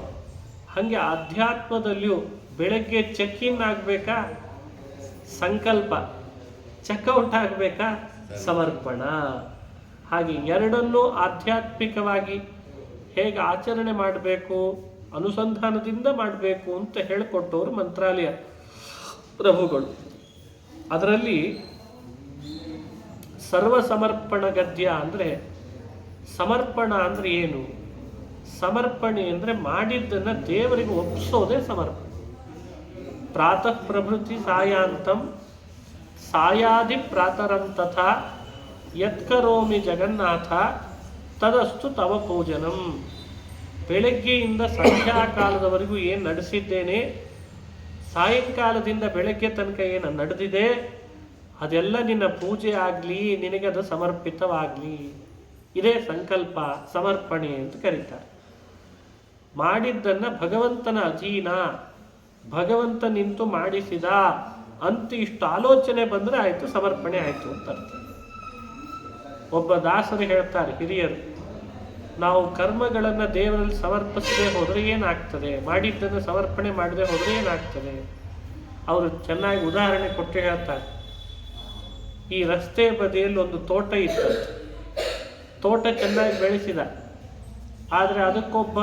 ಹಾಗೆ ಆಧ್ಯಾತ್ಮದಲ್ಲಿಯೂ ಬೆಳಗ್ಗೆ ಚೆಕ್ ಇನ್ ಆಗಬೇಕಾ ಸಂಕಲ್ಪ, ಚೆಕ್ಔಟ್ ಆಗಬೇಕಾ ಸಮರ್ಪಣ. ಹಾಗೆ ಎರಡನ್ನೂ ಆಧ್ಯಾತ್ಮಿಕವಾಗಿ ಹೇಗೆ ಆಚರಣೆ ಮಾಡಬೇಕು, ಅನುಸಂಧಾನದಿಂದ ಮಾಡಬೇಕು ಅಂತ ಹೇಳಿಕೊಟ್ಟವರು ಮಂತ್ರಾಲಯ ಪ್ರಭುಗಳು. ಅದರಲ್ಲಿ ಸರ್ವ ಸಮರ್ಪಣ ಗದ್ಯ ಅಂದರೆ, ಸಮರ್ಪಣ ಅಂದರೆ ಏನು? ಸಮರ್ಪಣೆ ಅಂದರೆ ಮಾಡಿದ್ದನ್ನು ದೇವರಿಗೆ ಒಪ್ಪಿಸೋದೇ ಸಮರ್ಪಣೆ. ಪ್ರಾತಃ ಪ್ರಭೃತಿ ಸಾಯಾಂತಂ ಸಾಯಾದಿ ಪ್ರಾತರಂ ತಥಾ ಯತ್ಕರೋಮಿ ಜಗನ್ನಾಥ ತದಸ್ತು ತವ ಪೂಜನಂ. ಬೆಳಗ್ಗೆಯಿಂದ ಸಂಧ್ಯಾಕಾಲದವರೆಗೂ ಏನು ನಡೆಸಿದ್ದೇನೆ, ಸಾಯಂಕಾಲದಿಂದ ಬೆಳಗ್ಗೆ ತನಕ ಏನು ನಡೆದಿದೆ, ಅದೆಲ್ಲ ನಿನ್ನ ಪೂಜೆ ಆಗಲಿ, ನಿನಗೆ ಅದು ಸಮರ್ಪಿತವಾಗಲಿ. ಇದೇ ಸಂಕಲ್ಪ, ಸಮರ್ಪಣೆ ಅಂತ ಕರೀತಾರೆ. ಮಾಡಿದ್ದನ್ನು ಭಗವಂತನ ಅಧೀನ, ಭಗವಂತ ನಿಂತು ಮಾಡಿಸಿದ ಅಂತ ಇಷ್ಟು ಆಲೋಚನೆ ಬಂದರೆ ಆಯಿತು, ಸಮರ್ಪಣೆ ಆಯಿತು ಅಂತ ಅರ್ಥ. ಒಬ್ಬ ದಾಸರು ಹೇಳ್ತಾರೆ, ಹಿರಿಯರು, ನಾವು ಕರ್ಮಗಳನ್ನು ದೇವರಲ್ಲಿ ಸಮರ್ಪಿಸದೆ ಹೋದರೆ ಏನಾಗ್ತದೆ, ಮಾಡಿದ್ದನ್ನು ಸಮರ್ಪಣೆ ಮಾಡದೆ ಹೋದರೆ ಏನಾಗ್ತದೆ. ಅವರು ಚೆನ್ನಾಗಿ ಉದಾಹರಣೆ ಕೊಟ್ಟು ಹೇಳ್ತಾರೆ. ಈ ರಸ್ತೆ ಬದಿಯಲ್ಲಿ ಒಂದು ತೋಟ ಇತ್ತು. ತೋಟ ಚೆನ್ನಾಗಿ ಬೆಳೆಸಿದ, ಆದರೆ ಅದಕ್ಕೊಬ್ಬ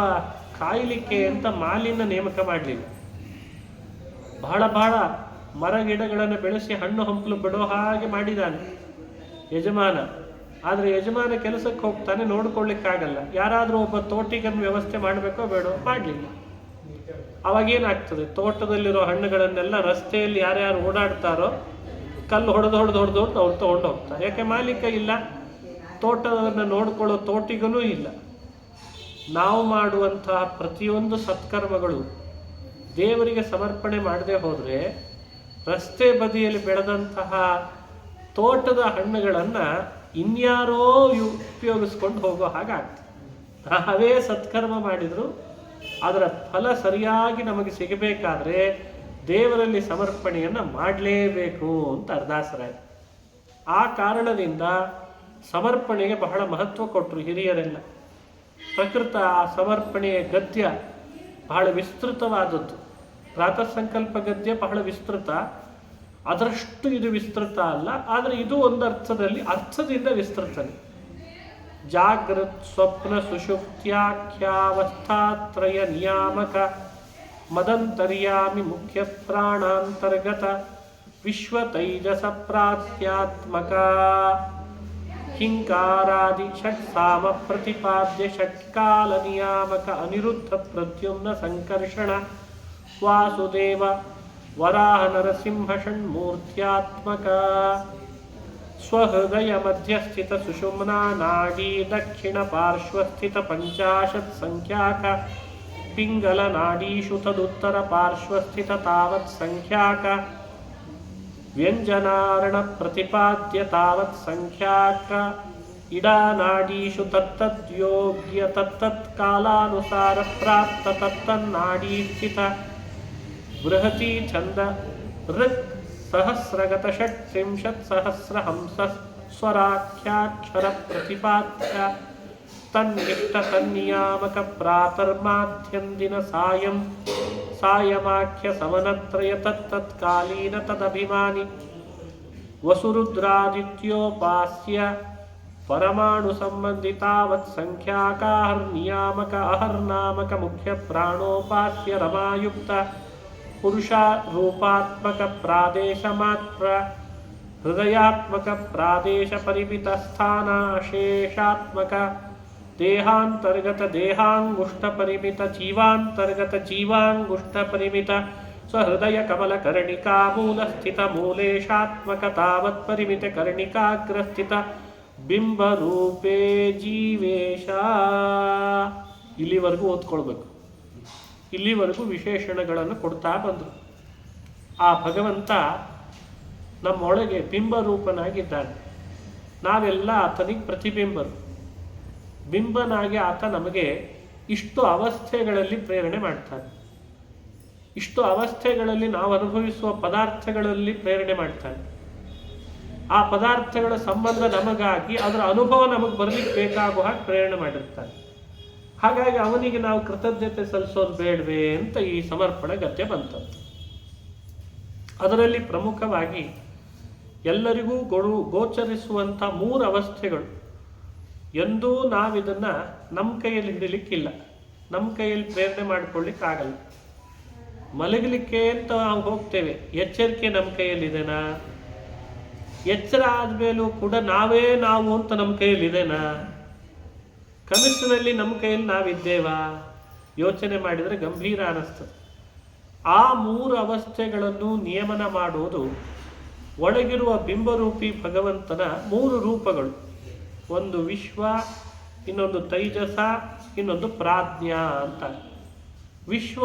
ಕಾಯಲಿಕ್ಕೆ ಅಂತ ಮಾಲಿನ ನೇಮಕ ಮಾಡಲಿಲ್ಲ. ಬಹಳ ಬಹಳ ಮರ ಗಿಡಗಳನ್ನು ಬೆಳೆಸಿ ಹಣ್ಣು ಹಂಪಲು ಬಿಡೋ ಹಾಗೆ ಮಾಡಿದ್ದಾನೆ ಯಜಮಾನ. ಆದರೆ ಯಜಮಾನ ಕೆಲಸಕ್ಕೆ ಹೋಗ್ತಾನೆ, ನೋಡ್ಕೊಳ್ಳಿಕ್ಕಾಗಲ್ಲ. ಯಾರಾದರೂ ಒಬ್ಬ ತೋಟಿಗನ್ನು ವ್ಯವಸ್ಥೆ ಮಾಡಬೇಕೋ ಬೇಡೋ, ಮಾಡಲಿಲ್ಲ. ಅವಾಗೇನಾಗ್ತದೆ, ತೋಟದಲ್ಲಿರೋ ಹಣ್ಣುಗಳನ್ನೆಲ್ಲ ರಸ್ತೆಯಲ್ಲಿ ಯಾರ್ಯಾರು ಓಡಾಡ್ತಾರೋ ಕಲ್ಲು ಹೊಡೆದು ಅವ್ರು ತೊಗೊಂಡು ಹೋಗ್ತಾರೆ. ಯಾಕೆ ಮಾಲೀಕ ಇಲ್ಲ, ತೋಟವನ್ನು ನೋಡ್ಕೊಳ್ಳೋ ತೋಟಿಗನೂ ಇಲ್ಲ. ನಾವು ಮಾಡುವಂತಹ ಪ್ರತಿಯೊಂದು ಸತ್ಕರ್ಮಗಳು ದೇವರಿಗೆ ಸಮರ್ಪಣೆ ಮಾಡದೆ ಹೋದರೆ ರಸ್ತೆ ಬದಿಯಲ್ಲಿ ಬೆಳೆದಂತಹ ತೋಟದ ಹಣ್ಣುಗಳನ್ನು ಇನ್ಯಾರೋ ಉಪಯೋಗಿಸ್ಕೊಂಡು ಹೋಗೋ ಹಾಗಾಗ್ತದೆ. ನಾವೇ ಸತ್ಕರ್ಮ ಮಾಡಿದರೂ ಅದರ ಫಲ ಸರಿಯಾಗಿ ನಮಗೆ ಸಿಗಬೇಕಾದ್ರೆ ದೇವರಲ್ಲಿ ಸಮರ್ಪಣೆಯನ್ನು ಮಾಡಲೇಬೇಕು ಅಂತ ಅರ್ದಾಸರಾಯ. ಆ ಕಾರಣದಿಂದ ಸಮರ್ಪಣೆಗೆ ಬಹಳ ಮಹತ್ವ ಕೊಟ್ಟರು ಹಿರಿಯರೆಲ್ಲ. ಪ್ರಕೃತ ಆ ಸಮರ್ಪಣೆಯ ಗದ್ಯ ಬಹಳ ವಿಸ್ತೃತವಾದದ್ದು. ಪ್ರಾತಃ ಸಂಕಲ್ಪ ಗದ್ಯ ಬಹಳ ವಿಸ್ತೃತ, ಅದರಷ್ಟು ಇದು ವಿಸ್ತೃತ ಅಲ್ಲ. ಆದರೆ ಇದು ಒಂದು ಅರ್ಥದಿಂದ ವಿಸ್ತೃತನೆ. ಜಾಗೃತ್ ಸ್ವಪ್ನ ಸುಷುಪ್ತ್ಯಾಖ್ಯಾವಸ್ಥಾತ್ರಯ ನಿಯಾಮಕ ಮದಂತರ್ಯಾಮಿ ಮುಖ್ಯ ಪ್ರಾಣಾಂತರ್ಗತ ವಿಶ್ವತೈಜಸ ಪ್ರಾತ್ಯಾತ್ಮಕ ಹಿಂಕಾರಾದಿ ಷಟ್ಸಾಮ ಪ್ರತಿಪಾದ್ಯ ಷಟ್ಕಾಲ ನಿಯಾಮಕ ಅನಿರುದ್ಧ ಪ್ರದ್ಯುಮ್ನ ಸಂಕರ್ಷಣ ವಾಸುದೇವ ವರಾಹ ನರಸಿಂಹ ಷಣ್ಮೂರ್ತ್ಯಾತ್ಮಕ ಸ್ವಹೃದಯ ಮಧ್ಯಸ್ಥಿತ ಸುಷುಮ್ನಾ ನಾಡಿ ದಕ್ಷಿಣ ಪಾರ್ಶ್ವಸ್ಥಿತ ಪಂಚಾಶತ್ ಸಂಖ್ಯಾಕ ಪಿಂಗಲ ನಾಡೀಷು ತದುತ್ತರ ಪಾರ್ಶ್ವಸ್ಥಿತ ತಾವತ್ ಸಂಖ್ಯಾಕ ವ್ಯಂಜನಾರಣ ಪ್ರತಿಪಾದ್ಯ ತಾವತ್ ಸಂಖ್ಯಾಕ ಇಡಾ ನಾಡೀಷು ತತ್ತದ್ಯೋಗ್ಯ ತತ್ತತ್ ಕಾಲಾನುಸಾರ ಪ್ರಾಪ್ತ ತತ್ತನ್ನಾಡೀ ಸ್ಥಿತ ಬೃಹತಿ ಛಂದ ಋಕ್ ಸಹಸ್ರಗತ ಷಟ್ತ್ರಿಂಶತ್ ಸಹಸ್ರ ಹಂಸ ಸ್ವರಾಖ್ಯಾಕ್ಷರ ಪ್ರತಿಪಾದ್ಯ ತನ್ನಿಷ್ಟ ತನ್ನಿಯಾಮಕ ಪ್ರಾತರ್ಮಾಧ್ಯಂದಿನ ಸಾಯಂ ಸಾಯಮಾಖ್ಯ ಸಮನತ್ರಯ ತತ್ತತ್ಕಾಲೀನ ತದಭಿಮಾನಿ ವಸುರುದ್ರಾದಿತ್ಯೋಪಾಸ್ಯ ಪರಮಾಣು ಸಂಬಂಧಿತಾವತ್ ಸಂಖ್ಯಾಕಾಹರ್ನಿಯಾಮಕ ಅಹರ್ನಾಮಕ ಮುಖ್ಯ ಪ್ರಾಣೋಪಾಸ್ಯ ರಮಾಯುಕ್ತ ಪುರುಷ ರೂಪಾತ್ಮಕ ಪ್ರಾದೇಶ ಮಾತ್ರ ಹೃದಯಾತ್ಮಕ ಪ್ರಾದೇಶ ಪರಿಮಿತ ಸ್ಥಾನಾಶೇಷಾತ್ಮಕ ದೇಹಾಂತರ್ಗತ ದೇಹಾಂಗುಷ್ಟ ಪರಿಮಿತ ಜೀವಾಂತರ್ಗತ ಜೀವಾಂಗುಷ್ಟ ಪರಿಮಿತ ಸ್ವಹೃದಯ ಕಮಲ ಕರ್ಣಿಕಾ ಮೂಲ ಸ್ಥಿತ ಮೂಲೇಶಾತ್ಮಕ ತಾವತ್ ಪರಿಮಿತ ಕರ್ಣಿಕಾಗ್ರಸ್ಥಿತ ಬಿಂಬರೂಪೇ ಜೀವೇಶ. ಇಲ್ಲಿವರೆಗೂ ಓದ್ಕೊಳ್ಬೇಕು. ಇಲ್ಲಿವರೆಗೂ ವಿಶೇಷಣಗಳನ್ನು ಕೊಡ್ತಾ ಬಂದರು. ಆ ಭಗವಂತ ನಮ್ಮೊಳಗೆ ಬಿಂಬರೂಪನಾಗಿದ್ದಾನೆ. ನಾವೆಲ್ಲ ಆತನಿಗೆ ಪ್ರತಿಬಿಂಬರು. ಬಿಂಬನಾಗಿ ಆತ ನಮಗೆ ಇಷ್ಟು ಅವಸ್ಥೆಗಳಲ್ಲಿ ಪ್ರೇರಣೆ ಮಾಡ್ತಾನೆ. ಇಷ್ಟು ಅವಸ್ಥೆಗಳಲ್ಲಿ ನಾವು ಅನುಭವಿಸುವ ಪದಾರ್ಥಗಳಲ್ಲಿ ಪ್ರೇರಣೆ ಮಾಡ್ತಾನೆ. ಆ ಪದಾರ್ಥಗಳ ಸಂಬಂಧ ನಮಗಾಗಿ ಅದರ ಅನುಭವ ನಮಗೆ ಬರಲಿಕ್ಕೆ ಬೇಕಾಗುವ ಹಾಗೆ ಪ್ರೇರಣೆ ಮಾಡಿರ್ತಾನೆ. ಹಾಗಾಗಿ ಅವನಿಗೆ ನಾವು ಕೃತಜ್ಞತೆ ಸಲ್ಲಿಸೋದು ಬೇಡವೇ ಅಂತ ಈ ಸಮರ್ಪಣೆ ಗದ್ಯ ಬಂತದ್ದು. ಅದರಲ್ಲಿ ಪ್ರಮುಖವಾಗಿ ಎಲ್ಲರಿಗೂ ಗೋಚರಿಸುವಂಥ 3 ಅವಸ್ಥೆಗಳು. ಎಂದೂ ನಾವಿದನ್ನು ನಮ್ಮ ಕೈಯಲ್ಲಿ ಹಿಡಿಲಿಕ್ಕಿಲ್ಲ, ನಮ್ಮ ಕೈಯಲ್ಲಿ ಪ್ರೇರಣೆ ಮಾಡಿಕೊಳ್ಳಿಕ್ಕಾಗಲ್ಲ. ಮಲಗಲಿಕ್ಕೆ ಅಂತ ನಾವು ಹೋಗ್ತೇವೆ, ಎಚ್ಚರಿಕೆ ನಮ್ಮ ಕೈಯಲ್ಲಿದೆನಾ? ಎಚ್ಚರ ಆದಮೇಲೂ ಕೂಡ ನಾವೇ ನಾವು ಅಂತ ನಮ್ಮ ಕೈಯಲ್ಲಿದೆನಾ? ಕನಸಿನಲ್ಲಿ ನಮ್ಮ ಕೈಯಲ್ಲಿ ನಾವಿದ್ದೇವಾ? ಯೋಚನೆ ಮಾಡಿದರೆ ಗಂಭೀರ ಅನ್ನಿಸ್ತದೆ. ಆ 3 ಅವಸ್ಥೆಗಳನ್ನು ನಿಯಮನ ಮಾಡುವುದು ಒಳಗಿರುವ ಬಿಂಬರೂಪಿ ಭಗವಂತನ 3 ರೂಪಗಳು. ಒಂದು ವಿಶ್ವ, ಇನ್ನೊಂದು ತೈಜಸ, ಇನ್ನೊಂದು ಪ್ರಾಜ್ಞಾ ಅಂತ. ವಿಶ್ವ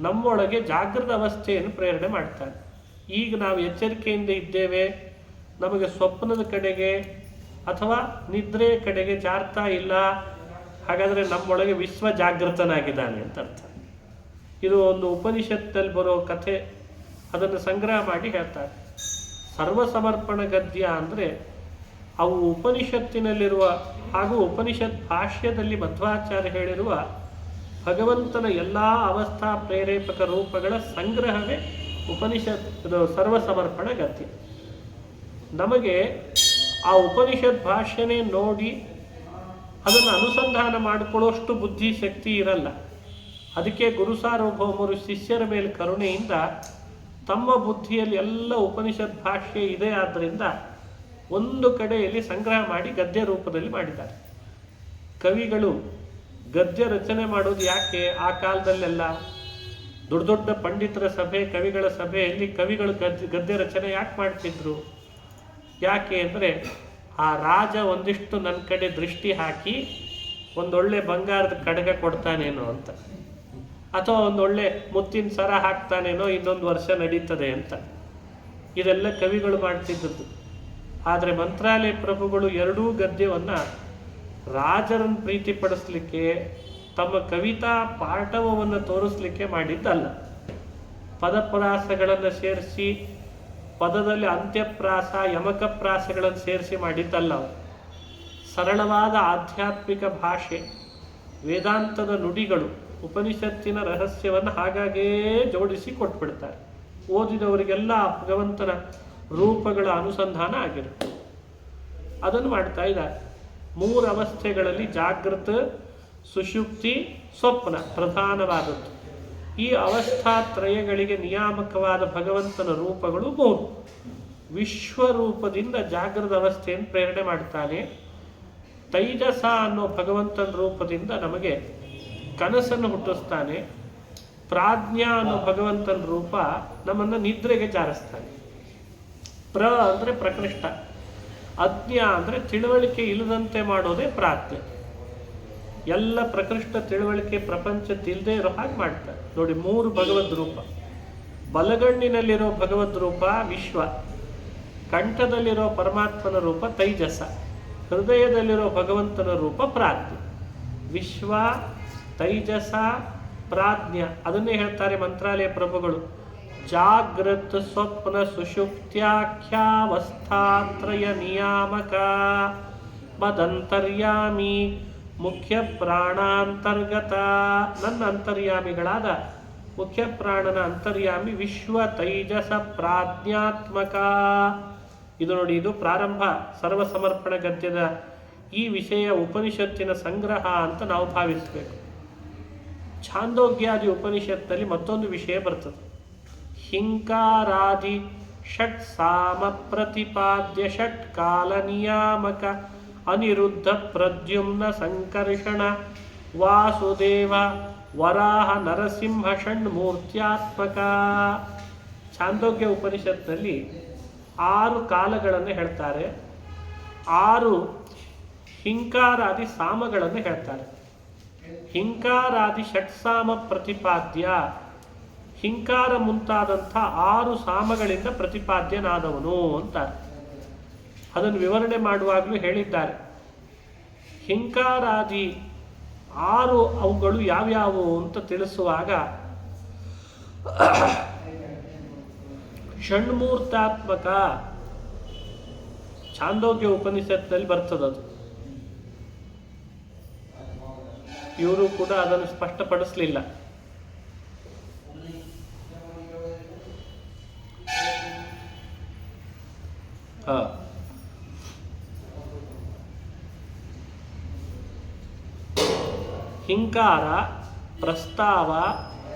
ನಮ್ಮೊಳಗೆ ಜಾಗೃತ ಅವಸ್ಥೆಯನ್ನು ಪ್ರೇರಣೆ ಮಾಡ್ತಾನೆ. ಈಗ ನಾವು ಎಚ್ಚರಿಕೆಯಿಂದ ಇದ್ದೇವೆ, ನಮಗೆ ಸ್ವಪ್ನದ ಕಡೆಗೆ ಅಥವಾ ನಿದ್ರೆ ಕಡೆಗೆ ಜಾರ್ತಾ ಇಲ್ಲ, ಹಾಗಾದರೆ ನಮ್ಮೊಳಗೆ ವಿಶ್ವ ಜಾಗೃತನಾಗಿದ್ದಾನೆ ಅಂತ ಅರ್ಥ. ಇದು ಒಂದು ಉಪನಿಷತ್ತಲ್ಲಿ ಬರೋ ಕಥೆ, ಅದನ್ನು ಸಂಗ್ರಹ ಮಾಡಿ ಹೇಳ್ತಾರೆ. ಸರ್ವಸಮರ್ಪಣ ಗದ್ಯ ಅಂದರೆ ಅವು ಉಪನಿಷತ್ತಿನಲ್ಲಿರುವ ಹಾಗೂ ಉಪನಿಷತ್ ಭಾಷ್ಯದಲ್ಲಿ ಮಧ್ವಾಚಾರ್ಯ ಹೇಳಿರುವ ಭಗವಂತನ ಎಲ್ಲ ಅವಸ್ಥಾ ಪ್ರೇರೇಪಕ ರೂಪಗಳ ಸಂಗ್ರಹವೇ ಉಪನಿಷತ್ ಸರ್ವಸಮರ್ಪಣ ಗದ್ಯ. ನಮಗೆ ಆ ಉಪನಿಷತ್ ಭಾಷ್ಯನೇ ನೋಡಿ ಅದನ್ನು ಅನುಸಂಧಾನ ಮಾಡಿಕೊಳ್ಳುವಷ್ಟು ಬುದ್ಧಿ ಶಕ್ತಿ ಇರಲ್ಲ. ಅದಕ್ಕೆ ಗುರು ಸಾರ್ವಭೌಮರು ಶಿಷ್ಯರ ಮೇಲೆ ಕರುಣೆಯಿಂದ ತಮ್ಮ ಬುದ್ಧಿಯಲ್ಲಿ ಎಲ್ಲ ಉಪನಿಷತ್ ಭಾಷ್ಯ ಇದೆ, ಆದ್ದರಿಂದ ಒಂದು ಕಡೆಯಲ್ಲಿ ಸಂಗ್ರಹ ಮಾಡಿ ಗದ್ಯ ರೂಪದಲ್ಲಿ ಮಾಡಿದ್ದಾರೆ. ಕವಿಗಳು ಗದ್ಯ ರಚನೆ ಮಾಡೋದು ಯಾಕೆ? ಆ ಕಾಲದಲ್ಲೆಲ್ಲ ದೊಡ್ಡ ದೊಡ್ಡ ಪಂಡಿತರ ಸಭೆ, ಕವಿಗಳ ಸಭೆಯಲ್ಲಿ ಕವಿಗಳು ಗದ್ಯ ರಚನೆ ಯಾಕೆ ಮಾಡ್ತಿದ್ರು? ಯಾಕೆ ಅಂದರೆ ಆ ರಾಜ ಒಂದಿಷ್ಟು ನನ್ನ ಕಡೆ ದೃಷ್ಟಿ ಹಾಕಿ ಒಂದೊಳ್ಳೆ ಬಂಗಾರದ ಕಡಗ ಕೊಡ್ತಾನೇನೋ ಅಂತ, ಅಥವಾ ಒಂದೊಳ್ಳೆ ಮುತ್ತಿನ ಸರ ಹಾಕ್ತಾನೇನೋ, ಇನ್ನೊಂದು ವರ್ಷ ನಡೀತದೆ ಅಂತ. ಇದೆಲ್ಲ ಕವಿಗಳು ಮಾಡ್ತಿದ್ದದ್ದು. ಆದರೆ ಮಂತ್ರಾಲಯ ಪ್ರಭುಗಳು ಎರಡೂ ಗದ್ಯವನ್ನು ರಾಜರನ್ನು ಪ್ರೀತಿಪಡಿಸ್ಲಿಕ್ಕೆ, ತಮ್ಮ ಕವಿತಾ ಪಾಠವವನ್ನು ತೋರಿಸ್ಲಿಕ್ಕೆ ಮಾಡಿದ್ದಲ್ಲ. ಪದಪ್ರಾಸಗಳನ್ನು ಸೇರಿಸಿ, ಪದದಲ್ಲಿ ಅಂತ್ಯಪ್ರಾಸ ಯಮಕಪ್ರಾಸಗಳನ್ನು ಸೇರಿಸಿ ಮಾಡಿದ್ದಲ್ಲ. ಸರಳವಾದ ಆಧ್ಯಾತ್ಮಿಕ ಭಾಷೆ, ವೇದಾಂತದ ನುಡಿಗಳು, ಉಪನಿಷತ್ತಿನ ರಹಸ್ಯವನ್ನು ಹಾಗಾಗೇ ಜೋಡಿಸಿ ಕೊಟ್ಬಿಡ್ತಾರೆ. ಓದಿದವರಿಗೆಲ್ಲ ಭಗವಂತನ ರೂಪಗಳ ಅನುಸಂಧಾನ ಆಗಿರುತ್ತೆ. ಅದನ್ನು ಮಾಡ್ತಾ ಇದ್ದಾರೆ. 3 ಅವಸ್ಥೆಗಳಲ್ಲಿ ಜಾಗೃತ, ಸುಷುಪ್ತಿ, ಸ್ವಪ್ನ ಪ್ರಧಾನವಾದದ್ದು. ಈ ಅವಸ್ಥಾತ್ರಯಗಳಿಗೆ ನಿಯಾಮಕವಾದ ಭಗವಂತನ ರೂಪಗಳು 3. ವಿಶ್ವರೂಪದಿಂದ ಜಾಗೃತ ಅವಸ್ಥೆಯನ್ನು ಪ್ರೇರಣೆ ಮಾಡ್ತಾನೆ. ತೈಜಸ ಅನ್ನೋ ಭಗವಂತನ ರೂಪದಿಂದ ನಮಗೆ ಕನಸನ್ನು ಹುಟ್ಟಿಸ್ತಾನೆ. ಪ್ರಾಜ್ಞಾ ಅನ್ನೋ ಭಗವಂತನ ರೂಪ ನಮ್ಮನ್ನು ನಿದ್ರೆಗೆ ಜಾರಿಸ್ತಾನೆ. ಅಂದರೆ ಪ್ರಕೃಷ್ಟ, ಅಜ್ಞಾ ಅಂದರೆ ತಿಳುವಳಿಕೆ ಇಲ್ಲದಂತೆ ಮಾಡೋದೇ ಪ್ರಾಜ್ಞೆ. ಎಲ್ಲ ಪ್ರಕೃಷ್ಟ ತಿಳುವಳಿಕೆ ಪ್ರಪಂಚದಿಲ್ಲದೆ ಇರೋ ಹಾಗೆ ಮಾಡ್ತಾರೆ. ನೋಡಿ, 3 ಭಗವದ್ ರೂಪ. ಬಲಗಣ್ಣಿನಲ್ಲಿರೋ ಭಗವದ್ ರೂಪ ವಿಶ್ವ, ಕಂಠದಲ್ಲಿರೋ ಪರಮಾತ್ಮನ ರೂಪ ತೈಜಸ, ಹೃದಯದಲ್ಲಿರೋ ಭಗವಂತನ ರೂಪ ಪ್ರಾಜ್ಞೆ. ವಿಶ್ವ, ತೈಜಸ, ಪ್ರಾಜ್ಞ, ಅದನ್ನೇ ಹೇಳ್ತಾರೆ ಮಂತ್ರಾಲಯ ಪ್ರಭುಗಳು. ಜಾಗೃತ್ ಸ್ವಪ್ನ ಸುಷುಪ್ತ್ಯಾಖ್ಯಾವಸ್ಥಾತ್ರಯ ನಿಯಾಮಕ ಮದಂತರ್ಯಾಮಿ ಮುಖ್ಯ ಪ್ರಾಣಾಂತರ್ಗತ. ನನ್ನ ಅಂತರ್ಯಾಮಿಗಳಾದ ಮುಖ್ಯ ಪ್ರಾಣನ ಅಂತರ್ಯಾಮಿ ವಿಶ್ವ ತೈಜಸ ಪ್ರಾಜ್ಞಾತ್ಮಕ. ಇದು ನೋಡಿ, ಇದು ಪ್ರಾರಂಭ ಸರ್ವಸಮರ್ಪಣ ಗದ್ಯದ ಈ ವಿಷಯ ಉಪನಿಷತ್ತಿನ ಸಂಗ್ರಹ ಅಂತ ನಾವು ಭಾವಿಸಬೇಕು. ಛಾಂದೋಗ್ಯಾದಿ ಉಪನಿಷತ್ತಲ್ಲಿ ಮತ್ತೊಂದು ವಿಷಯ ಬರ್ತದೆ. ಹಿಂಕಾರಾದಿ ಷಟ್ ಸಾಮ ಪ್ರತಿಪಾದ್ಯ ಷಟ್ ಕಾಲ ನಿಯಾಮಕ ಅನಿರುದ್ಧ ಪ್ರದ್ಯುಮ್ನ ಸಂಕರ್ಷಣ ವಾಸುದೇವ ವರಾಹ ನರಸಿಂಹ ಷಣ್ಮೂರ್ತ್ಯಾತ್ಮಕ. ಛಾಂದೋಗ್ಯ ಉಪನಿಷತ್ನಲ್ಲಿ 6 ಕಾಲಗಳನ್ನು ಹೇಳ್ತಾರೆ. 6 ಹಿಂಕಾರಾದಿ ಸಾಮಗಳನ್ನು ಹೇಳ್ತಾರೆ. ಹಿಂಕಾರಾದಿ ಷಟ್ಸಾಮ ಪ್ರತಿಪಾದ್ಯ, ಹಿಂಕಾರ ಮುಂತಾದಂಥ 6 ಸಾಮಗಳಿಂದ ಪ್ರತಿಪಾದ್ಯನಾದವನು ಅಂತಾರೆ. ಅದನ್ನು ವಿವರಣೆ ಮಾಡುವಾಗಲೂ ಹೇಳಿದ್ದಾರೆ. ಹಿಂಕಾರಾದಿ 6 ಅವುಗಳು ಯಾವ್ಯಾವು ಅಂತ ತಿಳಿಸುವಾಗ ಷಣ್ಮೂರ್ತಾತ್ಮಕ ಛಾಂದೋಗ್ಯ ಉಪನಿಷತ್ನಲ್ಲಿ ಬರ್ತದದು. ಇವರು ಕೂಡ ಅದನ್ನು ಸ್ಪಷ್ಟಪಡಿಸಲಿಲ್ಲ. ಹಿಂಕಾರ, ಪ್ರಸ್ತಾವ,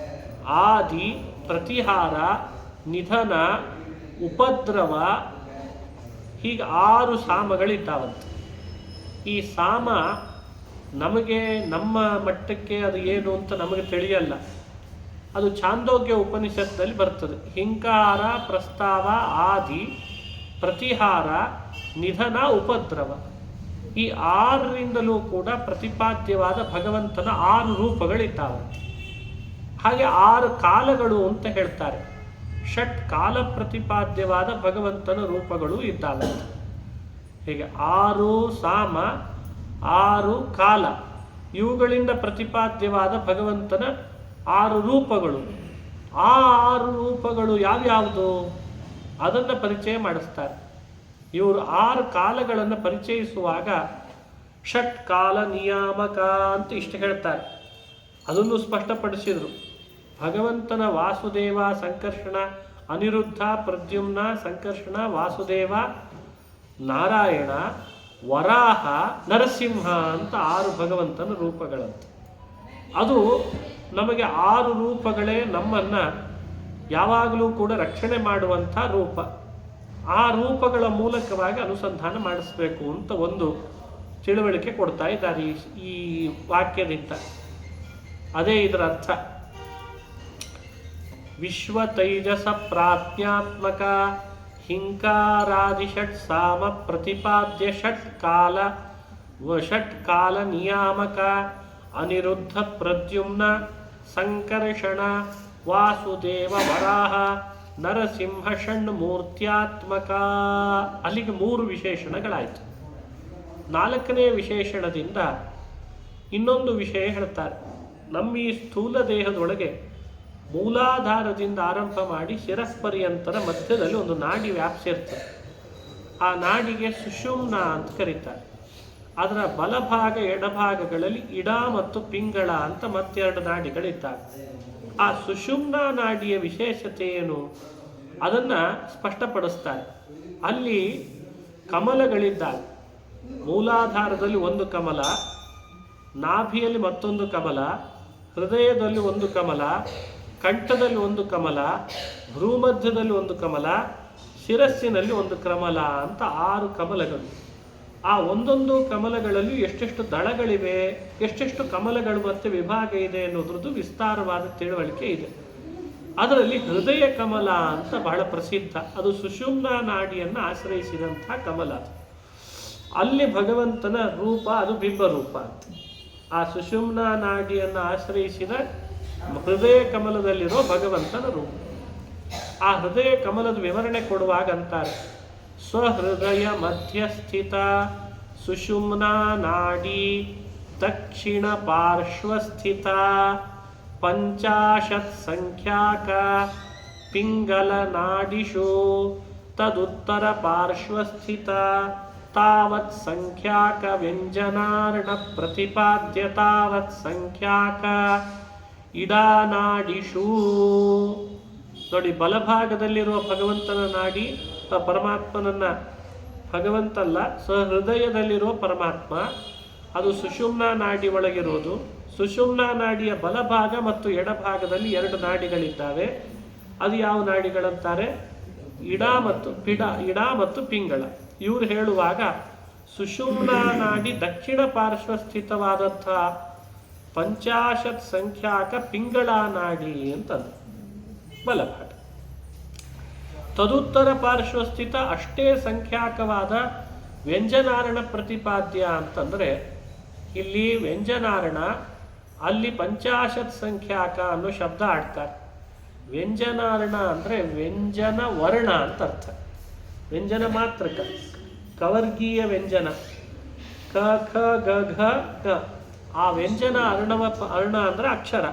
ಆದಿ, ಪ್ರತಿಹಾರ, ನಿಧನ, ಉಪದ್ರವ, ಹೀಗೆ 6 ಸಾಮಗಳಿದ್ದಾವಂತೆ. ಈ ಸಾಮ ನಮಗೆ ನಮ್ಮ ಮಟ್ಟಕ್ಕೆ ಅದು ಏನು ಅಂತ ನಮಗೆ ತಿಳಿಯಲ್ಲ. ಅದು ಛಾಂದೋಗ್ಯ ಉಪನಿಷತ್ನಲ್ಲಿ ಬರ್ತದೆ. ಹಿಂಕಾರ, ಪ್ರಸ್ತಾವ, ಆದಿ, ಪ್ರತಿಹಾರ, ನಿಧನ, ಉಪದ್ರವ, ಈ 6ರಿಂದಲೂ ಕೂಡ ಪ್ರತಿಪಾದ್ಯವಾದ ಭಗವಂತನ 6 ರೂಪಗಳಿದ್ದಾವಂತೆ. ಹಾಗೆ 6 ಕಾಲಗಳು ಅಂತ ಹೇಳ್ತಾರೆ. ಷಟ್ ಕಾಲ ಪ್ರತಿಪಾದ್ಯವಾದ ಭಗವಂತನ ರೂಪಗಳು ಇದ್ದಾವಂತೆ. ಹೀಗೆ 6 ಸಾಮ, 6 ಕಾಲ, ಇವುಗಳಿಂದ ಪ್ರತಿಪಾದ್ಯವಾದ ಭಗವಂತನ 6 ರೂಪಗಳು. ಆ 6 ರೂಪಗಳು ಯಾವ್ಯಾವುದು ಅದನ್ನು ಪರಿಚಯ ಮಾಡಿಸ್ತಾರೆ. ಇವರು 6 ಕಾಲಗಳನ್ನು ಪರಿಚಯಿಸುವಾಗ ಷಟ್ ಕಾಲ ನಿಯಾಮಕ ಅಂತ ಇಷ್ಟು ಹೇಳ್ತಾರೆ. ಅದನ್ನು ಸ್ಪಷ್ಟಪಡಿಸಿದರು. ಭಗವಂತನ ವಾಸುದೇವ, ಸಂಕರ್ಷಣ, ಅನಿರುದ್ಧ, ಪ್ರದ್ಯುಮ್ನ, ಸಂಕರ್ಷಣ, ವಾಸುದೇವ, ನಾರಾಯಣ, ವರಾಹ, ನರಸಿಂಹ ಅಂತ 6 ಭಗವಂತನ ರೂಪಗಳಂತೆ. ಅದು ನಮಗೆ 6 ರೂಪಗಳೇ ನಮ್ಮನ್ನು ಯಾವಾಗಲೂ ಕೂಡ ರಕ್ಷಣೆ ಮಾಡುವಂಥ ರೂಪ. ಆ ರೂಪಗಳ ಮೂಲಕವಾಗಿ ಅನುಸಂಧಾನ ಮಾಡಿಸ್ಬೇಕು ಅಂತ ಒಂದು ತಿಳುವಳಿಕೆ ಕೊಡ್ತಾ ಇದ್ದಾರೆ ಈ ವಾಕ್ಯದಿಂದ. ಅದೇ ಇದರ ಅರ್ಥ. ವಿಶ್ವ ತೈಜಸ ಪ್ರಾಜ್ಞಾತ್ಮಕ ಹಿಂಕಾರಾದಿಷಟ್ ಸಾಮ ಪ್ರತಿಪಾದ್ಯ ಷಟ್ ಕಾಲ ನಿಯಾಮಕ ಅನಿರುದ್ಧ ಪ್ರದ್ಯುಮ್ನ ಸಂಕರ್ಷಣ ವಾಸುದೇವ ವರಾಹ ನರಸಿಂಹ ಷಣ್ಮೂರ್ತ್ಯಾತ್ಮಕ. ಅಲ್ಲಿಗೆ 3 ವಿಶೇಷಣಗಳಾಯಿತು. 4ನೇ ವಿಶೇಷಣದಿಂದ ಇನ್ನೊಂದು ವಿಷಯ ಹೇಳ್ತಾರೆ. ನಮ್ಮ ಈ ಸ್ಥೂಲ ದೇಹದೊಳಗೆ ಮೂಲಾಧಾರದಿಂದ ಆರಂಭ ಮಾಡಿ ಶಿರಸ್ಪರ್ಯಂತರ ಮಧ್ಯದಲ್ಲಿ ಒಂದು ನಾಡಿ ವ್ಯಾಪಿಸಿರ್ತದೆ. ಆ ನಾಡಿಗೆ ಸುಷುಮ್ನ ಅಂತ ಕರೀತಾರೆ. ಅದರ ಬಲಭಾಗ ಎಡಭಾಗಗಳಲ್ಲಿ ಇಡ ಮತ್ತು ಪಿಂಗಳ ಅಂತ ಮತ್ತೆರಡು ನಾಡಿಗಳಿದ್ದಾವೆ. ಆ ಸುಷುಮ್ನ ನಾಡಿಯ ವಿಶೇಷತೆ ಏನು ಅದನ್ನು ಸ್ಪಷ್ಟಪಡಿಸ್ತಾರೆ. ಅಲ್ಲಿ ಕಮಲಗಳಿದ್ದಾವೆ. ಮೂಲಾಧಾರದಲ್ಲಿ ಒಂದು ಕಮಲ, ನಾಭಿಯಲ್ಲಿ ಮತ್ತೊಂದು ಕಮಲ, ಹೃದಯದಲ್ಲಿ ಒಂದು ಕಮಲ, ಕಂಠದಲ್ಲಿ ಒಂದು ಕಮಲ, ಭ್ರೂಮಧ್ಯದಲ್ಲಿ ಒಂದು ಕಮಲ, ಶಿರಸ್ಸಿನಲ್ಲಿ ಒಂದು ಕಮಲ ಅಂತ 6 ಕಮಲಗಳು. ಆ ಒಂದೊಂದು ಕಮಲಗಳಲ್ಲಿ ಎಷ್ಟೆಷ್ಟು ದಳಗಳಿವೆ, ಎಷ್ಟೆಷ್ಟು ಕಮಲಗಳು ಮತ್ತು ವಿಭಾಗ ಇದೆ ಅನ್ನೋದ್ರದ್ದು ವಿಸ್ತಾರವಾದ ತಿಳುವಳಿಕೆ ಇದೆ. ಅದರಲ್ಲಿ ಹೃದಯ ಕಮಲ ಅಂತ ಬಹಳ ಪ್ರಸಿದ್ಧ. ಅದು ಸುಷುಮ್ನ ನಾಡಿಯನ್ನು ಆಶ್ರಯಿಸಿದಂಥ ಕಮಲ. ಅಲ್ಲಿ ಭಗವಂತನ ರೂಪ ಅದು ಬಿಂಬರೂಪ ಅಂತ. ಆ ಸುಷುಮ್ನ ನಾಡಿಯನ್ನು ಆಶ್ರಯಿಸಿದ ಹೃದಯ ಕಮಲದಲ್ಲಿರೋ ಭಗವಂತನ ರೂಪ. ಆ ಹೃದಯ ಕಮಲದ ವಿವರಣೆ ಕೊಡುವಾಗ ಅಂತಾರೆ, ಸ್ವಹೃದಯ ಮಧ್ಯಸ್ಥಿತ ಸುಷುಮ್ನಾ ನಾಡಿ ದಕ್ಷಿಣ ಪಾರ್ಶ್ವಸ್ಥಿತ 50 ಸಂಖ್ಯಾಕ ಪಿಂಗಲ ನಾಡಿಷು ತದುತ್ತರ ಪಾರ್ಶ್ವಸ್ಥಿತ ತಾವತ್ ಸಂಖ್ಯಾಕ ವ್ಯಂಜನಾರ್ಣ ಪ್ರತಿಪಾದ್ಯ ತಾವತ್ ಸಂಖ್ಯಾಕ ಇಡಾನಾಡಿಷು. ನೋಡಿ, ಬಲಭಾಗದಲ್ಲಿರುವ ಭಗವಂತನ ನಾಡಿ ಪರಮಾತ್ಮನನ್ನ ಭಗವಂತಲ್ಲ, ಸಹೃದಯದಲ್ಲಿರುವ ಪರಮಾತ್ಮ. ಅದು ಸುಷುಮ್ನ ನಾಡಿ ಒಳಗಿರುವುದು. ಸುಷುಮ್ನ ನಾಡಿಯ ಬಲಭಾಗ ಮತ್ತು ಎಡಭಾಗದಲ್ಲಿ 2 ನಾಡಿಗಳಿದ್ದಾವೆ. ಅದು ಯಾವ ನಾಡಿಗಳಂತಾರೆ? ಇಡ ಮತ್ತು ಪಿಂಗಳ. ಇವರು ಹೇಳುವಾಗ ಸುಷುಮ್ನ ನಾಡಿ ದಕ್ಷಿಣ ಪಾರ್ಶ್ವಸ್ಥಿತವಾದಂಥ 50 ಸಂಖ್ಯಾಕ ಪಿಂಗಳ ನಾಡಿ ಅಂತಂದು ಬಲಭಾಗ. ತದುತ್ತರ ಪಾರ್ಶ್ವಸ್ಥಿತ ಅಷ್ಟೇ ಸಂಖ್ಯಾಕವಾದ ವ್ಯಂಜನಾರಣ ಪ್ರತಿಪಾದ್ಯ ಅಂತಂದರೆ, ಇಲ್ಲಿ ವ್ಯಂಜನಾರಣ, ಅಲ್ಲಿ 50 ಸಂಖ್ಯಾಕ ಅನ್ನೋ ಶಬ್ದ ಆಡ್ತಾರೆ. ವ್ಯಂಜನಾರಣ ಅಂದರೆ ವ್ಯಂಜನ ವರ್ಣ ಅಂತ ಅರ್ಥ. ವ್ಯಂಜನ ಮಾತ್ರಕ, ಕವರ್ಗೀಯ ವ್ಯಂಜನ ಕ ಖ ಗ ಘ ಗ. ಆ ವ್ಯಂಜನ ಅರ್ಣ ಅಂದರೆ ಅಕ್ಷರ.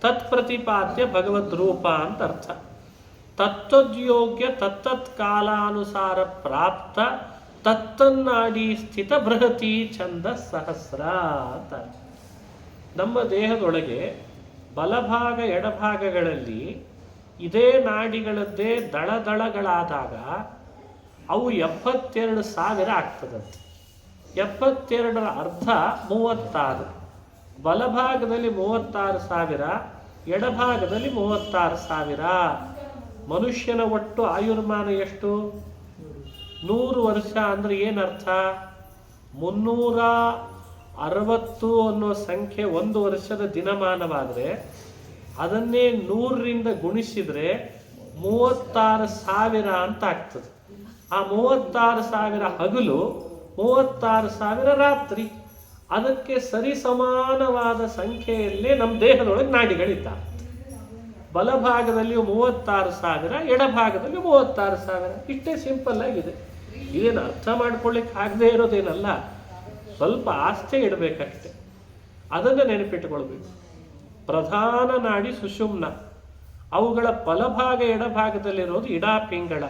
ತತ್ಪ್ರತಿಪಾದ್ಯ ಭಗವದ್ ರೂಪ ಅಂತ ಅರ್ಥ. ತತ್ತದ್ಯೋಗ್ಯ ತತ್ತತ್ ಕಾಲಾನುಸಾರ ಪ್ರಾಪ್ತ ತತ್ತನ್ನಾಡಿ ಸ್ಥಿತ ಬೃಹತಿ ಛಂದ ಸಹಸ್ರ ಅಂತ. ನಮ್ಮ ದೇಹದೊಳಗೆ ಬಲಭಾಗ ಎಡಭಾಗಗಳಲ್ಲಿ ಇದೇ ನಾಡಿಗಳದ್ದೇ ದಳದಳಗಳಾದಾಗ ಅವು 72,000 ಆಗ್ತದಂತೆ. 72ರ ಅರ್ಧ 36. ಬಲಭಾಗದಲ್ಲಿ 36,000, ಎಡಭಾಗದಲ್ಲಿ 36,000. ಮನುಷ್ಯನ ಒಟ್ಟು ಆಯುರ್ಮಾನ ಎಷ್ಟು? 100 ವರ್ಷ. ಅಂದರೆ ಏನರ್ಥ? 360 ಅನ್ನೋ ಸಂಖ್ಯೆ 1 ವರ್ಷದ ದಿನಮಾನವಾದರೆ ಅದನ್ನೇ 100ರಿಂದ ಗುಣಿಸಿದರೆ 36,000 ಅಂತ ಆಗ್ತದೆ. ಆ 36,000 ಹಗಲು, 36,000 ರಾತ್ರಿ. ಅದಕ್ಕೆ ಸರಿ ಸಮಾನವಾದ ಸಂಖ್ಯೆಯಲ್ಲೇ ನಮ್ಮ ದೇಹದೊಳಗೆ ನಾಡಿಗಳಿದ್ದಾವೆ. ಬಲಭಾಗದಲ್ಲಿ 36,000, ಎಡಭಾಗದಲ್ಲಿ 36,000. ಇಷ್ಟೇ ಸಿಂಪಲ್ ಆಗಿದೆ. ಇದೇನು ಅರ್ಥ ಮಾಡ್ಕೊಳ್ಳಿಕ್ಕೆ ಆಗದೆ ಇರೋದೇನಲ್ಲ, ಸ್ವಲ್ಪ ಆಸ್ಥೆ ಇಡಬೇಕಷ್ಟೆ. ಅದನ್ನು ನೆನಪಿಟ್ಟುಕೊಳ್ಬೇಕು. ಪ್ರಧಾನ ನಾಡಿ ಸುಷುಮ್ನ, ಅವುಗಳ ಬಲಭಾಗ ಎಡಭಾಗದಲ್ಲಿರೋದು ಇಡಾಪಿಂಗಳ.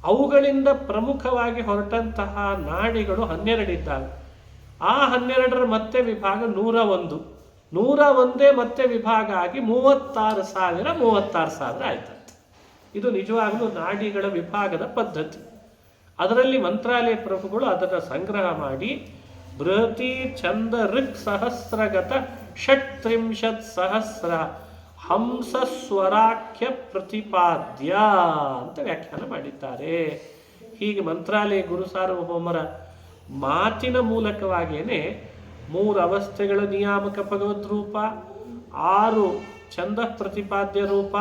ಅವುಗಳಿಂದ ಪ್ರಮುಖವಾಗಿ ಹೊರಟಂತಹ ನಾಡಿಗಳು 12 ಇದ್ದಾವೆ. ಆ 12ರ ಮತ್ತೆ ವಿಭಾಗ 101. 101 ಮತ್ತೆ ವಿಭಾಗ ಆಗಿ 36,000 ಆಯ್ತಂತೆ. ಇದು ನಿಜವಾಗಲೂ ನಾಡಿಗಳ ವಿಭಾಗದ ಪದ್ಧತಿ. ಅದರಲ್ಲಿ ಮಂತ್ರಾಲಯ ಪ್ರಭುಗಳು ಅದನ್ನು ಸಂಗ್ರಹ ಮಾಡಿ ಬೃಹತಿ ಛಂದ ಋಕ್ ಸಹಸ್ರಗತ 36,000 ಹಂಸಸ್ವರಾಖ್ಯ ಪ್ರತಿಪಾದ್ಯ ಅಂತ ವ್ಯಾಖ್ಯಾನ ಮಾಡಿದ್ದಾರೆ. ಹೀಗೆ ಮಂತ್ರಾಲಯ ಗುರು ಸಾರ್ವಭೌಮರ ಮಾತಿನ ಮೂಲಕವಾಗಿಯೇ 3 ಅವಸ್ಥೆಗಳ ನಿಯಾಮಕ ಭಗವದ್ ರೂಪ, 6 ಛಂದ ಪ್ರತಿಪಾದ್ಯ ರೂಪ,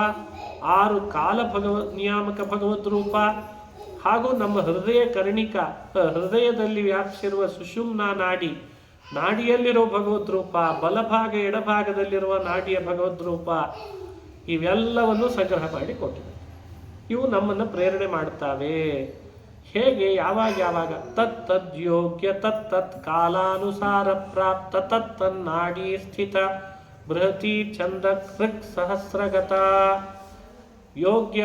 6 ಕಾಲ ನಿಯಾಮಕ ಭಗವದ್ ರೂಪ, ಹಾಗೂ ನಮ್ಮ ಹೃದಯ ಕರ್ಣಿಕ, ಹೃದಯದಲ್ಲಿ ವ್ಯಾಪಿಸಿರುವ ಸುಷುಮ್ನಾ ನಾಡಿಯಲ್ಲಿರೋ ಭಗವದ್ ರೂಪ, ಬಲಭಾಗ ಎಡಭಾಗದಲ್ಲಿರುವ ನಾಡಿಯ ಭಗವದ್ ರೂಪ, ಇವೆಲ್ಲವನ್ನು ಸಂಗ್ರಹ ಮಾಡಿ ಕೊಟ್ಟಿವೆ. ಇವು ನಮ್ಮನ್ನು ಪ್ರೇರಣೆ ಮಾಡ್ತಾವೆ. ಹೇಗೆ? ಯಾವಾಗ ತತ್ತದ್ ಯೋಗ್ಯ ತತ್ತತ್ ಕಾಲಾನುಸಾರ ಪ್ರಾಪ್ತ ತತ್ತನ್ನಾಡಿ ಸ್ಥಿತ ಬೃಹತಿ ಛಂದ ಋಕ್ ಸಹಸ್ರಗತ. ಯೋಗ್ಯ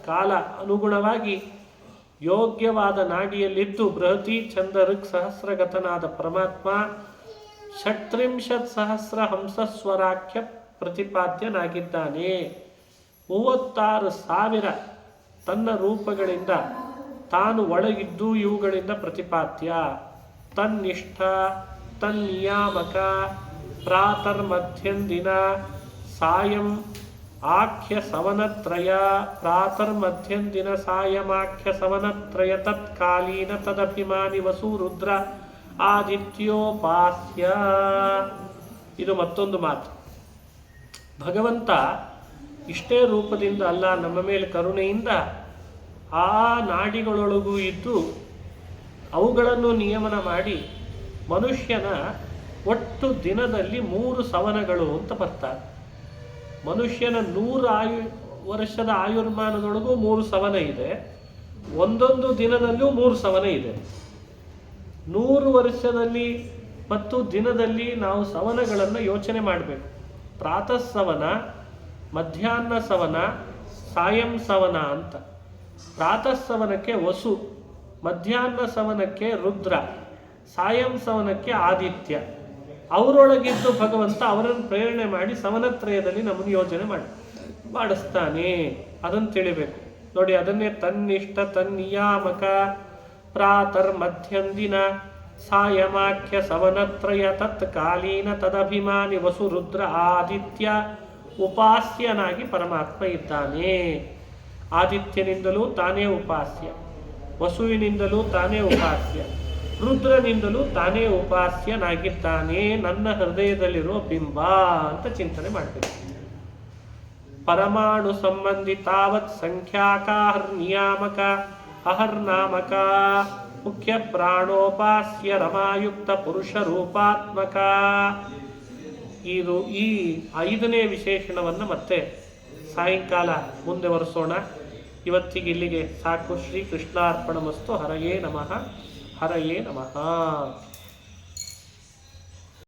ಕಾಲ ಅನುಗುಣವಾಗಿ ಯೋಗ್ಯವಾದ ನಾಡಿಯಲ್ಲಿದ್ದು ಬೃಹತಿ ಛಂದ ಋಕ್ ಸಹಸ್ರಗತನಾದ ಪರಮಾತ್ಮ 36,000 ಹಂಸಸ್ವರಾಖ್ಯ ಪ್ರತಿಪಾದ್ಯನಾಗಿದ್ದಾನೆ. 36,000 ತನ್ನ ರೂಪಗಳಿಂದ ತಾನು ಒಳಗಿದ್ದು ಇವುಗಳಿಂದ ಪ್ರತಿಪಾದ್ಯ. ತನ್ನಿಷ್ಠ, ತನ್ನಿಯಾಮಕ, ಪ್ರಾತರ್ಮಧ್ಯಂದಿನ, ಸಾಯಂ ಆಖ್ಯ ಸವನತ್ರಯ, ಪ್ರಾತರ್ಮಧ್ಯಂದಿನ ಸಾಯಮಾಖ್ಯ ಸವನತ್ರಯ, ತತ್ಕಾಲೀನ ತದಭಿಮಾನಿ ವಸು ರುದ್ರ ಆದಿತ್ಯೋಪಾಸ್ಯ. ಇದು ಮತ್ತೊಂದು ಮಾತು. ಭಗವಂತ ಇಷ್ಟೇ ರೂಪದಿಂದ ಅಲ್ಲ, ನಮ್ಮ ಮೇಲೆ ಕರುಣೆಯಿಂದ ಆ ನಾಡಿಗಳೊಳಗೂ ಇದ್ದು ಅವುಗಳನ್ನು ನಿಯಮನ ಮಾಡಿ ಮನುಷ್ಯನ ಒಟ್ಟು ದಿನದಲ್ಲಿ 3 ಸವನಗಳು ಅಂತ ಬರ್ತಾರೆ. ಮನುಷ್ಯನ 100 ವರ್ಷದ ಆಯುರ್ಮಾನದೊಳಗೂ 3 ಸವನ ಇದೆ. ಒಂದೊಂದು ದಿನದಲ್ಲೂ 3 ಸವನ ಇದೆ. 100 ವರ್ಷದಲ್ಲಿ ಮತ್ತು ದಿನದಲ್ಲಿ ನಾವು ಸವನಗಳನ್ನು ಯೋಚನೆ ಮಾಡಬೇಕು. ಪ್ರಾತಃ ಸವನ, ಮಧ್ಯಾಹ್ನ ಸವನ, ಸಾಯಂ ಸವನ ಅಂತ. ಪ್ರಾತಃ ಸವನಕ್ಕೆ ವಸು, ಮಧ್ಯಾಹ್ನ ಸವನಕ್ಕೆ ರುದ್ರ, ಸಾಯಂ ಸವನಕ್ಕೆ ಆದಿತ್ಯ. ಅವರೊಳಗಿದ್ದು ಭಗವಂತ ಅವರನ್ನು ಪ್ರೇರಣೆ ಮಾಡಿ ಸವನತ್ರಯದಲ್ಲಿ ನಮ್ಮನ್ನು ಯೋಜನೆ ಮಾಡಿಸ್ತಾನೆ. ಅದನ್ನು ತಿಳಿಬೇಕು ನೋಡಿ. ಅದನ್ನೇ ತನ್ನಿಷ್ಠ, ತನ್ನಿಯಾಮಕ, ಪ್ರಾತರ್ ಮಧ್ಯಂದಿನ ಸಾಯಮಾಖ್ಯ ಸವನತ್ರಯ, ತತ್ಕಾಲೀನ ತದಭಿಮಾನಿ ವಸು ರುದ್ರ ಆದಿತ್ಯ ಉಪಾಸ್ಯನಾಗಿ ಪರಮಾತ್ಮ ಇದ್ದಾನೆ. ಆದಿತ್ಯನಿಂದಲೂ ತಾನೇ ಉಪಾಸ್ಯ, ವಸುವಿನಿಂದಲೂ ತಾನೇ ಉಪಾಸ್ಯ, ರುದ್ರನಿಂದಲೂ ತಾನೇ ಉಪಾಸ್ಯನಾಗಿದ್ದಾನೆ. ನನ್ನ ಹೃದಯದಲ್ಲಿರುವ ಬಿಂಬ ಅಂತ ಚಿಂತನೆ ಮಾಡಬೇಕು. ಪರಮಾಣು ಸಂಬಂಧಿ ತಾವತ್ ಸಂಖ್ಯಾಕ ನಿಯಾಮಕ ಅಹರ್ನಾಮಕ ಮುಖ್ಯ ಪ್ರಾಣೋಪಾಸ್ಯ ರಮಾಯುಕ್ತ ಪುರುಷ ರೂಪಾತ್ಮಕ. ಇದು ಈ 5ನೇ ವಿಶೇಷಣವನ್ನು ಮತ್ತೆ ಸಾಯಂಕಾಲ ಮುಂದೆ ವರೆಸೋಣ. ಇವತ್ತಿಗೆ ಇಲ್ಲಿಗೆ ಸಾಕು. ಶ್ರೀ ಕೃಷ್ಣಾರ್ಪಣಮಸ್ತು. ಹರಯೇ ನಮಃ. ಹರಯೇ ನಮಃ.